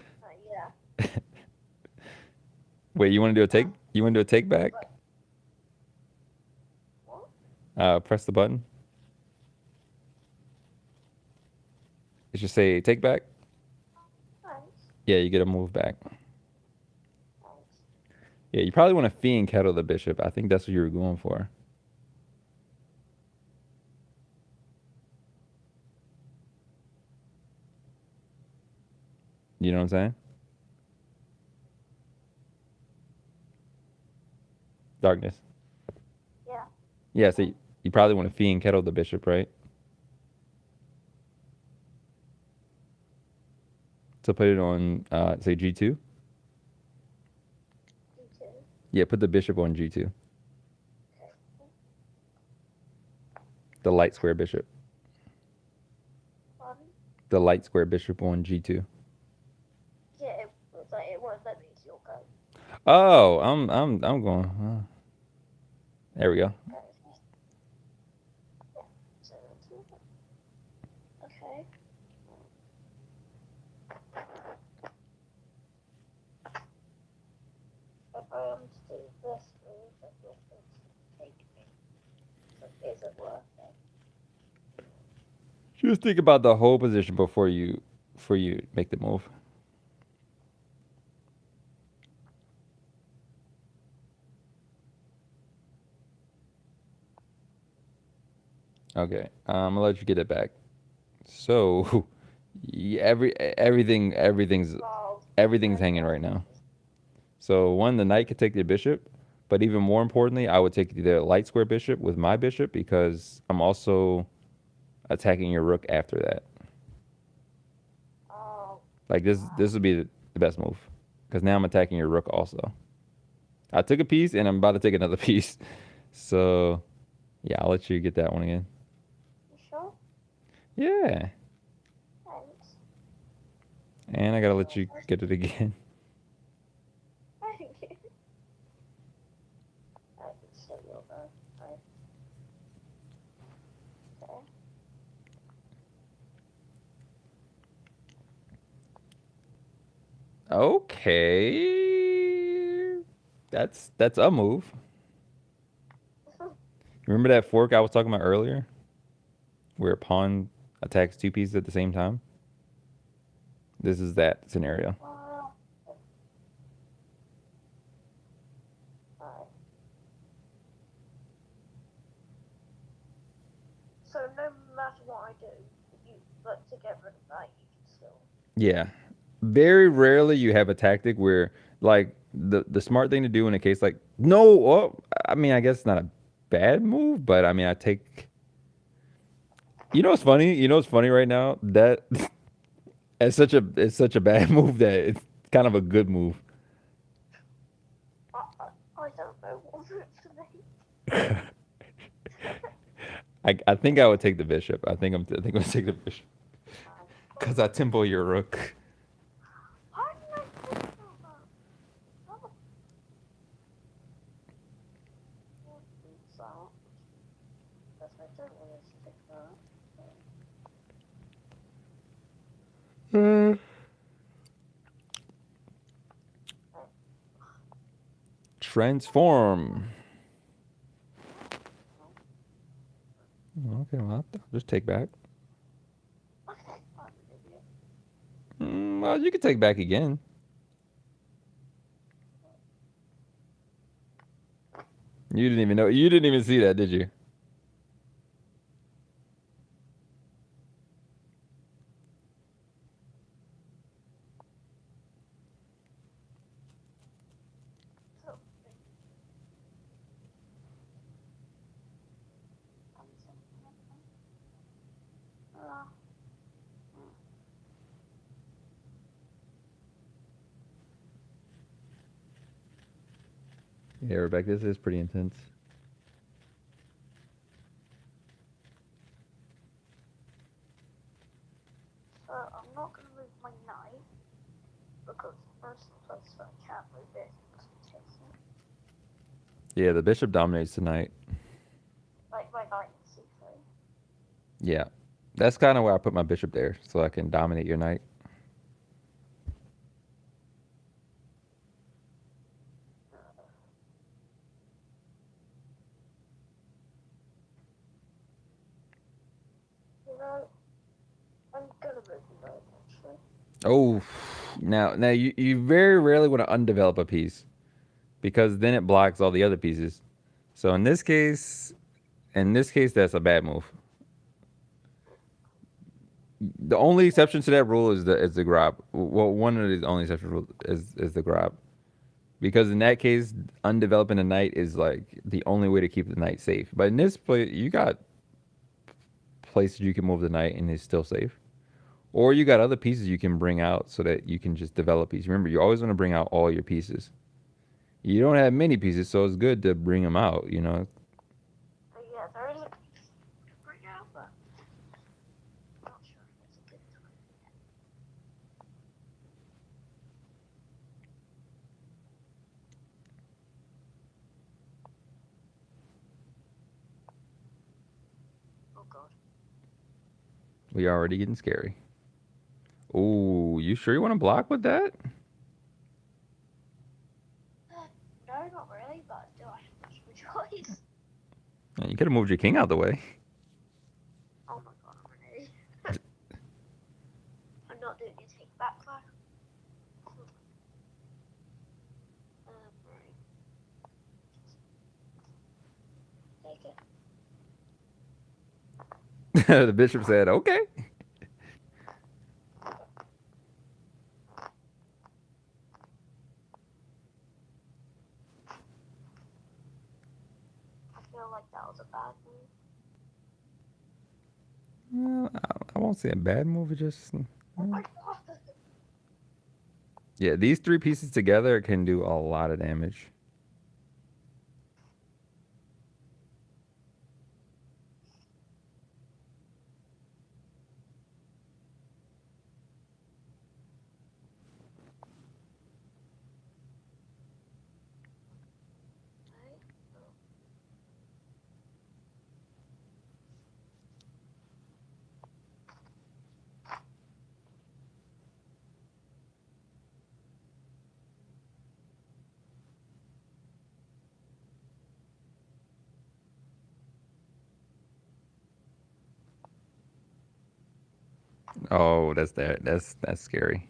wait, you want to do a take? You want to do a take back? But what? Press the button. It should say take back. Thanks. Yeah, you get a move back. Thanks. Yeah, you probably want to fiend kettle the bishop. I think that's what you were going for. You know what I'm saying? Darkness. Yeah. Yeah, so you probably want to fiend kettle the bishop, right? So put it on, say G2. You too. Yeah, put the bishop on G2. Okay. The light square bishop. Pardon? The light square bishop on G2. Yeah, it was like it won't let me use your go. Oh, I'm going. There we go. Okay. Yeah. So that's it. Okay. If I am to do this move, it will take me. So is it worth it? Just think about the whole position before you make the move. Okay, I'm gonna let you get it back. So, everything's Well, everything's hanging right now. So one, the knight could take the bishop, but even more importantly, I would take the light square bishop with my bishop because I'm also attacking your rook after that. Oh, Like this would be the best move because now I'm attacking your rook also. I took a piece and I'm about to take another piece. So yeah, I'll let you get that one again. you sure? Yeah, Thanks. and I gotta let you get it again. Thank you. I can still your go. Right. Okay. Okay, that's a move. Remember that fork I was talking about earlier, where a pawn attacks two pieces at the same time? This is that scenario. Alright. So no matter what I do, you but to get rid of that, you can still. Yeah. Very rarely you have a tactic where like the smart thing to do in a case like no, I mean I guess it's not a bad move, but I mean I take you know what's funny? You know what's funny right now? That it's such a bad move that it's kind of a good move. I don't know what move to make. I think I would take the bishop. I think I'm gonna take the bishop because I tempo your rook. How did I think about that? Oh, so that's I don't want to stick that. Transform. Okay, well, I'll just take back. Okay, fine, idiot. Well, you can take back again. You didn't even know. You didn't even see that, did you? So, I'm uh, Yeah, Rebecca, this is pretty intense. so I'm not gonna move my knight because most of the place I can't move it is chasing. Yeah, the bishop dominates tonight. Like my knight in C3. Yeah, that's kind of where I put my bishop there, so I can dominate your knight. You know, I'm gonna move the knight actually. Oh, now you very rarely want to undevelop a piece because then it blocks all the other pieces. So in this case, that's a bad move. The only exception to that rule is the grab. Well, one of the only exception rule is the grab, because in that case, undeveloping a knight is like the only way to keep the knight safe. But in this play, you got places you can move the knight and it's still safe, or you got other pieces you can bring out so that you can just develop pieces. Remember, you always want to bring out all your pieces. You don't have many pieces, so it's good to bring them out. But yeah, there is a piece to bring out, but I'm not sure if it's a good time. Oh god. We already getting scary. Oh, you sure you want to block with that? No, not really, but do I have much of a choice? You could have moved your king out the way. Oh my god, I'm an idiot. I'm not doing a take back though. Right. Take it. The bishop said, "Okay." I feel like that was a bad move. Well, I won't say a bad move. It just Oh my god. yeah, these three pieces together can do a lot of damage. Right. Oh, that's scary.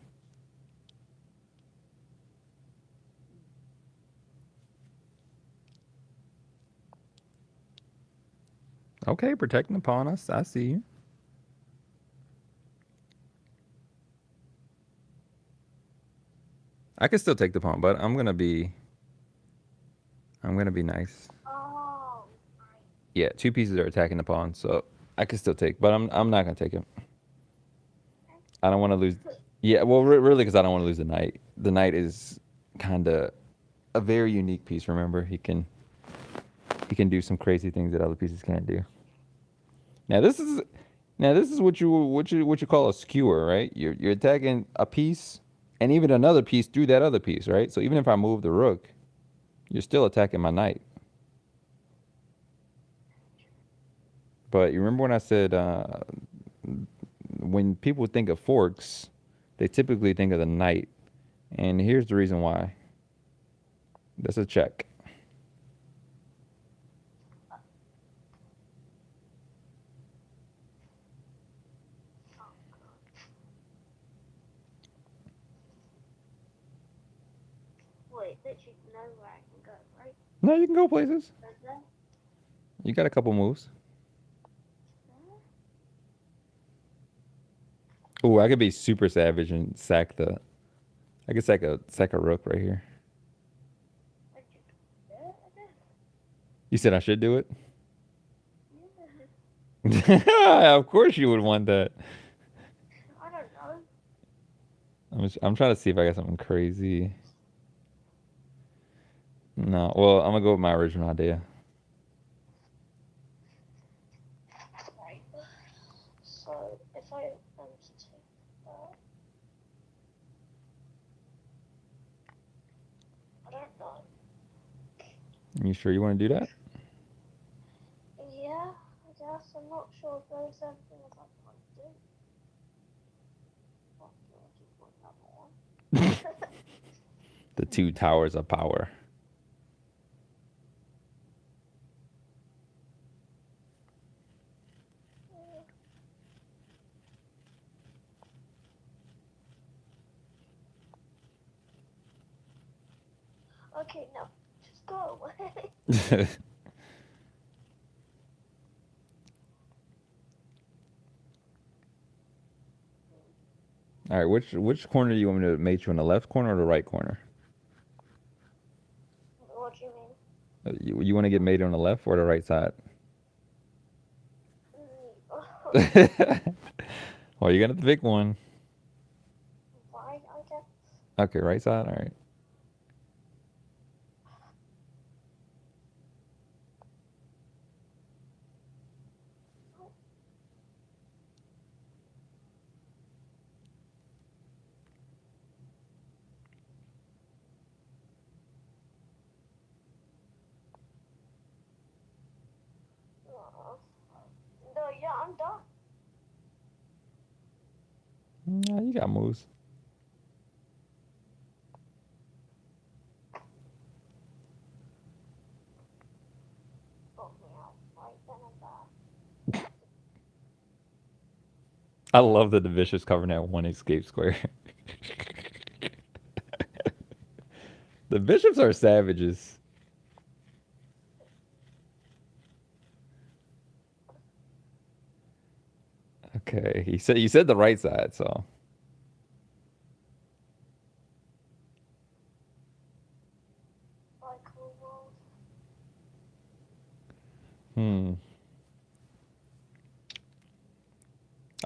Okay, protecting the pawn. I see you. I can still take the pawn, but I'm gonna be nice. Oh, right. Yeah, two pieces are attacking the pawn, so I can still take, but I'm not gonna take it. I don't want to lose. Yeah, well, really, because I don't want to lose the knight. The knight is kind of a very unique piece. Remember, he can do some crazy things that other pieces can't do. Now this is what you call a skewer, right? You're attacking a piece and even another piece through that other piece, right? So even if I move the rook, you're still attacking my knight. But you remember when I said when people think of forks, they typically think of the knight, and here's the reason why. That's a check. like literally nowhere I can go, right? No, you can go places. Right there, You got a couple moves. there. Oh, I could be super savage and sack the. I could sack a rook right here. I could there, there. You said I should do it. Yeah. Of course you would want that. I don't know. I'm trying to see if I got something crazy. No, well, I'm gonna go with my original idea. Right. So if I to take that, I don't know. You sure you want to do that? Yeah, I guess I'm not sure if there's anything else I can do. What do I do for another one? The two towers of power. Okay, no, just go away. All right, which corner do you want me to mate you in, the left corner or the right corner? What do you mean? You want to get mated on the left or the right side? Well, you're gonna have to pick one. Why, I guess. Okay, right side. All right. No, yeah, I'm done. No, you got moves. Got me out right then and there. I love that the bishop's covering that one escape square. The bishops are savages. Okay, you said the right side, so. Like, well, Hmm.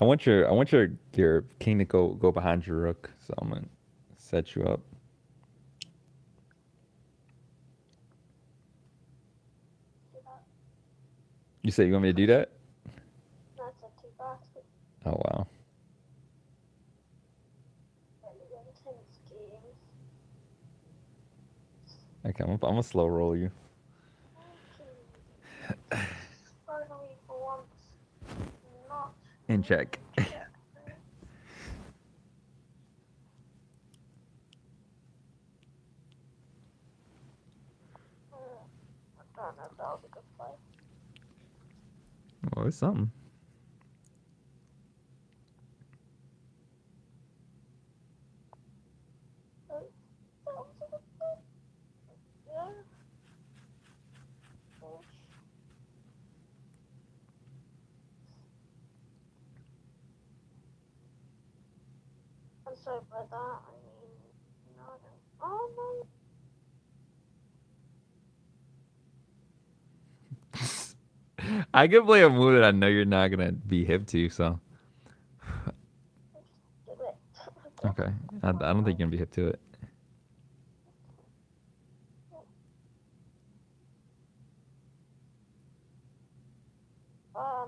I want your king to go behind your rook, so I'm gonna set you up. do that. You said you want me to do that? That's not too fast. Oh wow. Really intense game. Okay, I'm gonna slow roll you. Okay. Finally, for once, not In check. check. I don't know if that was a good play. Well, it's something. That was a good play. Yeah. And so by that, I mean, no, I don't. Oh no. I can play a move that I know you're not gonna be hip to, so. Do it. Okay. I don't think you're gonna be hip to it.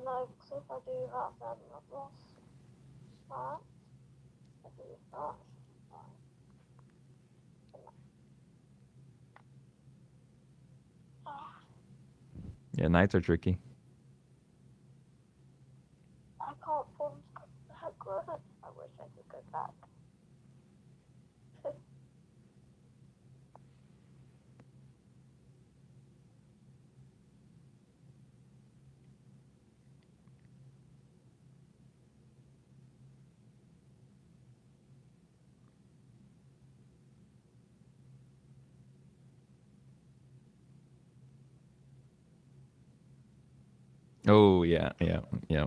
No, because if I do that, then I've lost that. I do that. Yeah, knights are tricky. I can't pull the heck with it. I wish I could go back. Oh yeah, yeah, yeah.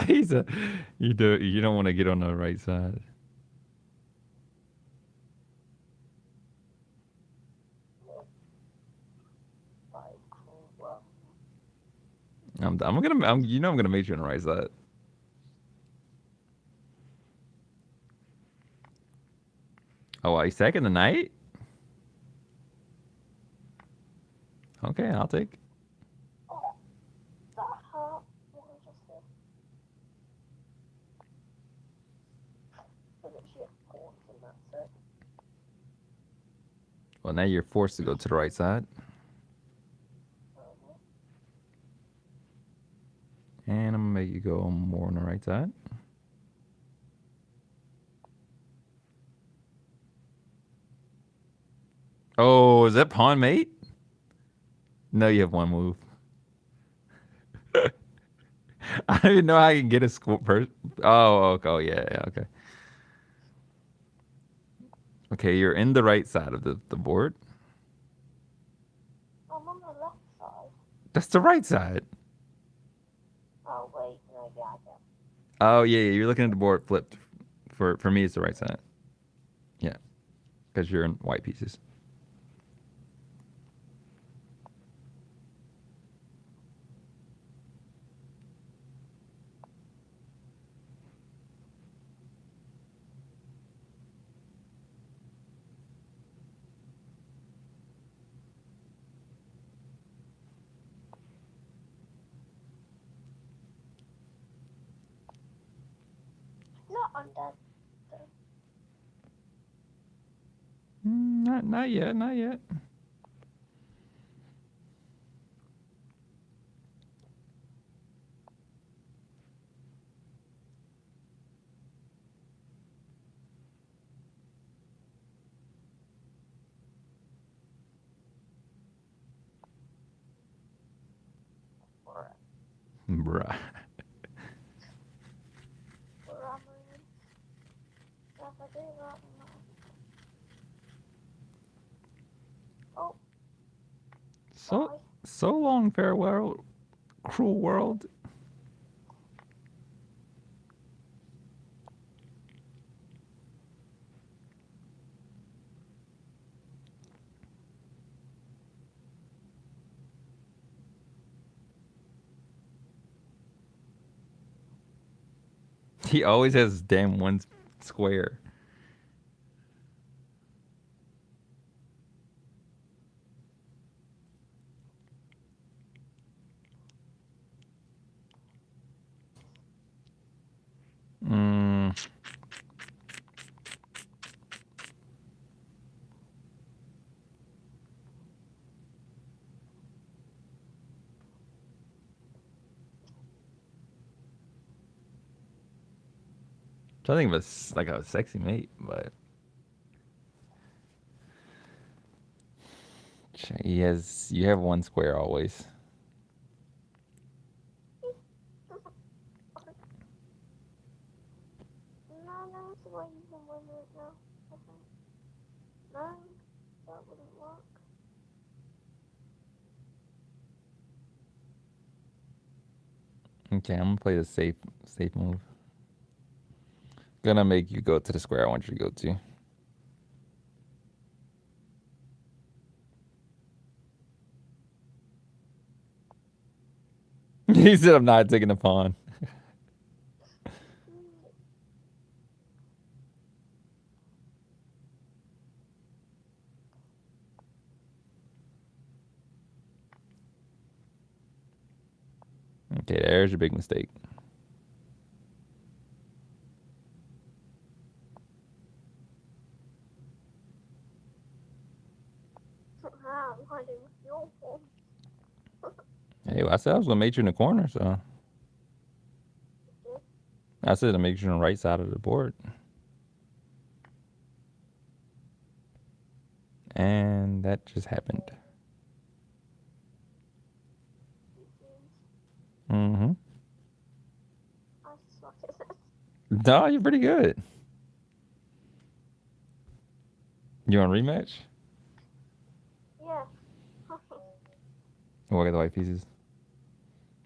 He's a you don't want to get on the right side. Like, cool, well, I'm gonna make you on the right side. Oh, are you second the night? Okay, I'll take. oh, that hurt. What I just did. But it's your pawns and that's it. Well, now you're forced to go to the right side, Um, and I'm gonna make you go more on the right side. Oh, is that pawn mate? No, you have one move. I don't even know how I can get a score per. Oh, okay. Oh, yeah, yeah, okay. Okay, you're in the right side of the board. I'm on the left side. That's the right side. Oh, wait, no, yeah, I get. Oh, yeah, yeah. You're looking at the board flipped. For me, it's the right side. Yeah, because you're in white pieces. No, I'm dead. Not yet. Not yet. Or, Bruh. or am I in? If I do that, no. Oh, So bye. so long, farewell, cruel world. He always has damn one square. Mm, I think of like a sexy mate, but he has. You have one square always. No, no, it's the way you can win right now, I think. No, that wouldn't work. Okay, I'm gonna play the safe move. Gonna make you go to the square I want you to go to. He said I'm not taking a pawn. Okay, there's your big mistake. I'm hiding with your pawn. Hey, well, I said I was gonna make you in the corner, so I said to make you on the right side of the board, and that just happened. Mm-hmm. I suck at this. No, you're pretty good. You want a rematch? What are the white pieces?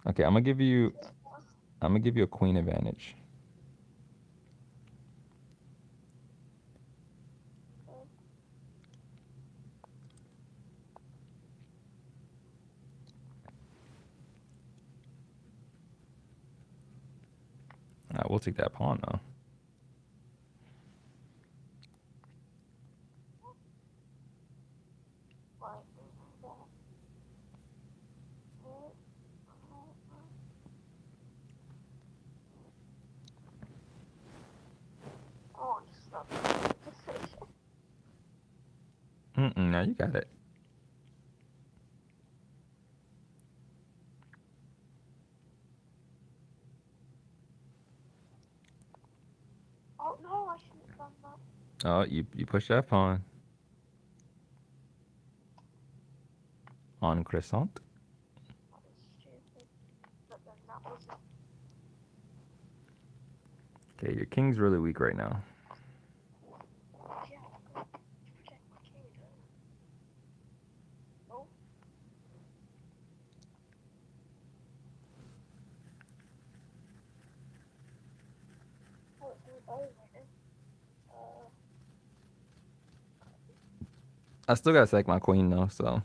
Okay, I'm gonna give you a queen advantage. We'll take that pawn though. Oh, stop. No, you got it. Oh no, I shouldn't have done that. Oh, you push that pawn. On croissant. That was stupid. But then that wasn't. Okay, your king's really weak right now. Yeah, protect my kingdom. Oh. Oh, it's all over. I still gotta sack my queen though, so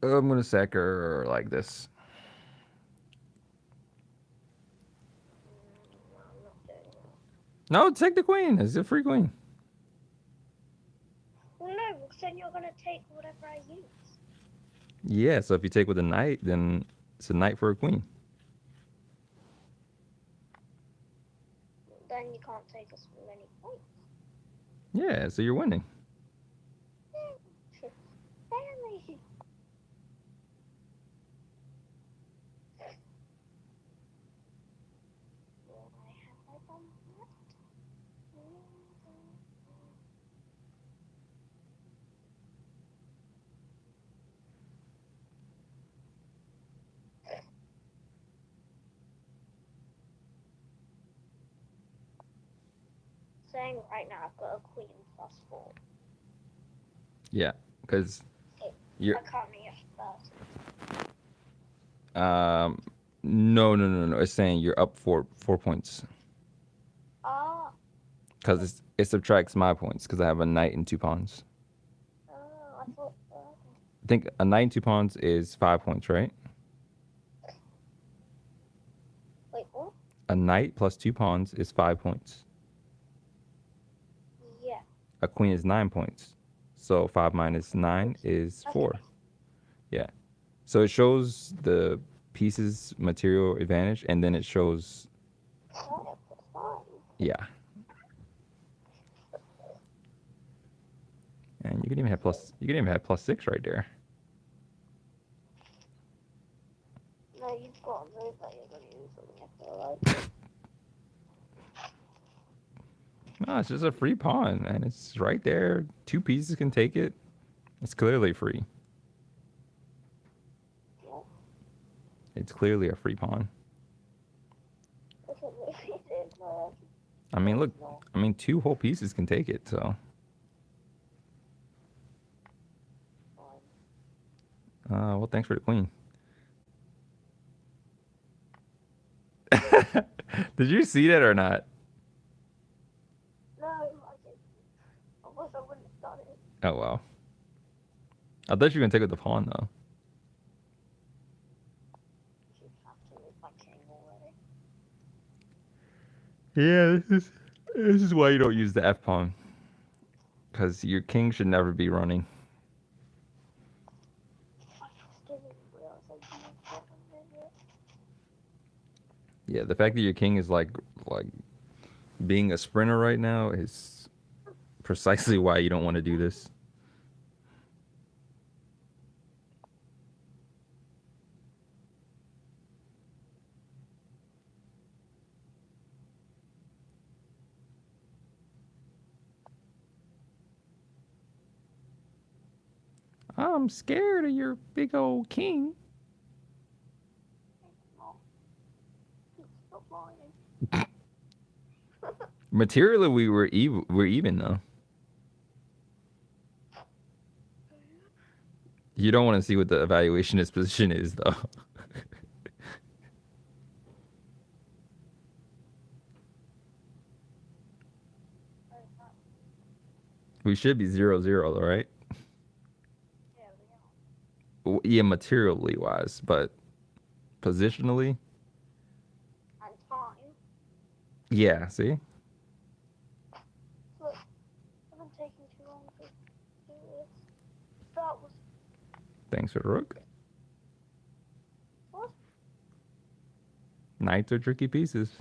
I'm gonna sack her like this. No, I'm not doing that. No, take the queen. It's a free queen. Well, no, because then you're gonna take whatever I use. Yeah, so if you take with a knight, then it's a knight for a queen. Then you can't take as many points. Yeah, so you're winning. Family. Why have I done that? Saying right now I've got a queen +4. Yeah, because you're. I can't reach first. No. It's saying you're up 4 points Ah. because it subtracts my points because I have a knight and 2 pawns. Oh, I thought. I think a knight and 2 pawns is 5 points, right? Wait, what? A knight plus 2 pawns is 5 points. Yeah. A queen is 9 points. So 5 minus 9 is 4. Okay. Yeah. So it shows the pieces material advantage and then it shows. Oh, that's fine. Yeah. And you can even have +6 right there. No, you've got a move that you're going to use on me, I feel like. No, it's just a free pawn, and it's right there. 2 pieces can take it. It's clearly free. Yeah. It's clearly a free pawn. That's what movie did, but I mean, look. I mean, 2 whole pieces can take it, so. Well, thanks for the queen. Did you see that or not? no, I didn't. Otherwise I wouldn't have done it. Oh, wow. I thought you were going to take it with the pawn, though. You'd have to move my king already. Yeah, this is why you don't use the F pawn. Because your king should never be running. I still didn't realize I used that on Yeah, the fact that your king is like being a sprinter right now is precisely why you don't want to do this. I'm scared of your big old king. Stop lying. Materially, we're even though. You don't want to see what the evaluationist position is, though. Where's that? We should be 0-0, though, right? Yeah, we are. Yeah, materially wise, but positionally, And time. yeah. See, Look, I've been taking too long to do this. That was thanks for the rook. what? Knights are tricky pieces.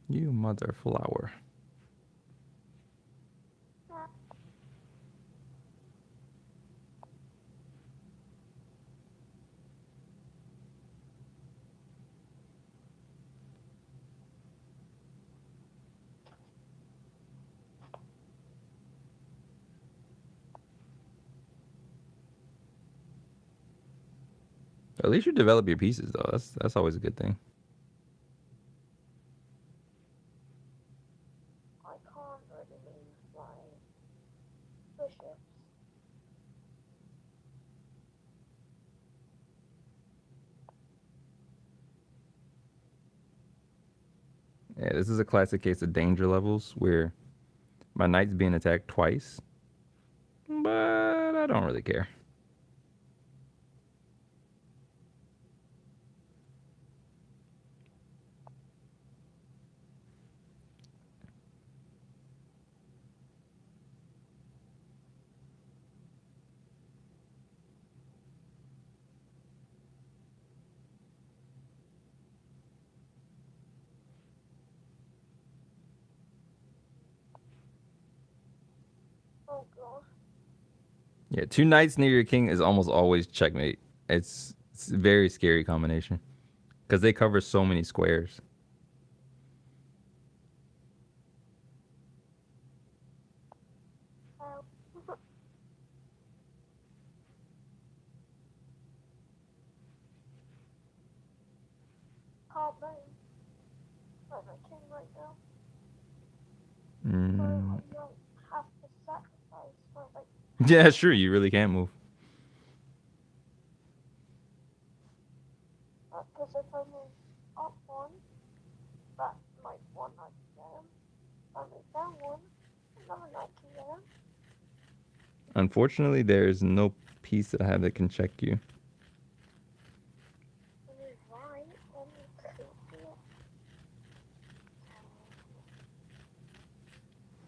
You mother flower. Ah, At least you develop your pieces, though. That's always a good thing. I can't really move my bishops. Yeah, this is a classic case of danger levels where my knight's being attacked twice, but I don't really care. Oh god. Yeah, two knights near your king is almost always checkmate. It's a very scary combination because they cover so many squares. Oh. Can't move. Like my king right now. So Mm. I don't have to sacrifice for like Yeah, sure. You really can't move. because if I move up one, that might one knight can get him. If I move down one, another knight can get him. Unfortunately, there's no piece that I have that can check you. I move right, then you could do it.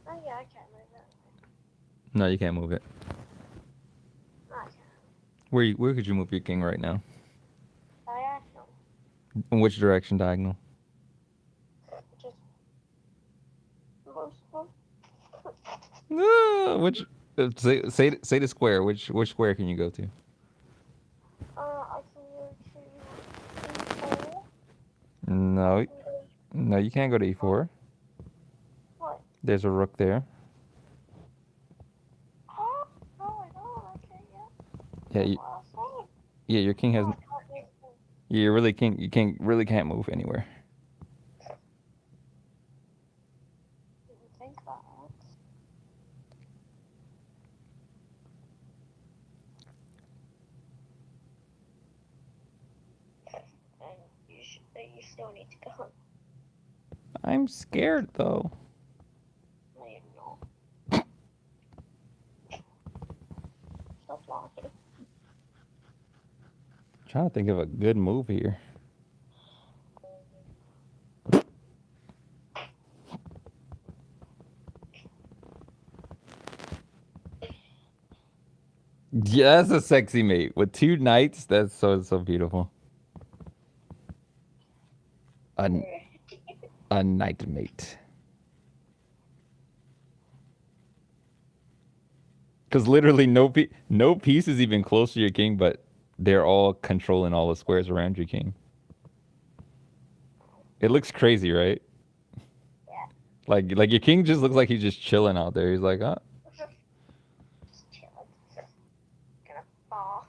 Oh yeah, I can't move it. No, you can't move it. I can. Where could you move your king right now? Diagonal. In which direction diagonal? Just most of No, which say the square. Which square can you go to? I can go to E4. No, I can go no, you can't go to e4. what? There's a rook there. Oh, no, I know. Okay, yeah. Yeah, That's what I was saying. yeah. Your king has. Oh, I can't move them. You really can't. You can't really can't move anywhere. Didn't think about that. And you still need to go. I'm scared though. No, you're not. Stop lying. Trying to think of a good move here. Yeah, that's a sexy mate with two knights. That's so beautiful. A knight mate. Because literally no piece is even close to your king, but they're all controlling all the squares around your king. It looks crazy, right? Yeah. Like your king just looks like he's just chilling out there. He's like, oh. Just chilling. Gonna fall.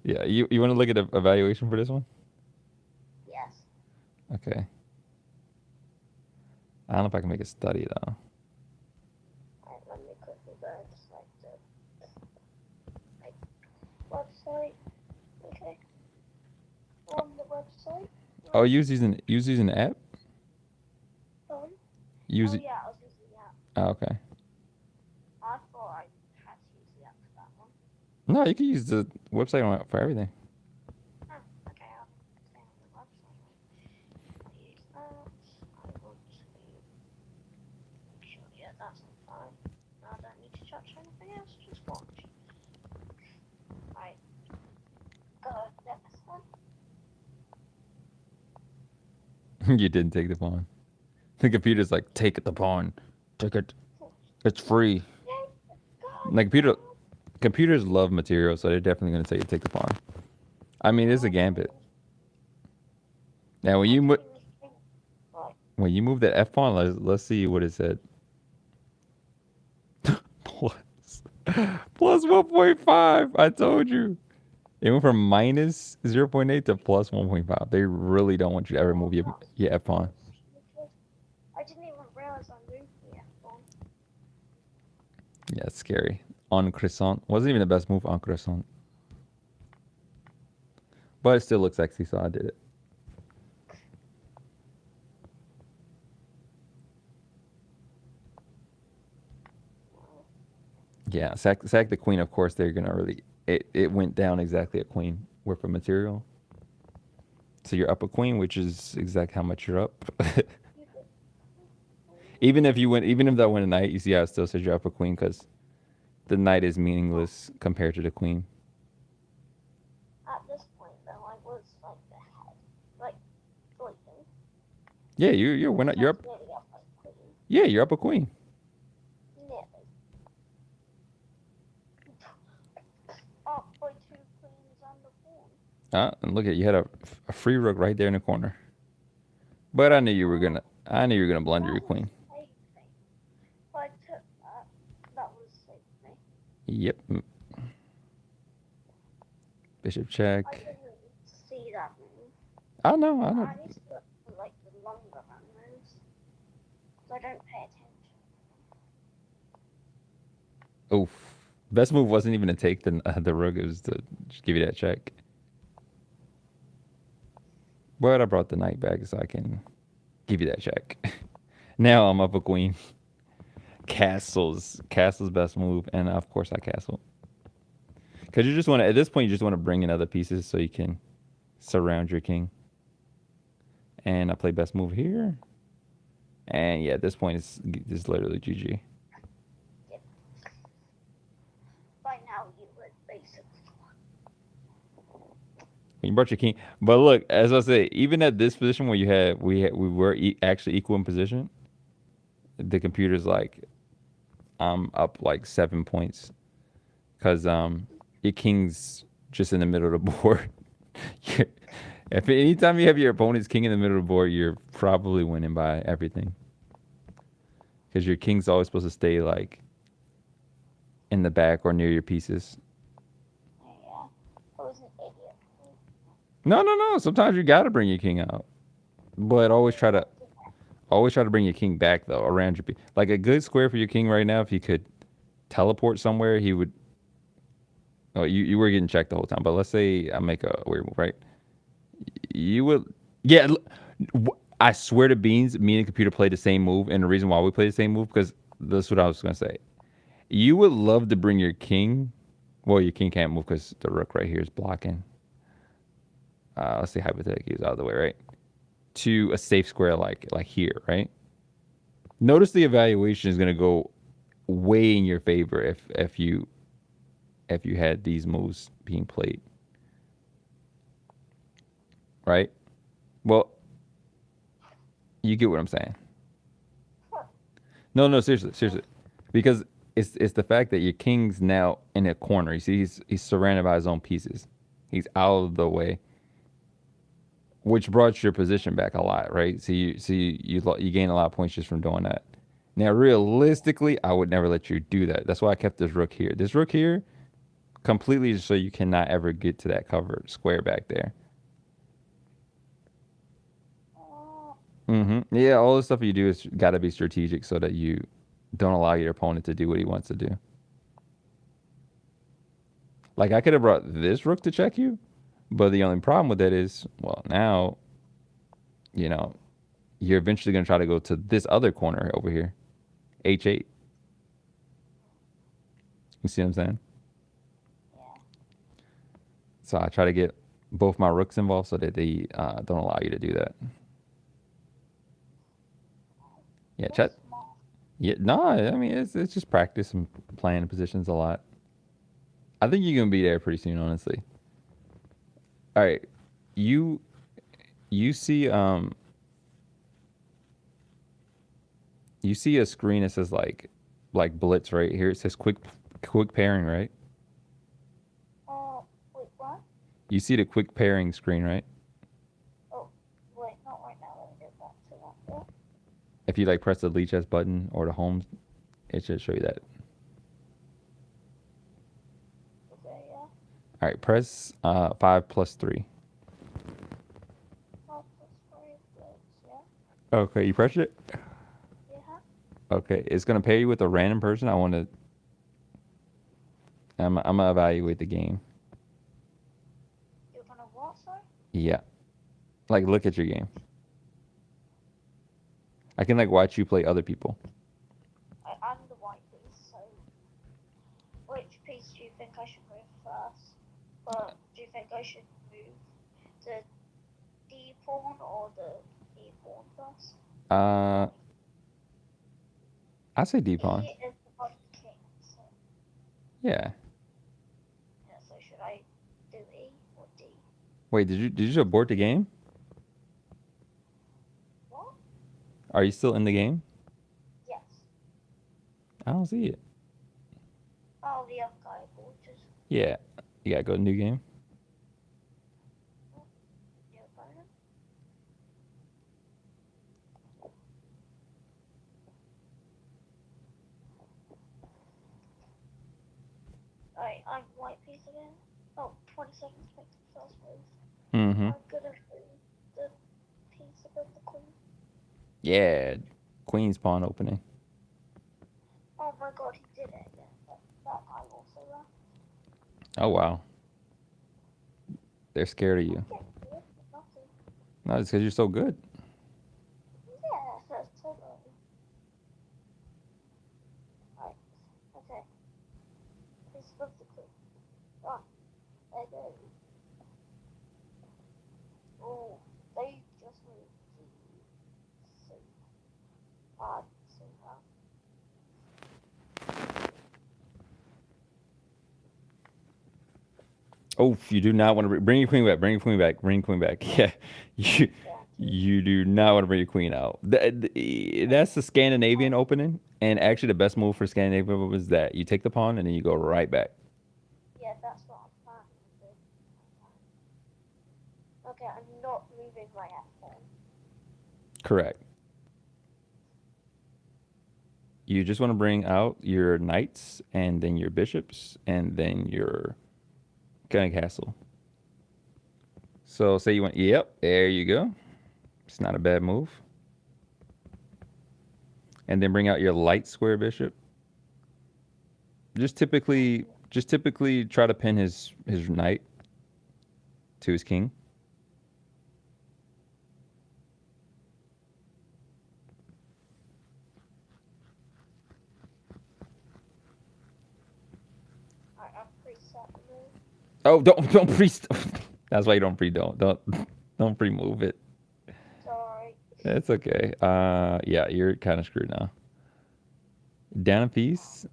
Yeah, you want to look at the evaluation for this one? Yes. Okay. I don't know if I can make it study though. Right, let me quickly go to like the like website. Okay, on the website. Oh, Right. use using the app. Oh, Use oh it. yeah, I was using the app. Oh, okay. I thought I had to use the app for that one. No, you can use the website for everything. Oh, okay, I'll stay on the website. I use that. I want to. Sure, yeah, that's fine. I don't need to touch anything else. Just watch. Right, go next one. You didn't take the pawn. The computer's like, take the pawn. Take it. It's free. Yay! God, Like computers love material, so they're definitely gonna tell you to take the pawn. I mean, it's a I didn't gambit. even. Now, I didn't even think. Right. when you move that F pawn, let's see what it said. Plus plus 1.5. I told you. It went from minus 0.8 to plus 1.5. They really don't want you to ever Oh, move that's your F pawn. stupid. I didn't even realize I moved the F1. Yeah, it's scary. On croissant wasn't even the best move on croissant, but it still looks sexy, so I did it. Yeah, sack the queen. Of course, they're gonna really. It went down exactly a queen worth of material. So you're up a queen, which is exactly how much you're up. You did. Even if that went a knight, you see how it still says you're up a queen because the knight is meaningless compared to the queen. At this point, though, I was like the head, like sleeping. Yeah, you're I went was up. You're up. nearly up like queen. Yeah, you're up a queen. Nearly. Up by two queens and a pawn. And look at you had a free rook right there in the corner. But I knew you were Oh, gonna. I knew you were gonna blunder that your was queen. saving. If I took that, that would have saved me. Yep. Bishop I check. didn't see that move. I know. I But know. I need to look for like the longer run moves. Because I don't pay attention. Oof. Best move wasn't even to take the rook. It was to just give you that check. But I brought the knight back so I can give you that check. Now I'm up a queen. Castle's best move, and of course I castle. Because you just want to, at this point, you just want to bring in other pieces so you can surround your king. And I play best move here. And yeah, at this point, it's literally GG. Yep. By now you would basically. When you brought your king, but look, as I say, even at this position where we were actually equal in position, the computer's like, I'm up like 7 points because your king's just in the middle of the board. If anytime you have your opponent's king in the middle of the board, you're probably winning by everything. Because your king's always supposed to stay like in the back or near your pieces. Yeah. I was an idiot. No, no, no. Sometimes you gotta bring your king out, but always try to bring your king back though around your like a good square for your king right now. If he could teleport somewhere, he would. Oh, you were getting checked the whole time, but let's say I make a weird move, right? You would, yeah. I swear to beans, me and the computer play the same move, and the reason why we play the same move because that's what I was gonna say. You would love to bring your king. Well, your king can't move because the rook right here is blocking. Let's say hypothetically is out of the way, right? To a safe square like here, right? Notice the evaluation is gonna go way in your favor if you had these moves being played, right? Well, you get what I'm saying. No, no, seriously, seriously, because it's the fact that your king's now in a corner. You see, he's surrounded by his own pieces. He's out of the way, which brought your position back a lot, right? So you gain a lot of points just from doing that. Now, realistically, I would never let you do that. That's why I kept this rook here. This rook here, completely so you cannot ever get to that covered square back there. Oh, Yeah, all the stuff you do is got to be strategic so that you don't allow your opponent to do what he wants to do. Like I could have brought this rook to check you, but the only problem with that is, well, now, you know, you're eventually going to try to go to this other corner over here, h8. You see what I'm saying? Yeah. So I try to get both my rooks involved so that they don't allow you to do that. Yeah, That's chat. smart. Yeah, no, I mean it's just practice and playing the positions a lot. I think you're gonna be there pretty soon, honestly. All right, you you see you see a screen that says like blitz right here. It says quick pairing, right? Wait, what? You see the quick pairing screen, right? Oh, wait, not right now. Let me get back to that. Yeah. If you like press the lead chess button or the home, it should show you that. Okay, yeah. All right, press 5+3. Oh, plus 5, yeah. Okay, you press it. Yeah. Okay, it's gonna pair you with a random person. I'm gonna evaluate the game. You're gonna what, sir? Yeah, like look at your game. I can like watch you play other people. I'm the white piece, so which piece do you think I should move first? Do you think I should move the D pawn or the E pawn first? Uh, I say D pawn. E is the white king, so Yeah. yeah. So should I do E or D? Wait, did you abort the game? What? Are you still in the game? Yes. I don't see it. Oh, the other guy aborted. Yeah, you gotta go to new game. New opponent. Alright, I'm white piece again. Oh, 20 seconds to make the first move. Mm-hmm. I'm gonna do the piece above the queen. Yeah, Queen's pawn opening. Oh my god, he did it again. That guy also left. Oh wow, they're scared of you. Okay, good. Nothing. No, it's because you're so good. Yeah, that's totally. Right. Okay. Piece above the queen. Done. There go. Oh, they just moved to C. So Oh, you do not want to bring your queen back. Bring your queen back. Bring your queen back. Yeah, you yeah. you do not want to bring your queen out. That's the Scandinavian opening, and actually the best move for Scandinavia was that you take the pawn and then you go right back. Yeah, that's what I'm planning to do. Okay, I'm not moving my F1. Correct. You just want to bring out your knights and then your bishops and then your kind of castle. So say you want, yep, there you go. It's not a bad move. And then bring out your light square bishop. Just typically try to pin his knight to his king. I'm preset the move. Oh, don't pre. That's why you don't pre. Don't pre move it. Sorry. It's okay. Yeah, you're kind of screwed now. Down a piece.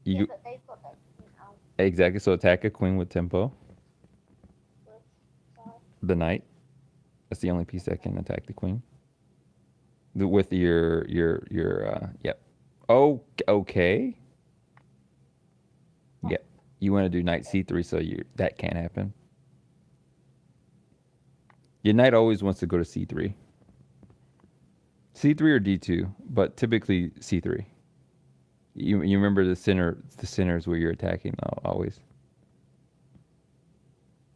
Yeah, You but they've got their queen out exactly. So attack a queen with tempo. with side. The knight. That's the only piece that can attack the queen. With your yep. Oh, okay. Yep. You want to do knight c3, so that can't happen. Your knight always wants to go to c3. C3 or d2, but typically c3. You remember the center is where you're attacking always.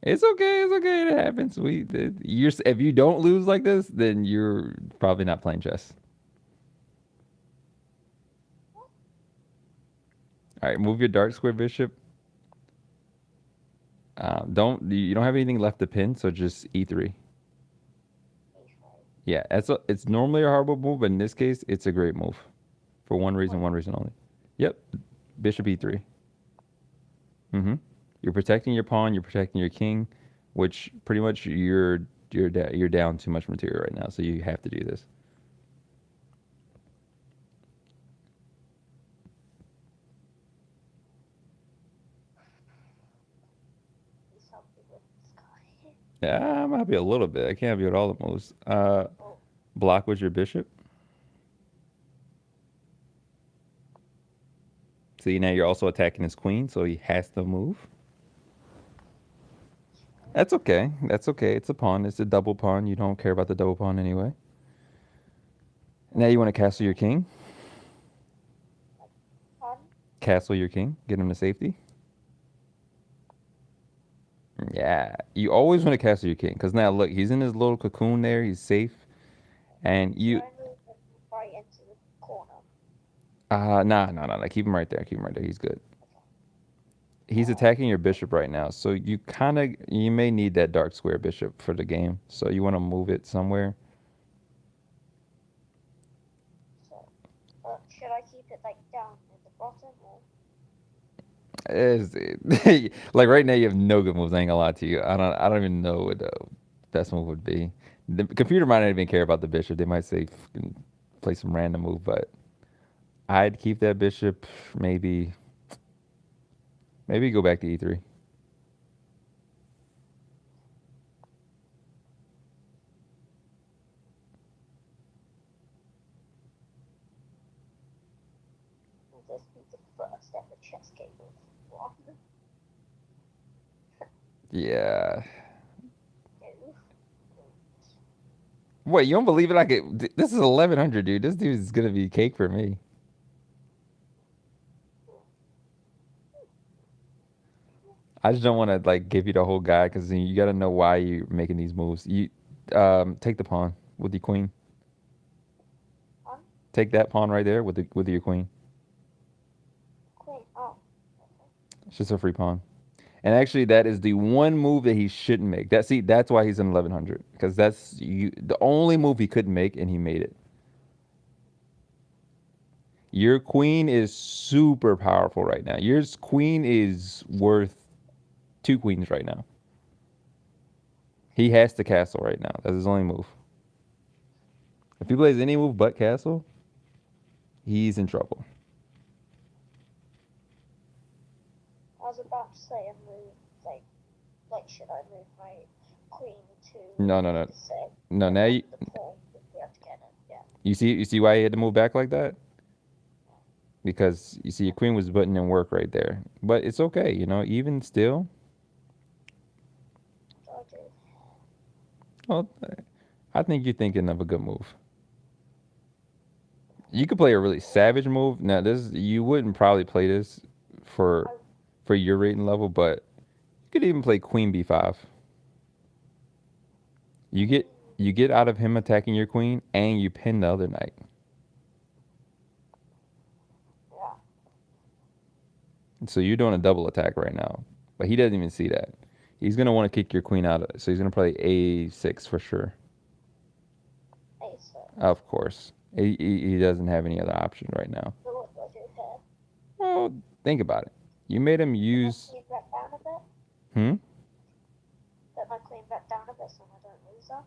It's okay. It's okay. It happens. If you don't lose like this, then you're probably not playing chess. All right, move your dark square bishop. Don't you don't have anything left to pin, so just e3. Yeah, it's normally a horrible move, but in this case, it's a great move for one reason only. Yep, bishop e3. Mm-hmm. You're protecting your pawn. You're protecting your king, which pretty much you're down too much material right now, so you have to do this. Yeah, I'm happy a little bit. I can't be with all the moves. Block with your bishop. See, now you're also attacking his queen, so he has to move. That's okay. That's okay. It's a pawn. It's a double pawn. You don't care about the double pawn anyway. Now you want to castle your king. Castle your king. Get him to safety. Yeah. You always want to castle your king. Because now, look, he's in his little cocoon there. He's safe. And you... Right into the corner. Nah. Keep him right there. Keep him right there. He's good. He's attacking your bishop right now. So you may need that dark square bishop for the game. So you want to move it somewhere. Should I keep it like down at the bottom or? Like right now, you have no good moves. I ain't gonna lie to you. I don't even know what the best move would be. The computer might not even care about the bishop. They might say play some random move, but I'd keep that bishop. Maybe go back to e3. This be the first ever chess game of one. Yeah. What, you don't believe it? This is 1100, dude. This dude is gonna be cake for me. I just don't want to like give you the whole guide because you got to know why you're making these moves. You take the pawn with the queen. Take that pawn right there with your queen. Queen. Oh. It's just a free pawn. And actually, that is the one move that he shouldn't make. That's why he's in 1100 because the only move he couldn't make, and he made it. Your queen is super powerful right now. Your queen is worth 2 queens right now. He has to castle right now. That's his only move. If he plays any move but castle, he's in trouble. I was about to say a move like should I move my queen to No. No, now the pawn if we have to get it. Yeah. you see why he had to move back like that? Because you see your queen was putting in work right there. But it's okay, even still. Well, I think you're thinking of a good move. You could play a really savage move. Now, this you wouldn't probably play this for your rating level, but you could even play Queen B5. You get out of him attacking your queen, and you pin the other knight. Yeah. So you're doing a double attack right now, but he doesn't even see that. He's gonna want to kick your queen out of it, so he's gonna play A6 for sure. A6. Of course, he doesn't have any other option right now. So what do I do here? Well, think about it. You made him use. Put my queen back down a bit. Hmm. Put my queen back down a bit so I don't lose her.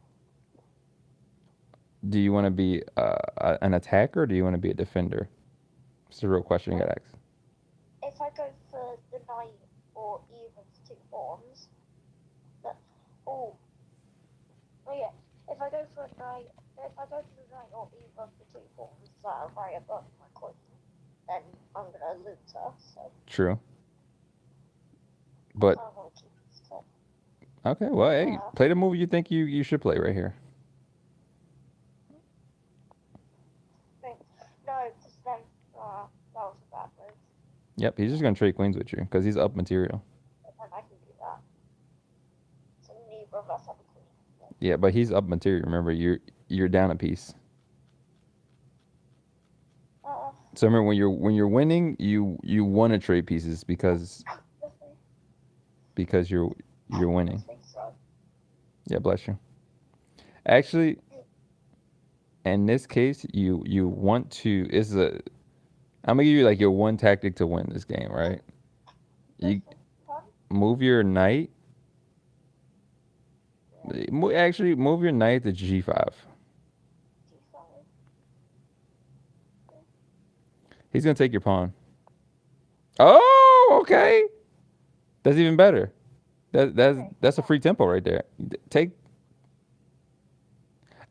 Do you want to be an attacker, or do you want to be a defender? It's a real question you gotta ask. If I go for the knight or even 2 pawns, oh yeah. If I go for the knight or even for 2 pawns that are right above my queen, then I'm gonna lose her. So. True. But I won't keep this clip. okay, well, hey, play the move you think you should play right here. No, because then that was a bad move. Yep, he's just gonna trade queens with you because he's up material. And I can do that. Yeah, but he's up material. Remember, you're down a piece. Uh, So remember, when you're winning, you want to trade pieces let's see. because you're winning. Let's see. So, Yeah, bless you. Actually, in this case, you want to. Is a I'm gonna give you like your one tactic to win this game, right? let's You see. Pardon? move your knight. Yeah. Actually, move your knight to g5. G5. He's gonna take your pawn. Oh, okay. That's even better. Okay. That's a free tempo right there. Take.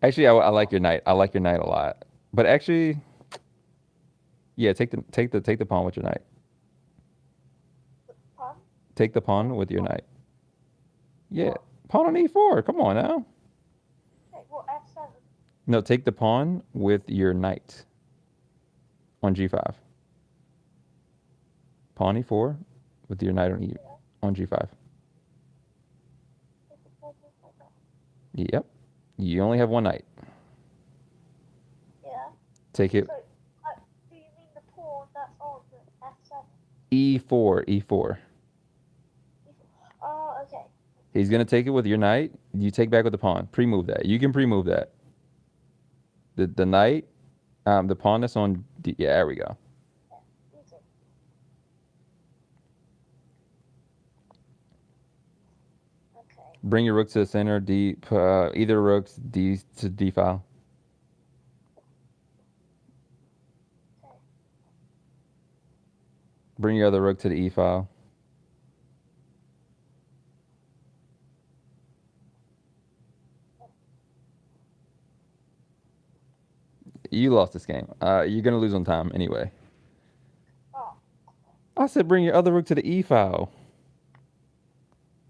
Actually, I like your knight. I like your knight a lot. But actually, yeah, take the pawn with your knight. Pardon? Take the pawn Oh, with your what? knight. Yeah, What? pawn on e4. Come on now. Okay, well, F7. No, take the pawn with your knight on g5. Pawn e4 with your knight Yeah. on g5. Take the pawn just like that. Yep. You only have one knight. Yeah. Take it So, do you mean the pawn that's on the F7? e4, e4. Oh, okay. He's gonna take it with your knight. You take back with the pawn. Pre-move that. You can pre-move that. The knight, the pawn that's on. Yeah, there we go. Yeah, easy. Okay. Bring your rook to the center. Either rooks d to d file. Okay. Bring your other rook to the e file. You lost this game. You're gonna lose on time anyway. Oh, I said bring your other rook to the e file.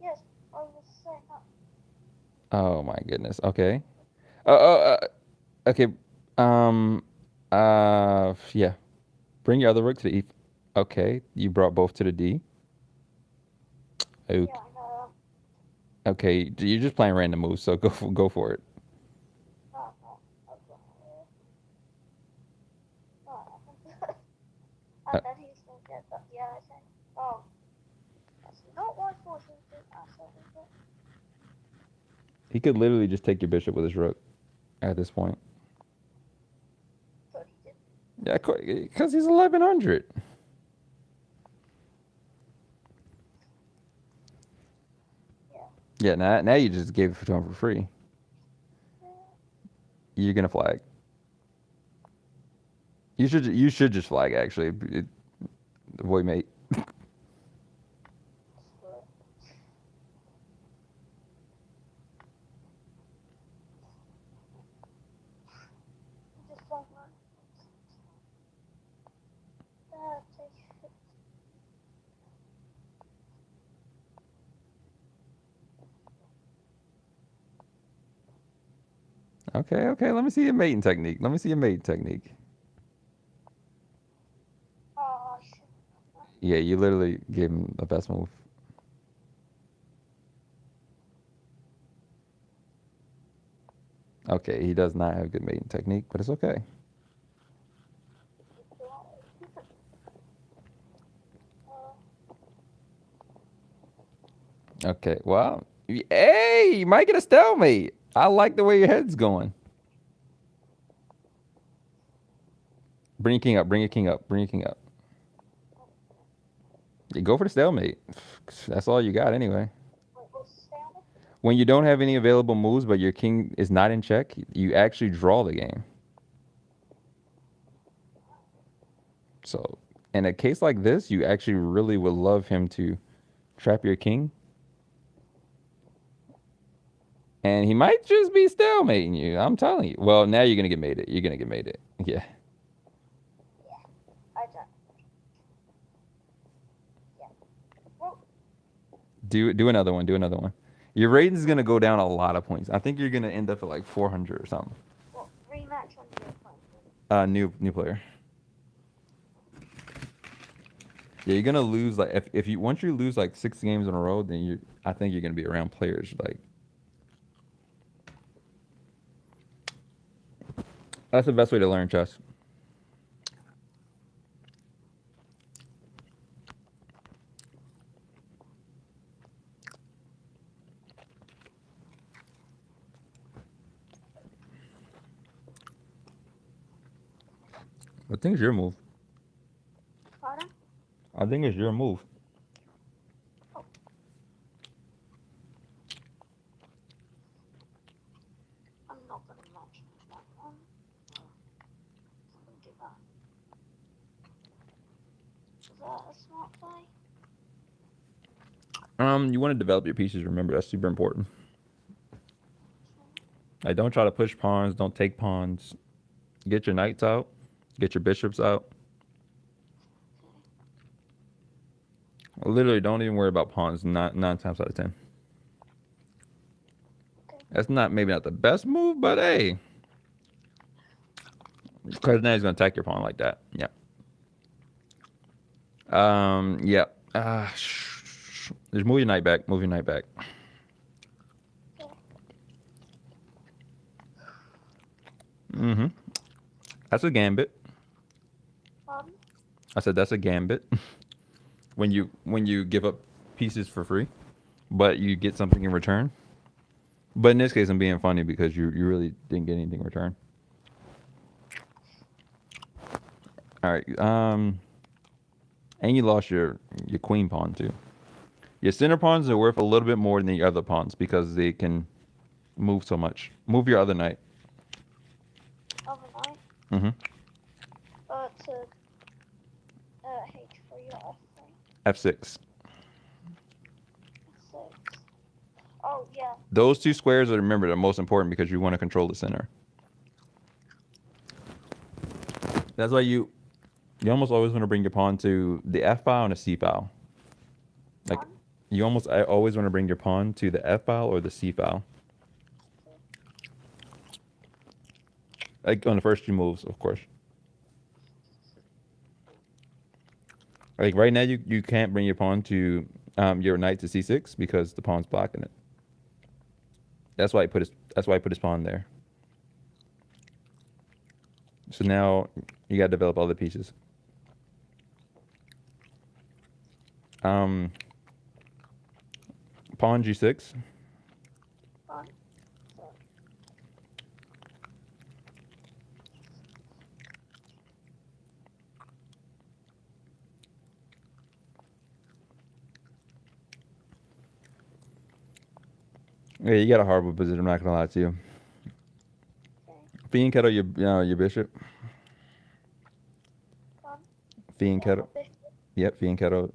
yes, I was saying that. Oh my goodness. Okay. Okay. Um. Yeah. Bring your other rook to the e. Okay. You brought both to the d. Yeah, Okay. I know. Okay. You're just playing random moves, so go for it. Oh, no. Okay. Oh, Uh, and then he's gonna get that. Yeah, I think. Oh, that's not what I thought he was doing. he could literally just take your bishop with his rook at this point. But he didn't. Yeah, because he's 1100. Yeah. Yeah. Now you just gave it to him for free. Yeah. You're gonna flag. You should just flag actually. Avoid mate. But he just won't run. Take it. Okay. Let me see your mating technique. Let me see your mating technique. Oh, shit. Yeah, you literally gave him the best move. Okay, he does not have good mating technique, but it's okay. Okay, well, hey, you might get a stalemate. I like the way your head's going. Bring your king up. Bring your king up. Bring your king up. You go for the stalemate. That's all you got anyway. Wait, what's the standard? When you don't have any available moves, but your king is not in check, you actually draw the game. So, in a case like this, you actually really would love him to trap your king. And he might just be stalemating you. I'm telling you. Well, now you're gonna get mated. You're gonna get mated. Yeah. Yeah, I don't. Yeah. Well, Do another one. Do another one. Your rating is gonna go down a lot of points. I think you're gonna end up at like 400 or something. well, rematch on your phone. New player. Yeah, you're gonna lose like if you once you lose like 6 games in a row, then I think you're gonna be around players like That's the best way to learn chess. I think it's your move. Pardon? I think it's your move. Oh. I'm not gonna match that one. I'm gonna do that. Is that a smart play? You want to develop your pieces. Remember, that's super important. Like, don't try to push pawns. Don't take pawns. Get your knights out. Get your bishops out. Literally, don't even worry about pawns. Not 9 times out of 10. Okay. That's maybe not the best move, but hey, because now he's gonna attack your pawn like that. Yeah. Yeah. Just move your knight back. Move your knight back. Mm-hmm. That's a gambit. Pardon? I said that's a gambit. when you give up pieces for free, but you get something in return. But in this case, I'm being funny because you really didn't get anything in return. All right. And you lost your queen pawn too. Your center pawns are worth a little bit more than the other pawns because they can move so much. Move your other knight. Overnight. Mm-hmm. To H3 or F6. F6. Oh yeah. Those two squares are, remember, the most important because you want to control the center. That's why you almost always want to bring your pawn to the F file and the C file. Like you almost always want to bring your pawn to the F file or the C file. Like on the first two moves, of course. Like right now, you can't bring your pawn to your knight to C6 because the pawn's blocking it. That's why I put his pawn there. So now you got to develop other pieces. Pawn G6. Yeah, you got a horrible position. I'm not gonna lie to you. Fee and Kettle, your bishop. Fee and Kettle. Yep, Fee and Kettle.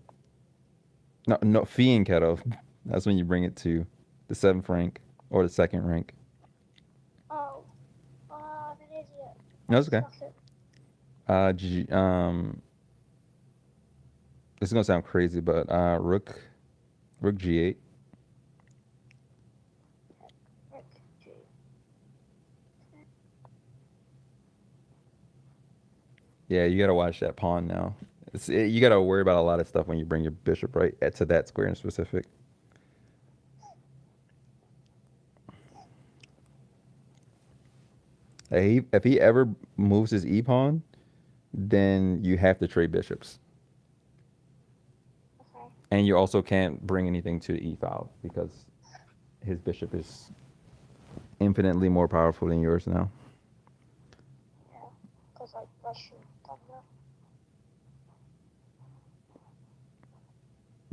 No, Fee and Kettle. That's when you bring it to the 7th rank or the 2nd rank. Oh, I'm an idiot. No, it's okay. This is gonna sound crazy, but Rook G8. Yeah, you gotta watch that pawn now. You gotta worry about a lot of stuff when you bring your bishop right to that square in specific. If he ever moves his e pawn, then you have to trade bishops. Okay. And you also can't bring anything to the e file because his bishop is infinitely more powerful than yours now. Yeah, because I should have done that.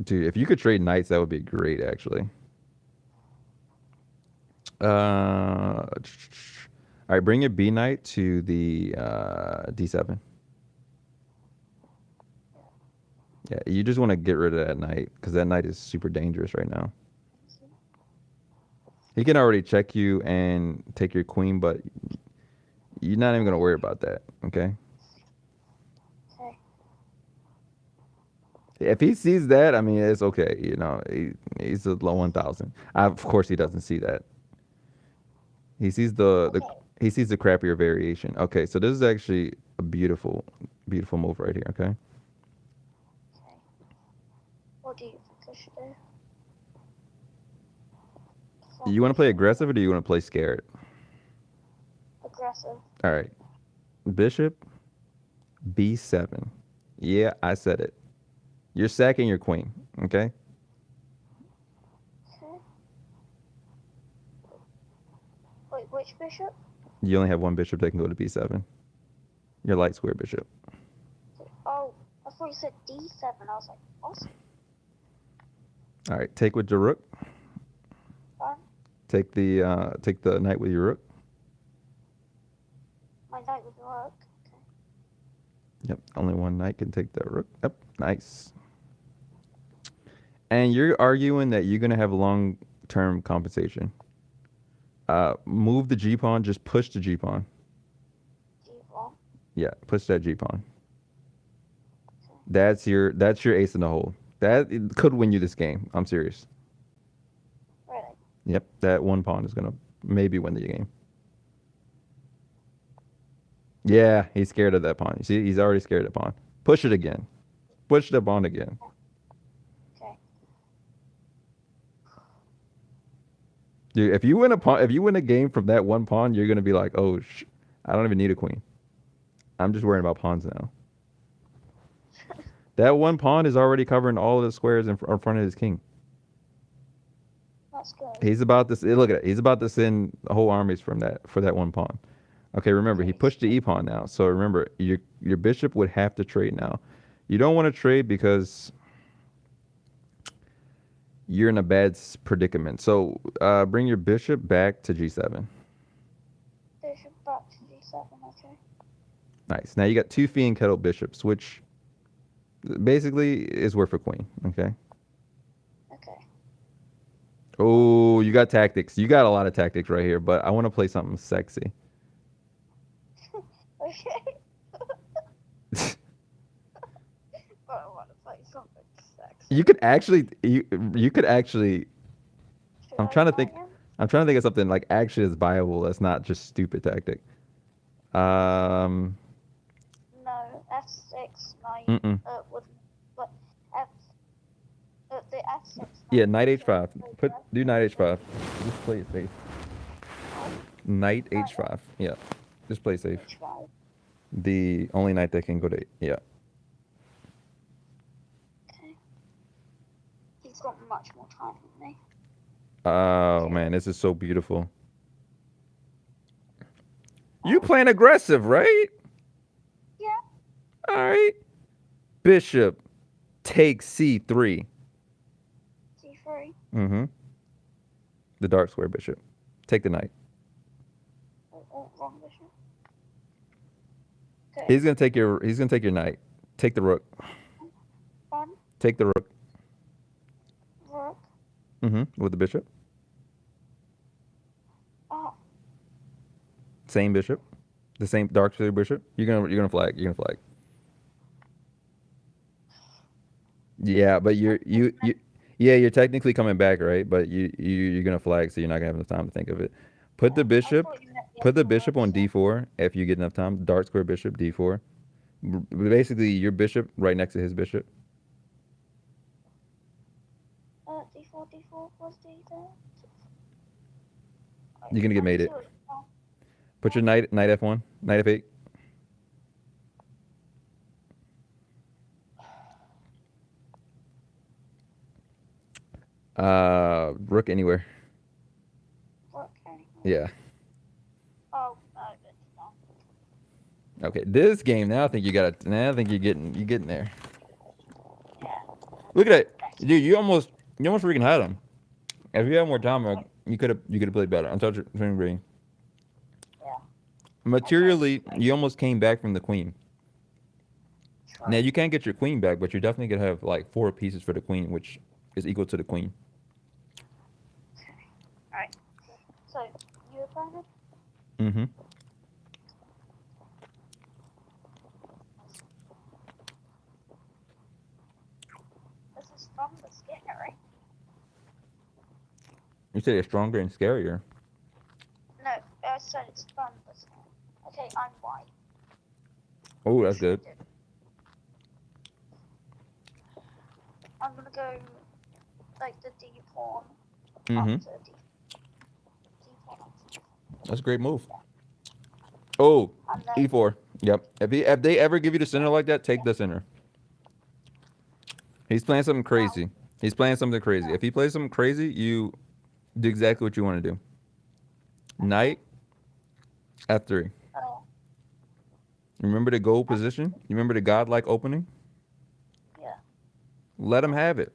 Dude, if you could trade knights, that would be great, actually. All right, bring your B knight to the D7. Yeah, you just want to get rid of that knight because that knight is super dangerous right now. He can already check you and take your queen, but you're not even going to worry about that, okay? Okay. If he sees that, I mean, it's okay. You know, he's a low 1,000. Of course, he doesn't see that. He sees he sees the crappier variation. Okay, so this is actually a beautiful move right here. Okay. Okay. What do you think I should do? You want to play aggressive or do you want to play scared? Aggressive. All right. Bishop B7. Yeah, I said it. You're sacking your queen. Okay. Okay. Wait, which bishop? You only have one bishop that can go to B7. Your light square bishop. Oh, I thought you said D7. I was like, awesome. All right. Take with your rook. Fun. Take the knight with your rook. My knight with the rook. Okay. Yep. Only one knight can take the rook. Yep. Nice. And you're arguing that you're gonna have long-term compensation. Move the G pawn. Just push the G pawn. G1. Yeah, push that G pawn. Okay. That's your ace in the hole. That could win you this game. I'm serious. Really? Yep, that one pawn is gonna maybe win the game. Yeah, he's scared of that pawn. You see, he's already scared of the pawn. Push it again. Push the pawn again. Okay. Dude, if you win a game from that one pawn, you're gonna be like, oh, I don't even need a queen. I'm just worrying about pawns now. That one pawn is already covering all of the squares in front of his king. That's good. He's about to look at it. He's about to send whole armies for that one pawn. Okay, remember he pushed the e pawn now. So remember your bishop would have to trade now. You don't want to trade because you're in a bad predicament. So bring your bishop back to G7. Bishop back to G7. Okay. Nice. Now you got two fee and kettle bishops, which basically is worth a queen. Okay. Okay. Oh, you got tactics. You got a lot of tactics right here, but I want to play something sexy. Okay. But I want to play something sexy. You could actually you could actually Should I'm I trying to fight think him? I'm trying to think of something like actually is viable that's not just stupid tactic. Um No, F6 knight mm-mm. would, but F the F6 Yeah, knight. knight h5. would Do knight h5. Just play it safe. Knight h5. Yeah. Just play safe. H5. The only knight that can go to yeah. Okay. He's got much more time than me. Oh man, this is so beautiful. You playing aggressive, right? Yeah. All right. Bishop takes c3. C3. Mm-hmm. The dark square bishop. Take the knight. Oh, wrong bishop. Okay. He's gonna take your knight. Take the rook. Fun. Take the rook. Rook. Mm-hmm. With the bishop. Oh. Same bishop. The same dark square bishop. You're gonna flag. You're gonna flag. Yeah, but you're technically coming back, right? But you're gonna flag, so you're not gonna have enough time to think of it. Put the I bishop thought you meant the put the other bishop on way, d4 if you get enough time. Dark square bishop d4. Basically, your bishop right next to his bishop. D4, D4 plus D there. You're gonna get mated. Put your knight f1, knight f8. Rook anywhere. Rook anyway. Yeah. Oh, no, it's not. Okay. This game now, I think you got it. Now I think you're getting there. Yeah. Look at that, dude. You almost freaking had him. If you had more time, you could have played better. I'm touching green. Yeah. Materially, you almost came back from the queen. Sure. Now you can't get your queen back, but you're definitely gonna have like 4 pieces for the queen, which is equal to the queen. Alright. So, you were playing? Mm-hmm. This is fun but scary. You said it's stronger and scarier. No, I said it's fun but scary. Okay, I'm white. Oh, that's good. I'm gonna go like the D pawn. Mm-hmm. Up to D pawn. That's a great move. Oh, And then e4. Yep. If they ever give you the center like that, take the center. He's playing something Oh, crazy. He's playing something crazy. If he plays something crazy, you do exactly what you want to do. okay. Knight F3. Oh, Remember the goal F, position? You remember the godlike opening? yeah. Let him have it.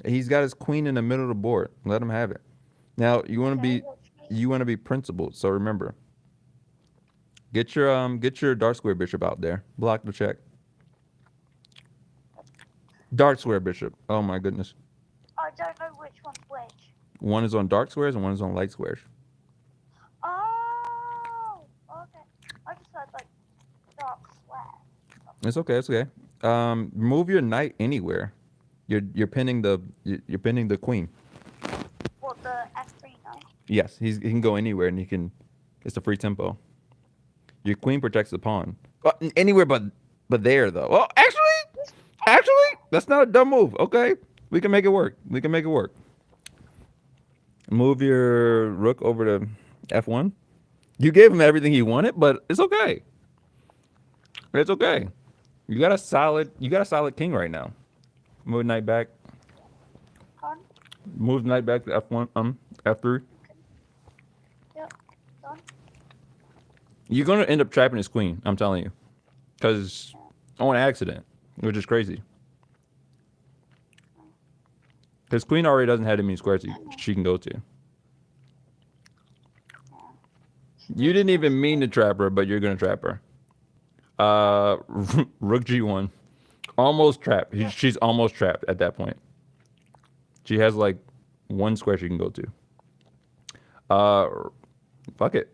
He's got his queen in the middle of the board. Let him have it. Now Okay, watch me. you want to be principled. So remember, get your dark square bishop out there. Block the check. Dark square bishop. Oh my goodness. I don't know which one's which. One is on dark squares and one is on light squares. Oh, okay. I just heard like dark sweat. It's okay. It's okay. Move your knight anywhere. You're pinning you're pinning the queen. What, the F3 knight? Yes, he can go anywhere and he can. It's a free tempo. Your queen protects the pawn. Anywhere but there though. Well, actually, that's not a dumb move. Okay, we can make it work. We can make it work. Move your rook over to f1. You gave him everything he wanted, but it's okay. It's okay. You got a solid king right now. Move knight back. Done. Move knight back to f1. F3. Okay. Yep. Done. You're gonna end up trapping his queen. I'm telling you, because on accident, which is crazy. His queen already doesn't have that many squares she can go to. You didn't even mean to trap her, but you're gonna trap her. Rook G1, almost trapped. She's almost trapped at that point. She has like one square she can go to. Fuck it.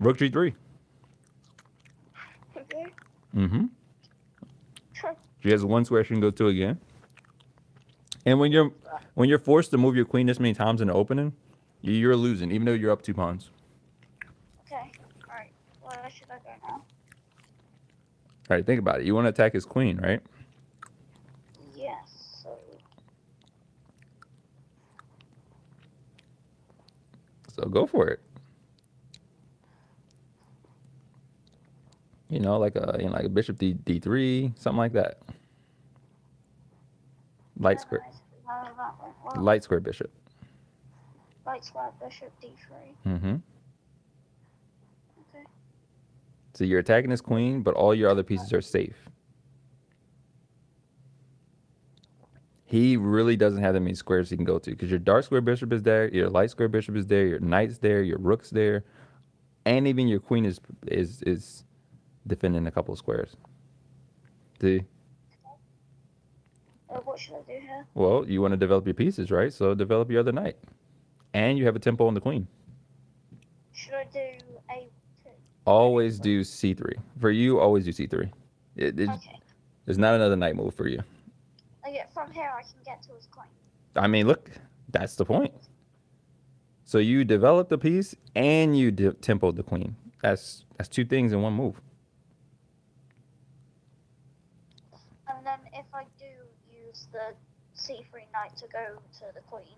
Rook G3. Okay. Mm-hmm. She has one square she can go to again. And when you're forced to move your queen this many times in the opening, you're losing, even though you're up 2 pawns. Okay. Alright. Where should I go now? All right, think about it. You want to attack his queen, right? Yes. So. So go for it. Like a bishop D3, something like that. Light square, No, that won't work. light square bishop. Light square bishop D3. Mm-hmm. Okay. So you're attacking his queen, but all your other pieces are safe. He really doesn't have that many squares he can go to because your dark square bishop is there, your light square bishop is there, your knight's there, your rook's there, and even your queen is defending a couple of squares. See? What should I do here? Well, you want to develop your pieces, right? So develop your other knight, and you have a tempo on the queen. Should I do A2? Always do c3. For you, always do c3. Okay. There's not another knight move for you. Okay, from here I can get to his queen. I mean, look, that's the point. So you develop the piece and you tempoed the queen. That's 2 things in one move. And then if I do use the C3 knight to go to the queen,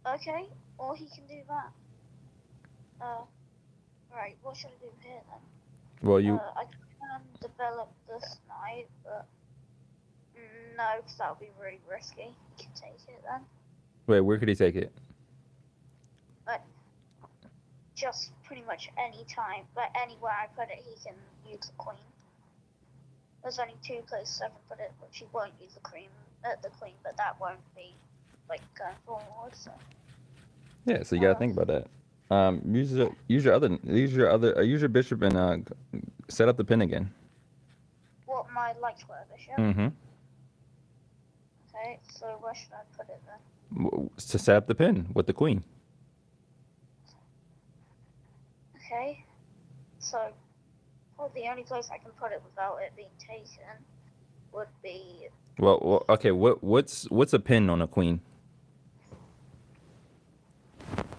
okay, or he can do that. Right, what should I do here then? Well, I can develop this knight, but no, because that would be really risky. He can take it then. wait, where could he take it? But just pretty much any time, but anywhere I put it, he can use the queen. There's only 2 places I can put it, which he won't use the queen, but that won't be like going forward. So. Yeah, so you gotta think about that. Use your bishop and set up the pin again. What, my light square bishop? Mm-hmm. Okay, so where should I put it then? To set up the pin with the queen. Okay, so the only place I can put it without it being taken would be. Well, okay. What's a pin on a queen?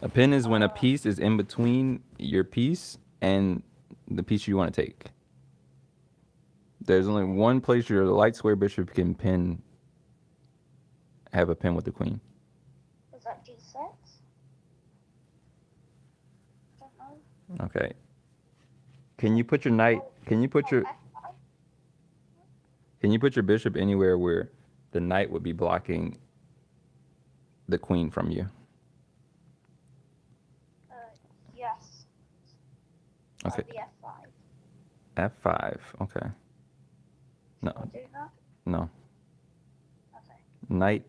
A pin is when a piece is in between your piece and the piece you want to take. There's only one place your light square bishop can have a pin with the queen. Is that D6? I don't know. Okay. Can you put your knight? Can you put your F5. Can you put your bishop anywhere where the knight would be blocking the queen from you? Yes. Okay. The F5. F5. Okay. No. Should I do that? No. Okay. Knight.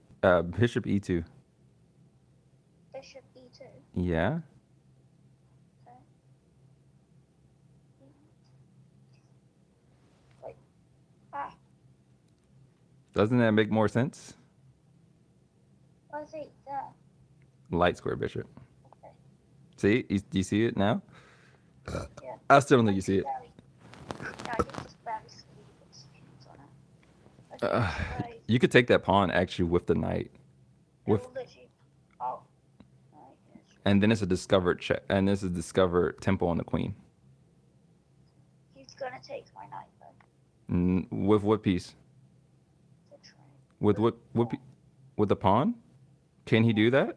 Bishop E2. Bishop E2. Yeah. Okay. Wait. Ah. Doesn't that make more sense? Where's he? There. Light square bishop. Okay. See? Do you see it now? Yeah. I still don't think you see it. Yeah, I can just barely see the executions on it. Okay, so where You could take that pawn actually with the knight, it with, will literally. Oh. Right, yes. and then it's a discovered check, and this is discovered tempo on the queen. He's gonna take my knight though. With what piece? To try. With with the pawn? Can he do that?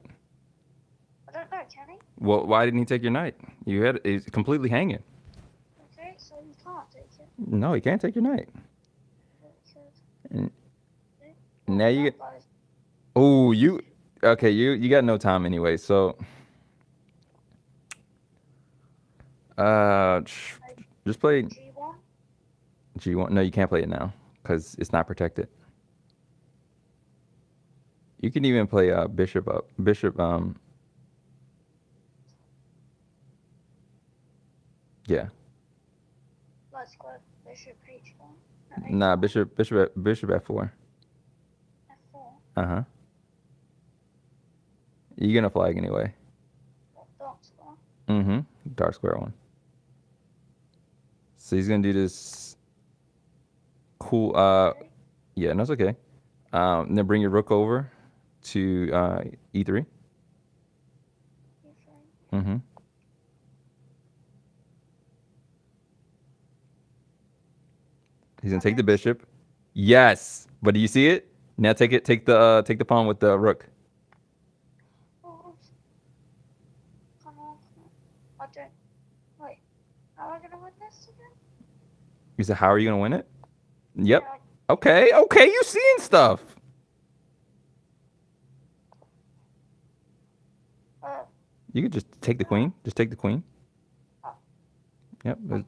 I don't know, can he? Well, why didn't he take your knight? You had it's completely hanging. Okay, so he can't take it. No, he can't take your knight. Because Now you get. that guy's- Oh, okay. You got no time anyway. So, just play G1. G1. No, you can't play it now because it's not protected. You can even play bishop up. Bishop. Yeah. Let's go bishop H1. Nah. Bishop F4. F4. Uh-huh. You're gonna flag anyway. What dot square? Mm-hmm. Dark square one. So he's gonna do this cool Okay. yeah, that's okay. Then bring your rook over to E3. E3. Mm-hmm. He's gonna take the bishop. Yes. But do you see it? Now take the pawn with the rook. Oh, come on. I don't. Wait. How am I gonna win this again? You said how are you gonna win it? Yep. Yeah, Okay, you seeing stuff. You could just take the queen. Just take the queen. Yep. I didn't know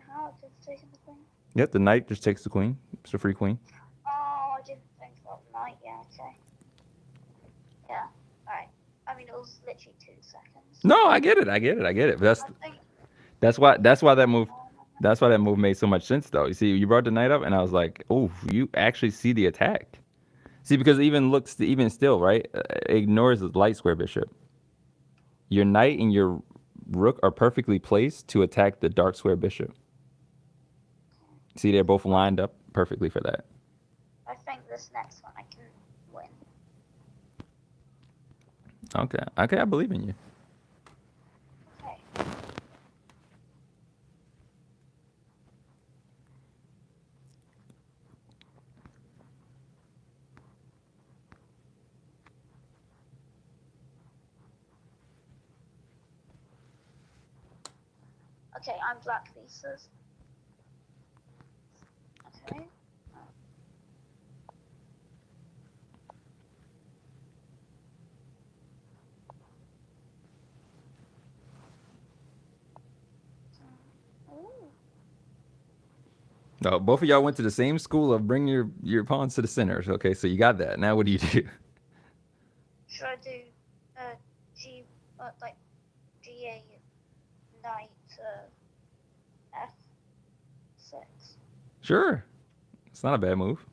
how I could have taken the queen. Yep, the knight just takes the queen. It's a free queen. Oh, I didn't think about the knight. Yeah, okay. Yeah, alright. I mean, it was literally 2 seconds. No, I get it. But I think that's why that move made so much sense though. You see, you brought the knight up and I was like, "Oh, you actually see the attack." See, because it even still, right? Ignores the light square bishop. Your knight and your rook are perfectly placed to attack the dark square bishop. See, they're both lined up perfectly for that. I think this next one I can win. Okay, I believe in you. Okay. Okay, I'm black pieces. Okay. Ooh. No, both of y'all went to the same school of bring your pawns to the centers. Okay, so you got that. Now what do you do? Should I do G like GA knight F6? Sure, it's not a bad move.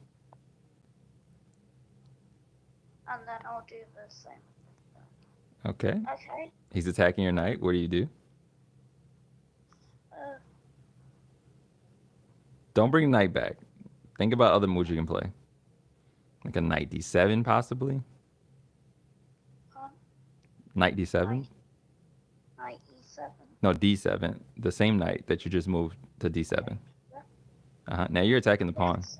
And then I'll do the same. Okay, Okay. he's attacking your knight. What do you do? Don't bring knight back. Think about other moves you can play, like a knight d7 possibly. Knight d7. Knight E7. No, d7. The same knight that you just moved to d7. Now you're attacking the pawn. Yes.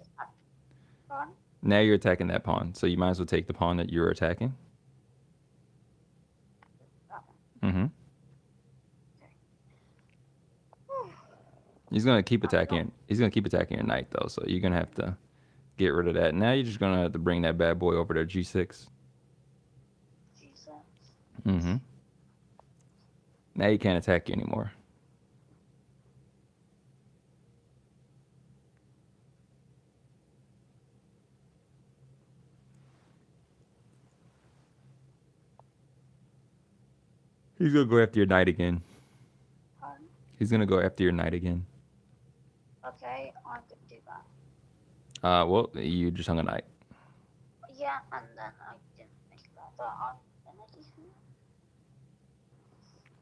Pawn. Now you're attacking that pawn, so you might as well take the pawn that you're attacking. Mm-hmm. He's gonna keep I'm not attacking. He's gonna keep attacking your knight though, so you're gonna have to get rid of that. Now you're just gonna have to bring that bad boy over to G6. Jesus. Mm-hmm. Now he can't attack you anymore. He's gonna go after your knight again. Um, He's gonna go after your knight again. okay, I'm gonna do that. Well, you just hung a knight. Yeah, and then I didn't think about that. I'm gonna do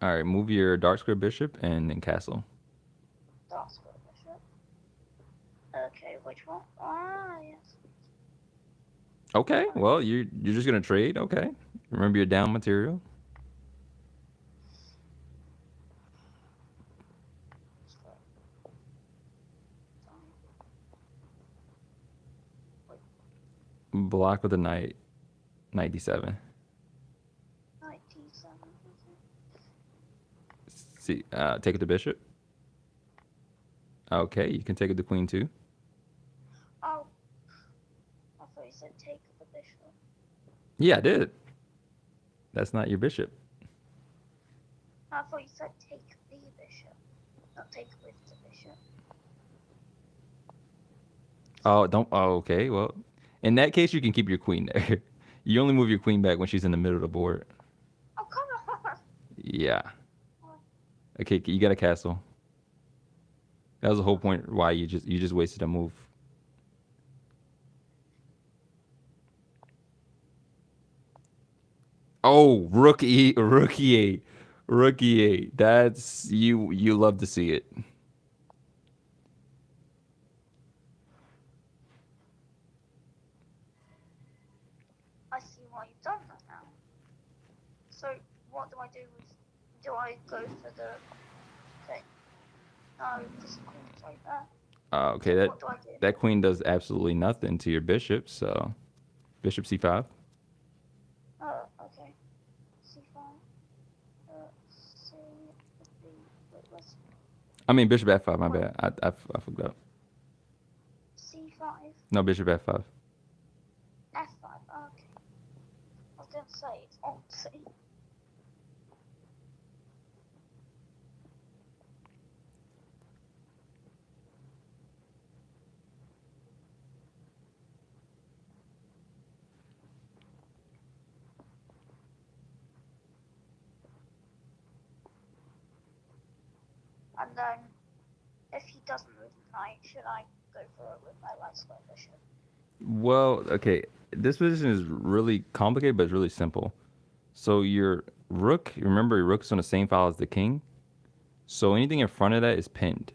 All right, move your dark square bishop and then castle. Dark Square Bishop. Okay, which one? Ah, yes. Okay, well you're just gonna trade. Okay, remember your down material. Square. Wait, Block with a knight. Knight d7. 97. See, take it to bishop. Okay, you can take it to queen too. Oh, I thought you said take the bishop. Yeah, I did. That's not your bishop. I thought you said take the bishop, not take with the bishop. Oh, don't. Oh, okay. Well, in that case, you can keep your queen there. You only move your queen back when she's in the middle of the board. Oh, come on! Yeah. Okay, you got a castle. That was the whole point why you just wasted a move. Oh, rookie eight, rookie eight. That's you. You love to see it. I see why you've done that now. So, what do I do with. Do I go for the thing? No, this queen's right there. Okay, So that what do I do? that queen does absolutely nothing to your bishop. So, bishop c5. Oh, okay. C5. C. B. Wait, what's I mean bishop f5. My bad. I fucked up. C5? No, bishop f5. F5. Okay. I was gonna say it's on C. And then, if he doesn't move the knight, should I go for it with my light square bishop? Well, okay. This position is really complicated, but it's really simple. So your rook, remember your rook's on the same file as the king. So anything in front of that is pinned.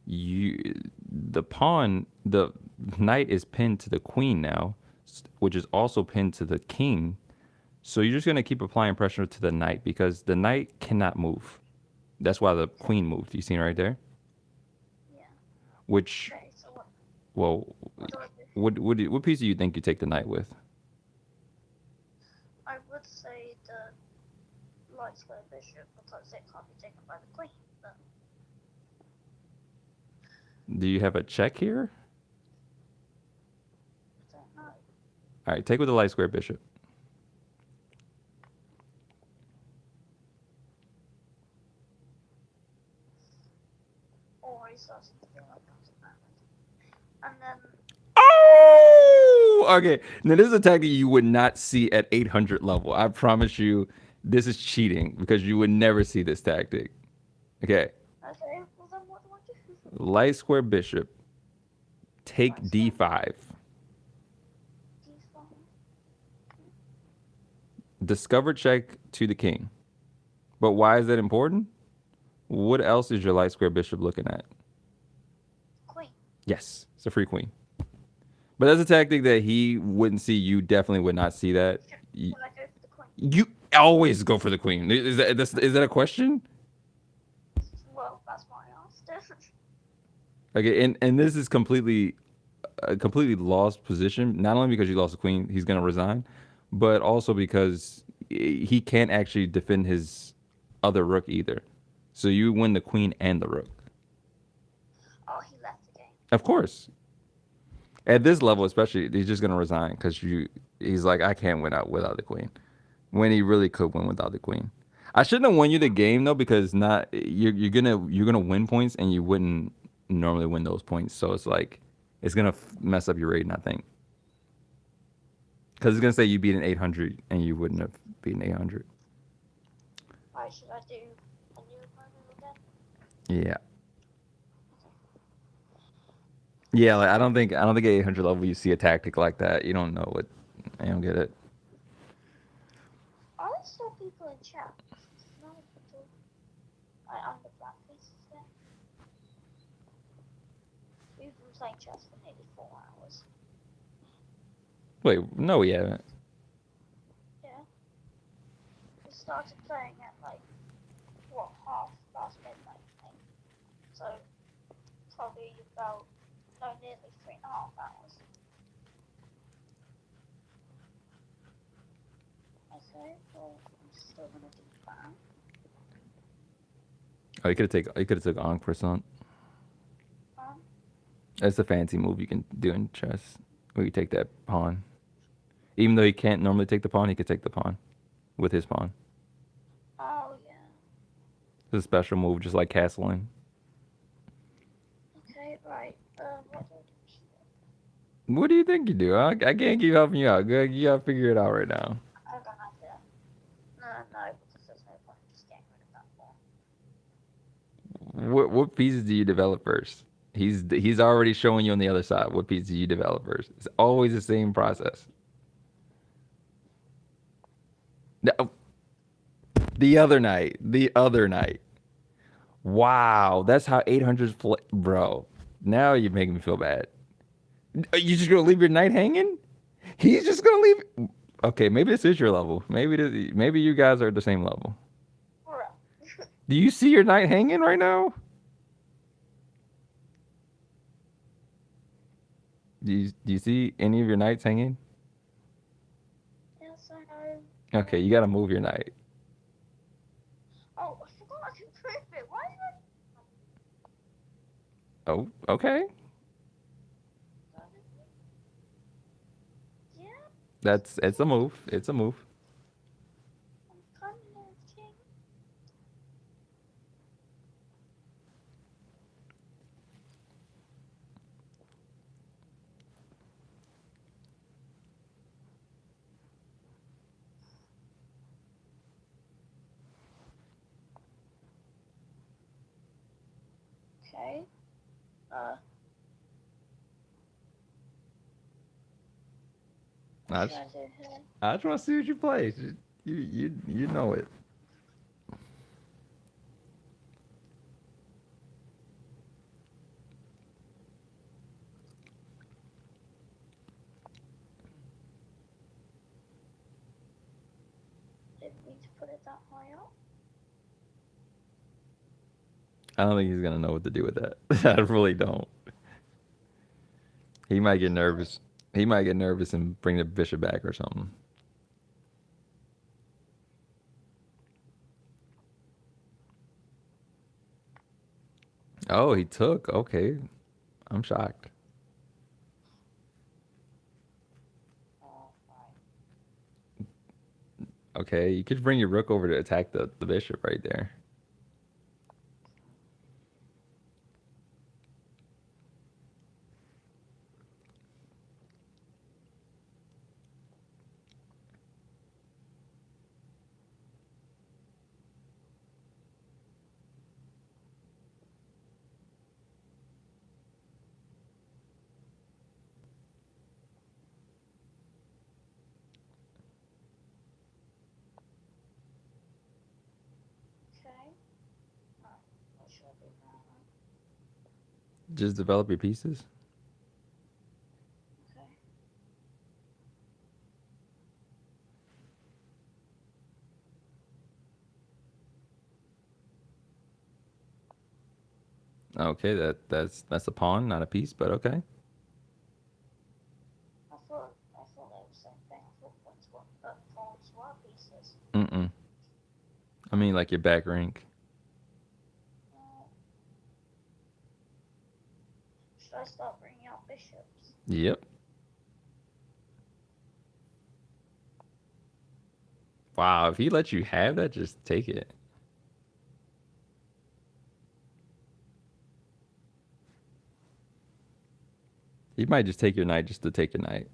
You, the pawn, the knight is pinned to the queen now, which is also pinned to the king. So you're just gonna keep applying pressure to the knight because the knight cannot move. That's why the queen moved. You seen right there? Yeah. Which, Okay, so well, what do I do? what piece do you think you take the knight with? I would say the light square bishop because it can't be taken by the queen. But Do you have a check here? I don't know. All right, take with the light square bishop. Always doesn't feel like that at the moment. And then Oh, okay. Now this is a tactic you would not see at 800 level. I promise you, this is cheating because you would never see this tactic. Okay, okay, well then what do I do? light square bishop, take Light square d5, D5. discover check to the king. But why is that important? What else is your light square bishop looking at? Queen. Yes, it's a free queen. But that's a tactic that he wouldn't see. You definitely would not see that. Should I go for the queen? You always go for the queen. Is that a question? Well, that's why I asked it. Okay, and this is completely a completely lost position. Not only because you lost the queen, he's gonna resign, but also because he can't actually defend his other rook either. So you win the queen and the rook. Of course. At this level, especially, he's just gonna resign because you. He's like, I can't win out without the queen. When he really could win without the queen. I shouldn't have won you the game though because not you're gonna win points and you wouldn't normally win those points. So it's like it's gonna mess up your rating. I think because it's gonna say you beat an 800 and you wouldn't have beaten 800. Why should I do a new opponent again? Yeah. Yeah, like I don't think at 800 level you see a tactic like that. You don't know what. I don't get it. Are there still people in chat? No people. I'm the black faces there. We've been playing chess for nearly 4 hours. Wait, no, we haven't. Yeah. We started playing at like half past midnight, I think. So probably about nearly 3.5 hours. Okay, well I'm still gonna do that. Oh, you could have took en croissant. Um That's a fancy move you can do in chess. Where you take that pawn. Even though he can't normally take the pawn, he could take the pawn with his pawn. oh yeah. It's a special move, just like castling. Okay, right. What do I do here? What do you think you do? I can't keep helping you out. Good, you gotta figure it out right now. I'm gonna have to. No, because there's no point in just getting rid of that pawn. What pieces do you develop first? He's already showing you on the other side. What pieces do you develop first? It's always the same process. No, the other night. Wow, that's how 800s play, bro. Now you're making me feel bad. Are you just gonna leave your knight hanging? He's just gonna leave. Okay, maybe this is your level. Maybe you guys are at the same level. Bruh. Do you see your knight hanging right now? Do you see any of your knights hanging? Yes, I know. Okay, you gotta move your knight. Oh, I forgot I can prove it. Why did Oh, okay. I? Yeah, It's a move. It's a move. I'm coming there, king. Okay. I What should just, I do here? I just want to see what you play. You know it. Didn't mean to put it that high up. I don't think he's gonna know what to do with that. I really don't. He might get nervous. He might get nervous and bring the bishop back or something. Oh, he took. Okay, I'm shocked. Right. Okay, you could bring your rook over to attack the bishop right there. Okay. What should I do now? Just develop your pieces. Okay. Okay, that's a pawn, not a piece, but okay. I thought they were the same thing. I thought pawns were pieces. Mm-mm. I mean, like your back rank. Uh, Should I start bringing out bishops? Yep. Wow, if he lets you have that, just take it. He might just take your knight just to take your knight.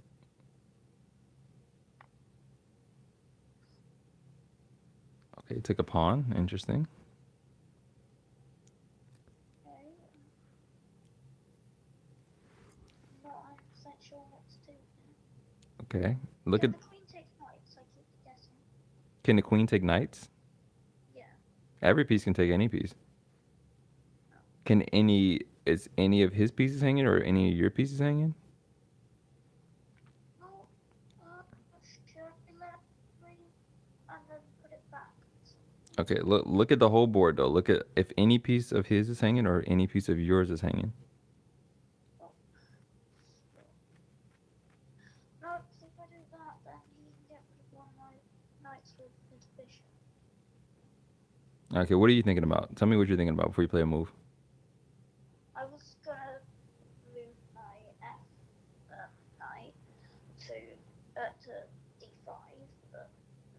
Okay, he took a pawn. Interesting. Okay. I'm not 100% sure what to do here. Okay. Look Can at. the queen take knights? I keep guessing. Can the queen take knights? Yeah. Every piece can take any piece. Oh. Can any is any of his pieces hanging or any of your pieces hanging? No. Should I let it bring and then put it back? Okay, look at the whole board though. Look at if any piece of his is hanging or any piece of yours is hanging. Oh. No, because if I do that, then he can get rid of one of my knights with his bishop. Okay, what are you thinking about? Tell me what you're thinking about before you play a move. I was gonna move my knight to d5, but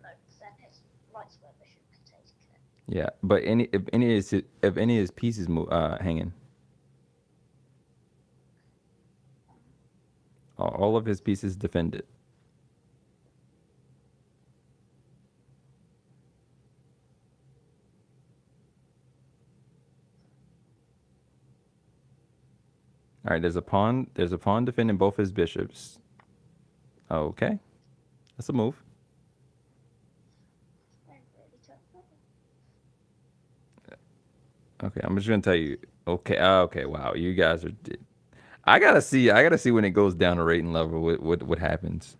no, then his light square bishop can take it. Yeah, but if any of his pieces hanging, all of his pieces defend it. All right, there's a pawn. There's a pawn defending both his bishops. Okay, that's a move. I really don't know. Okay, I'm just gonna tell you. Okay, okay, wow, you guys are. I gotta see. I gotta see when it goes down a rating level. What happens?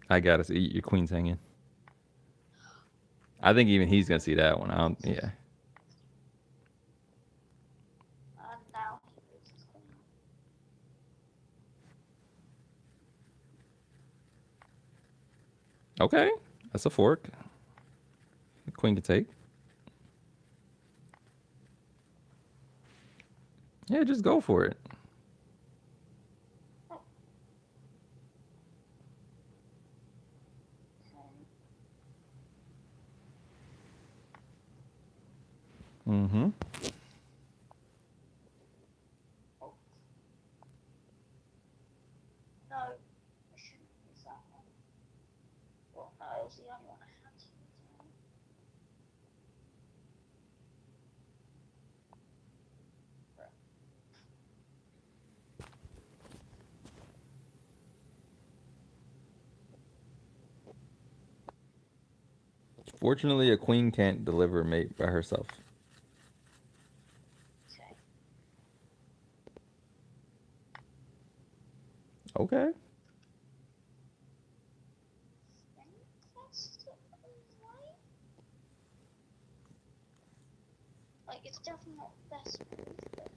I gotta see your queen's hanging. I think even he's gonna see that one. I don't. Yeah. And now he moves his queen. Okay, that's a fork. The queen can take. Yeah, just go for it. Oh. Okay. Mm-hmm. Oh. No, I shouldn't use that one. Well, no, it was the only one I had to use. Fortunately, a queen can't deliver a mate by herself. Okay. Okay. I think that's the right. Like, it's definitely not the best move, but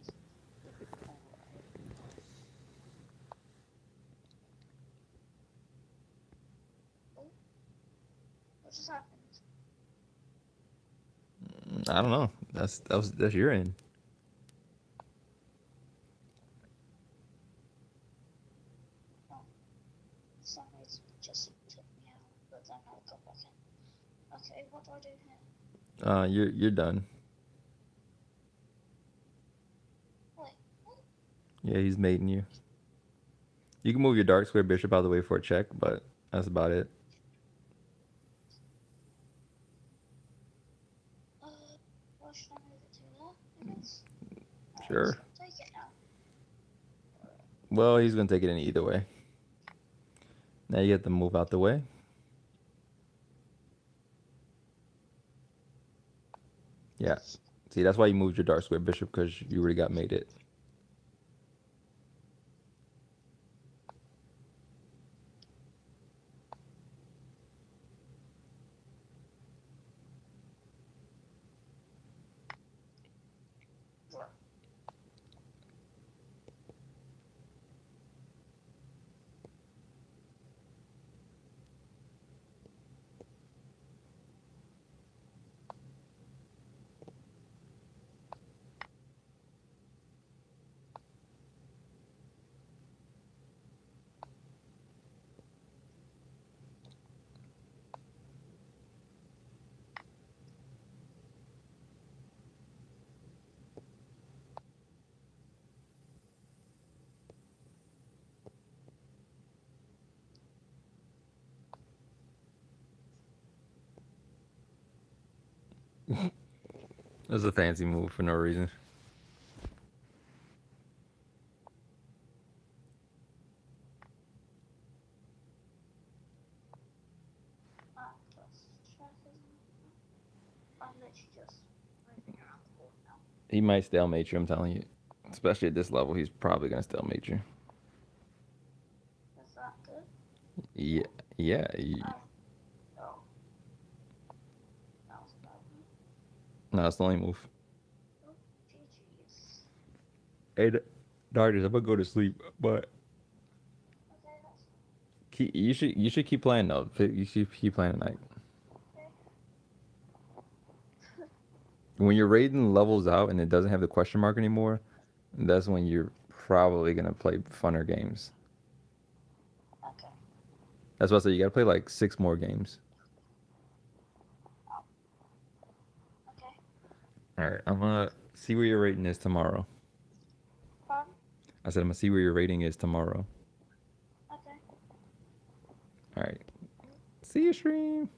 alright. Oh, what just happened? I don't know. That's your end. Oh, some reason it just took me out, but then I got back in. Okay, what do I do here? You're done. Wait, what? Yeah, he's mating you. You can move your dark square bishop out of the way for a check, but that's about it. Where should I move it to there, I guess? Sure. Take it now. Well, he's gonna take it in either way. Now you have to move out the way. Yeah. See, that's why you moved your dark square bishop because you already got mated. That's a fancy move for no reason. I'm literally just moving around the board now. He might stalemate you, I'm telling you. Especially at this level, he's probably gonna stalemate you. Is that good? Yeah, yeah. Oh, that was a bad one. No, that's the only move. Oh, GG's. Hey, Darkness, I'm gonna go to sleep, but Okay, that's you should keep playing though. You should keep playing tonight. okay. When your rating levels out and it doesn't have the question mark anymore, that's when you're probably gonna play funner games. Okay. That's why I say you gotta play like 6 more games. Okay. All right, I'm gonna see where your rating is tomorrow. Fun? I said I'm gonna see where your rating is tomorrow. Okay. All right. See you, stream.